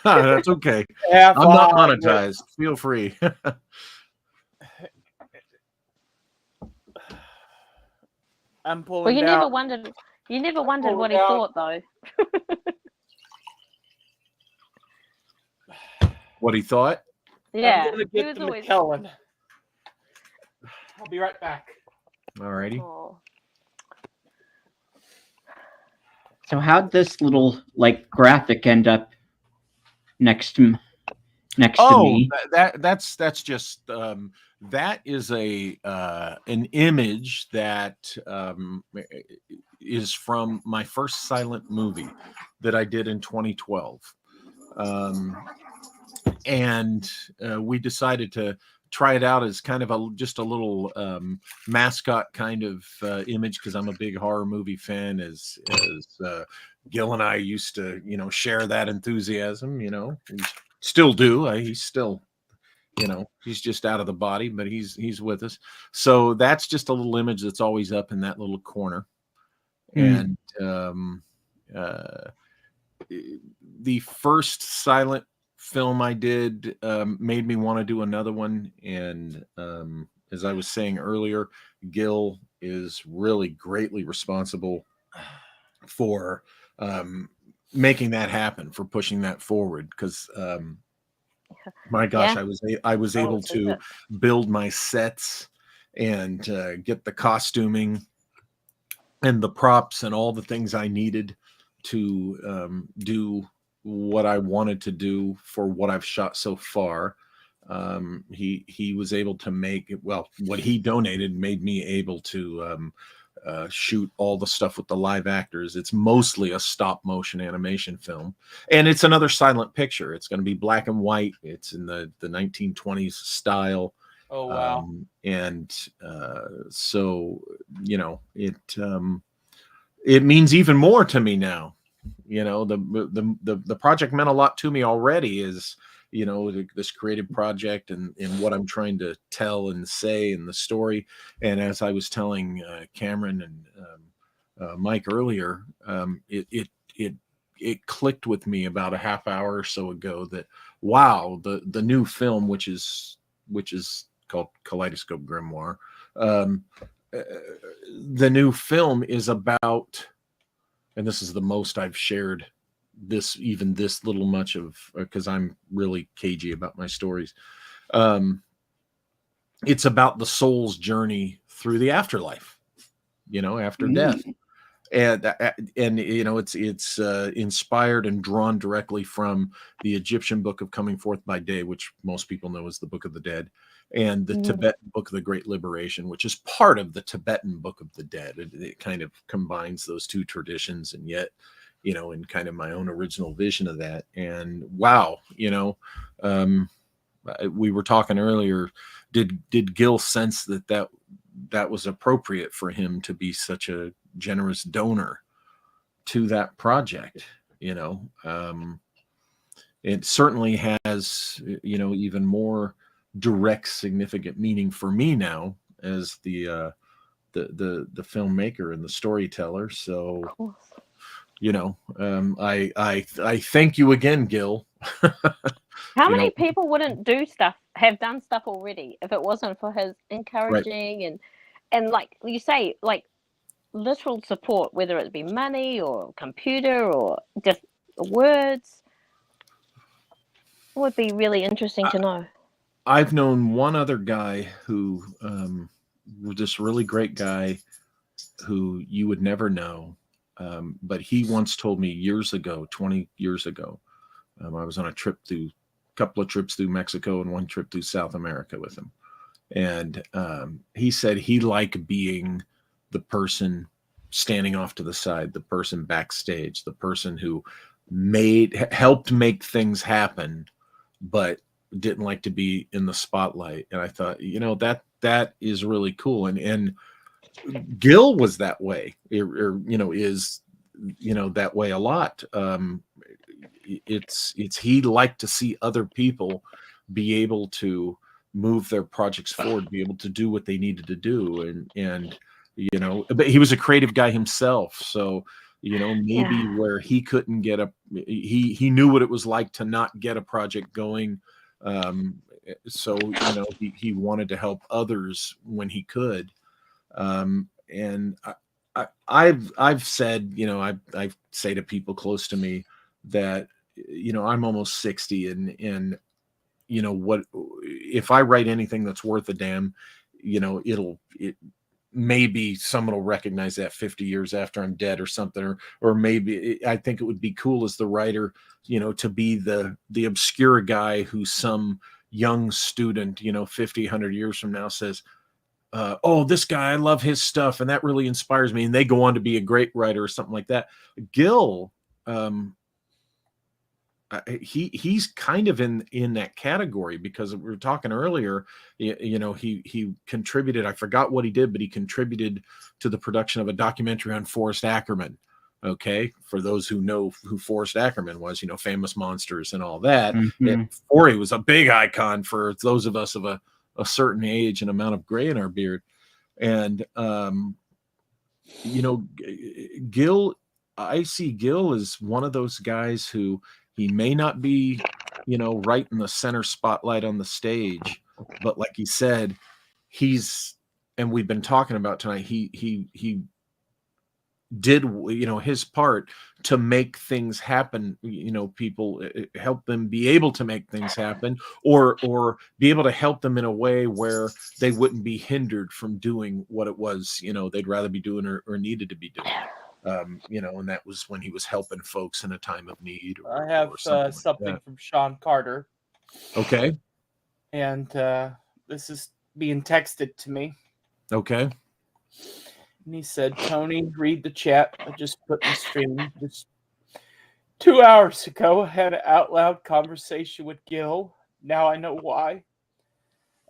Speaker 1: That's okay.
Speaker 8: Half
Speaker 1: I'm not
Speaker 8: of Hollywood.
Speaker 1: monetized. Feel free.
Speaker 8: I'm pulling
Speaker 7: Well, you
Speaker 8: down.
Speaker 7: never wondered. You never wondered
Speaker 8: Pull
Speaker 7: what he
Speaker 8: down.
Speaker 7: thought, though.
Speaker 1: What he thought?
Speaker 7: Yeah,
Speaker 8: I'm gonna
Speaker 7: he
Speaker 8: get
Speaker 7: was
Speaker 8: the
Speaker 7: always.
Speaker 8: McKellen. I'll be right back.
Speaker 1: Alrighty.
Speaker 7: Oh.
Speaker 6: So how'd this little like graphic end up next to me?
Speaker 1: That's just that is an image that is from my first silent movie that I did in 2012. And we decided to try it out as kind of just a little mascot kind of image, because I'm a big horror movie fan, as Gil and I used to share that enthusiasm. We still do. He's still he's just out of the body, but he's with us. So that's just a little image that's always up in that little corner. And the first silent film I did made me want to do another one. And as I was saying earlier, Gil is really greatly responsible for making that happen, for pushing that forward, because my gosh,
Speaker 7: Yeah.
Speaker 1: I was able
Speaker 7: so
Speaker 1: to
Speaker 7: good.
Speaker 1: build my sets and get the costuming and the props and all the things I needed to do what I wanted to do for what I've shot so far. He was able to make it. Well, what he donated made me able to shoot all the stuff with the live actors. It's mostly a stop motion animation film, and it's another silent picture. It's going to be black and white. It's in the 1920s style.
Speaker 8: Oh wow!
Speaker 1: So it means even more to me now. The project meant a lot to me already, as this creative project and what I'm trying to tell and say in the story. And as I was telling Cameron and Mike earlier, it clicked with me about a half hour or so ago that wow, the new film, which is called Kaleidoscope Grimoire, the new film is about, and this is the most I've shared this little much of, because I'm really cagey about my stories. It's about the soul's journey through the afterlife, after death. And it's inspired and drawn directly from the Egyptian Book of Coming Forth by Day, which most people know as the Book of the Dead, and the Tibetan Book of the Great Liberation, which is part of the Tibetan Book of the Dead. It kind of combines those two traditions, and yet, in kind of my own original vision of that. And wow, we were talking earlier. Did Gil sense that was appropriate for him to be such a generous donor to that project? It certainly has, even more direct, significant meaning for me now as the filmmaker and the storyteller. So, I thank you again, Gil.
Speaker 7: How many people wouldn't have done stuff already if it wasn't for his encouraging and like you say, like literal support, whether it be money or computer or just words? It would be really interesting to know.
Speaker 1: I've known one other guy who, this really great guy who you would never know, but he once told me years ago, 20 years ago, I was on a couple of trips through Mexico and one trip through South America with him. And he said he liked being the person standing off to the side, the person backstage, the person who helped make things happen, but didn't like to be in the spotlight. And I thought, that is really cool. And Gil was that way, is that way a lot. It's he liked to see other people be able to move their projects forward, be able to do what they needed to do, and but he was a creative guy himself, so maybe where he couldn't get he knew what it was like to not get a project going, so he wanted to help others when he could, and I've said, I say to people close to me that I'm almost 60, and what if I write anything that's worth a damn, it maybe someone will recognize that 50 years after I'm dead or something, or maybe I think it would be cool as the writer, to be the obscure guy who some young student, 50, 100 years from now says, oh, this guy, I love his stuff, and that really inspires me. And they go on to be a great writer or something like that. Gil, he's kind of in that category, because we were talking earlier, he contributed, I forgot what he did, but he contributed to the production of a documentary on Forrest Ackerman. Okay, for those who know who Forrest Ackerman was, Famous Monsters and all that. Before he was a big icon for those of us of a certain age and amount of gray in our beard. And Gil, I see Gil as one of those guys who, he may not be right in the center spotlight on the stage, but like he said, and we've been talking about tonight, he did his part to make things happen, people, help them be able to make things happen, or be able to help them in a way where they wouldn't be hindered from doing what it was they'd rather be doing or needed to be doing, and that was when he was helping folks in a time of need.
Speaker 8: I have something from Sean Carter.
Speaker 1: Okay.
Speaker 8: And this is being texted to me.
Speaker 1: Okay.
Speaker 8: And he said, Tony, read the chat I just put in the stream. Just 2 hours ago, I had an out loud conversation with Gil. Now I know why.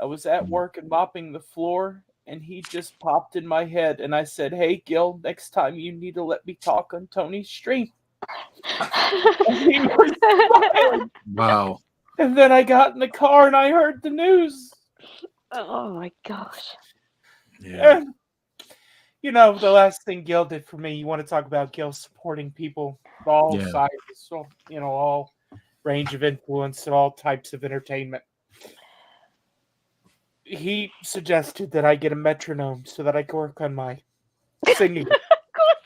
Speaker 8: I was at work and mopping the floor, and he just popped in my head. And I said, hey, Gil, next time you need to let me talk on Tony's stream.
Speaker 1: Wow.
Speaker 8: And then I got in the car and I heard the news.
Speaker 7: Oh my gosh.
Speaker 8: Yeah. And, the last thing Gil did for me, you want to talk about Gil supporting people of all sizes, so, all range of influence and all types of entertainment. He suggested that I get a metronome so that I can work on my singing.
Speaker 7: Of course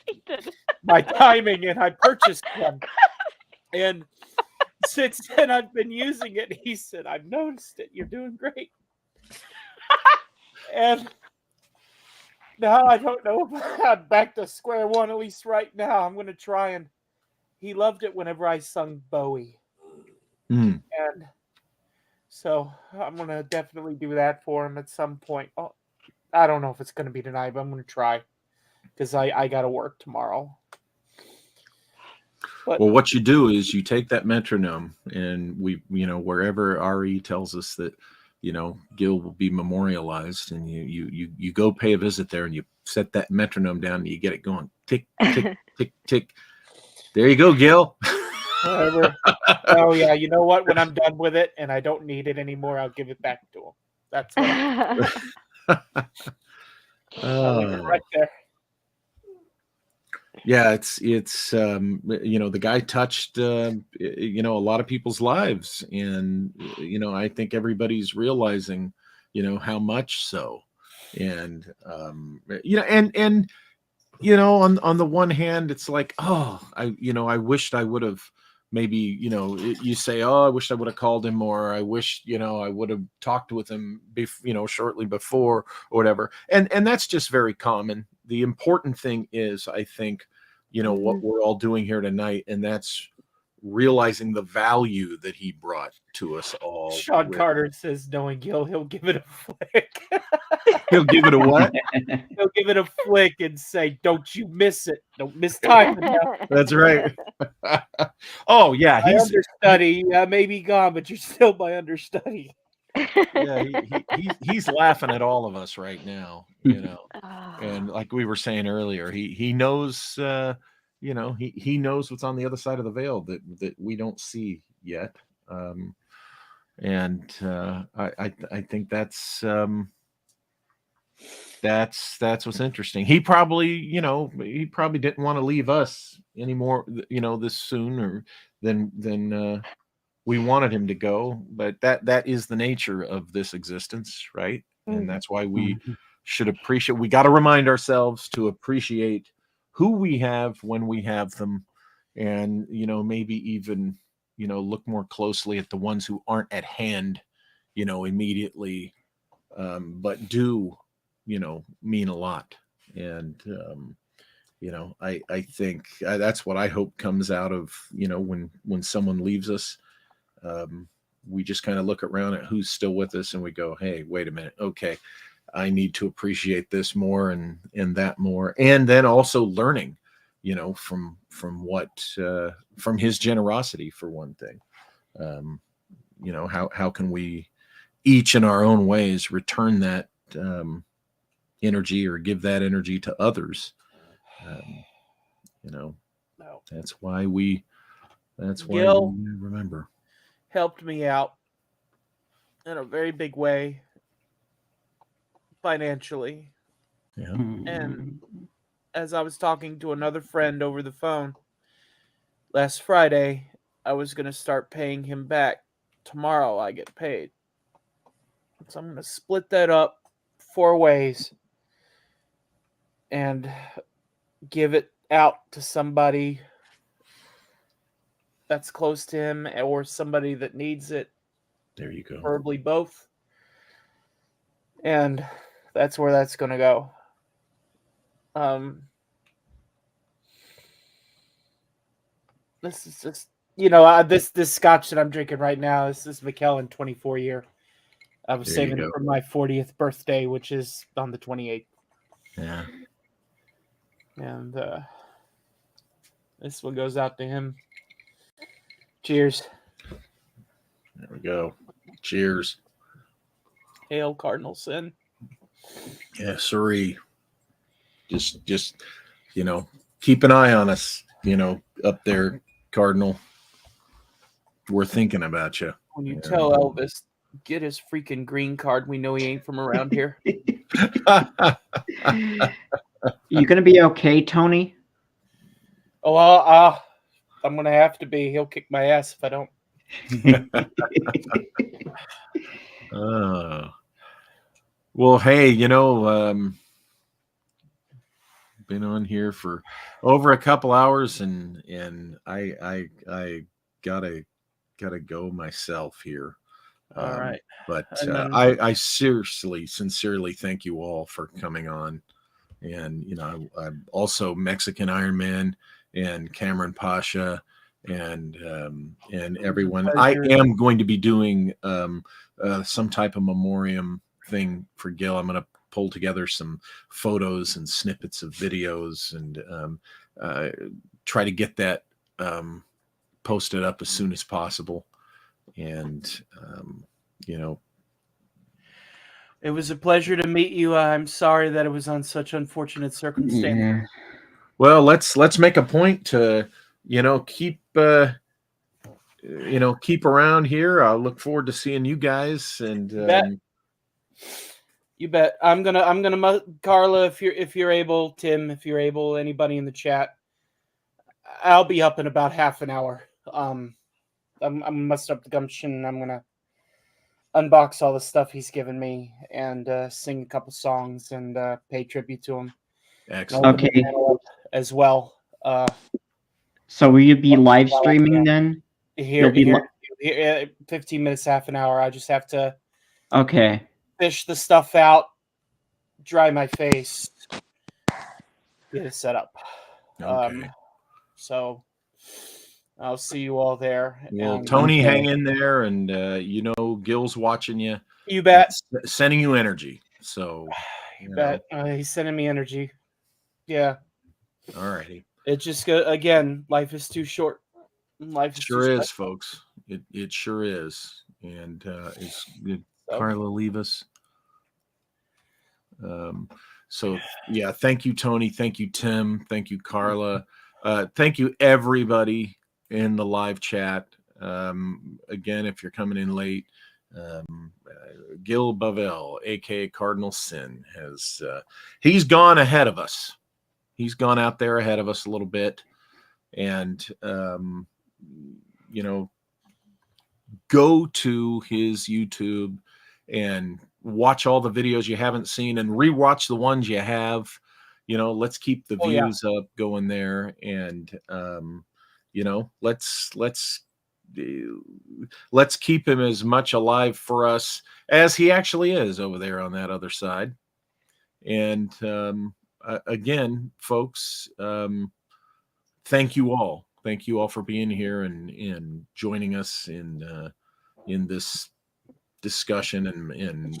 Speaker 7: he did.
Speaker 8: My timing, and I purchased one. And since then, I've been using it. He said, I've noticed it. You're doing great. And now I don't know if I'm back to square one, at least right now. I'm going to try, and he loved it whenever I sung Bowie. And so I'm going to definitely do that for him at some point. Oh, I don't know if it's going to be tonight, but I'm going to try, because I got to work tomorrow. But,
Speaker 1: well, what you do is you take that metronome, and we, wherever RE tells us that, Gil will be memorialized, and you go pay a visit there, and you set that metronome down, and you get it going, tick, tick, tick, tick. There you go, Gil.
Speaker 8: Whatever. Oh yeah, you know what? When I'm done with it and I don't need it anymore, I'll give it back to him. That's what right there.
Speaker 1: Yeah, it's the guy touched a lot of people's lives, and I think everybody's realizing how much so, and on the one hand, it's like, oh, I wished I would have maybe, you say, oh, I wish I would have called him more. I wish, I would have talked with him, shortly before or whatever. And that's just very common. The important thing is, I think, what we're all doing here tonight, and that's realizing the value that he brought to us all.
Speaker 8: Sean Carter says, knowing Gil, he'll give it a flick.
Speaker 1: He'll give it a what?
Speaker 8: He'll give it a flick and say, "Don't you miss it? Don't miss time."
Speaker 1: That's right. Oh yeah,
Speaker 8: My
Speaker 1: he's
Speaker 8: understudy. I may be gone, but you're still my understudy.
Speaker 1: yeah, he's laughing at all of us right now, you know. And like we were saying earlier, he knows he knows what's on the other side of the veil that we don't see yet. And I think that's what's interesting. He probably didn't want to leave us anymore, this soon or than we wanted him to go, but that is the nature of this existence, right? And that's why we should appreciate. We got to remind ourselves to appreciate who we have when we have them, and maybe even look more closely at the ones who aren't at hand, immediately, but do mean a lot. And I think that's what I hope comes out of when someone leaves us. We just kind of look around at who's still with us and we go, hey, wait a minute, okay, I need to appreciate this more and that more. And then also learning from from his generosity, for one thing. How can we each in our own ways return that energy or give that energy to others? That's why we remember.
Speaker 8: Helped me out in a very big way financially.
Speaker 1: Yeah.
Speaker 8: And as I was talking to another friend over the phone last Friday, I was going to start paying him back tomorrow. I get paid. So I'm going to split that up 4 ways and give it out to somebody that's close to him or somebody that needs it.
Speaker 1: There you go.
Speaker 8: Preferably both. And that's where that's going to go. This is just, this scotch that I'm drinking right now, this is Macallan 24 year. I was saving it for my 40th birthday, which is on the 28th.
Speaker 1: Yeah.
Speaker 8: And this one goes out to him. Cheers.
Speaker 1: There we go. Cheers.
Speaker 8: Hail Cardinal Sin.
Speaker 1: Yeah, sirree. Just keep an eye on us, up there, Cardinal. We're thinking about you.
Speaker 8: When you tell Elvis, get his freaking green card, we know he ain't from around here.
Speaker 6: You gonna be okay, Tony?
Speaker 8: Oh, I'm gonna have to be. He'll kick my ass if I don't.
Speaker 1: Well, hey, been on here for over a couple hours, and I gotta go myself here.
Speaker 8: All right.
Speaker 1: But I sincerely thank you all for coming on. And, I'm also Mexican Iron Man and Cameron Pasha and everyone. I am going to be doing some type of memoriam thing for Gil. I'm going to pull together some photos and snippets of videos and try to get that posted up as soon as possible. And,
Speaker 8: it was a pleasure to meet you. I'm sorry that it was on such unfortunate circumstances.
Speaker 6: Yeah.
Speaker 1: Well, let's make a point to, keep around here. I look forward to seeing you guys. And
Speaker 8: you bet. I'm gonna Carla, if you're able, Tim, if you're able, anybody in the chat, I'll be up in about half an hour. I'm must up the gumption. I'm gonna unbox all the stuff he's given me and sing a couple songs and pay tribute to him.
Speaker 1: Excellent.
Speaker 6: Okay.
Speaker 8: As well.
Speaker 6: So will you be live streaming then?
Speaker 8: Here, 15 minutes, half an hour. I just have to fish the stuff out, dry my face, get it set up.
Speaker 1: Okay.
Speaker 8: I'll see you all there.
Speaker 1: Well,
Speaker 8: And
Speaker 1: Tony,
Speaker 6: Okay.
Speaker 1: hang in there, and Gil's watching you,
Speaker 8: you bet.
Speaker 1: sending you energy. So,
Speaker 8: You bet. He's sending me energy. Yeah.
Speaker 1: all righty.
Speaker 8: It just go again. Life is too short. Life is
Speaker 1: Sure
Speaker 8: too
Speaker 1: is,
Speaker 8: special.
Speaker 1: folks. It sure is. And did
Speaker 8: So,
Speaker 1: Carla leave us? So yeah, thank you, Tony. Thank you, Tim. Thank you, Carla. Thank you, everybody in the live chat. Again, if you're coming in late, Gil Bavel, aka Cardinal Sin, he's gone ahead of us. He's gone out there ahead of us a little bit, and go to his YouTube and watch all the videos you haven't seen and rewatch the ones you have. Let's keep the views up going there, and let's keep him as much alive for us as he actually is over there on that other side. And again, folks, thank you all. Thank you all for being here and joining us in this discussion and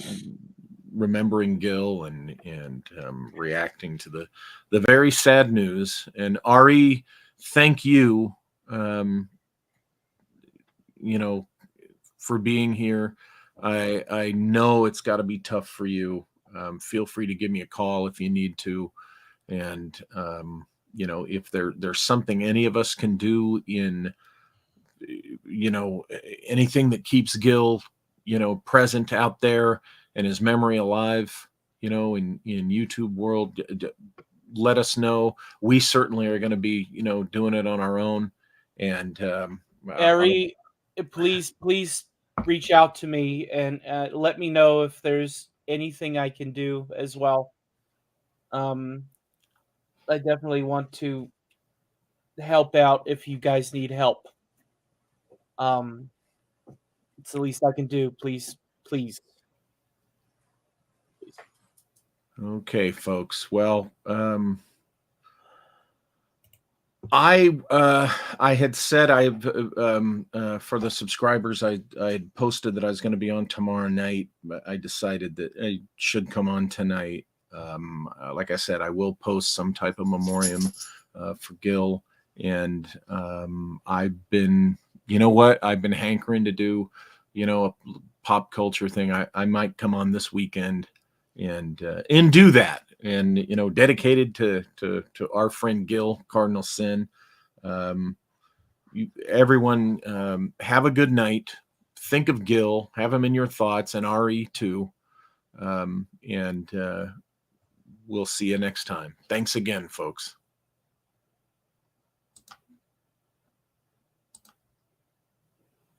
Speaker 1: remembering Gil and reacting to the very sad news. And Ari, thank you, for being here. I know it's got to be tough for you. Feel free to give me a call if you need to. And if there's something any of us can do in anything that keeps Gil present out there and his memory alive in YouTube world, let us know. We certainly are going to be doing it on our own. And
Speaker 8: Ari, please reach out to me and let me know if there's anything I can do as well. I definitely want to help out if you guys need help. It's the least I can do. Please.
Speaker 1: okay, folks. Well, I had said for the subscribers I had posted that I was going to be on tomorrow night, but I decided that I should come on tonight. Like I said, I will post some type of memoriam for Gil, and I've been hankering to do a pop culture thing. I might come on this weekend and do that, and dedicated to our friend Gil, Cardinal Sin. Everyone, have a good night. Think of Gil, have him in your thoughts, and Ari too. And we'll see you next time. Thanks again, folks.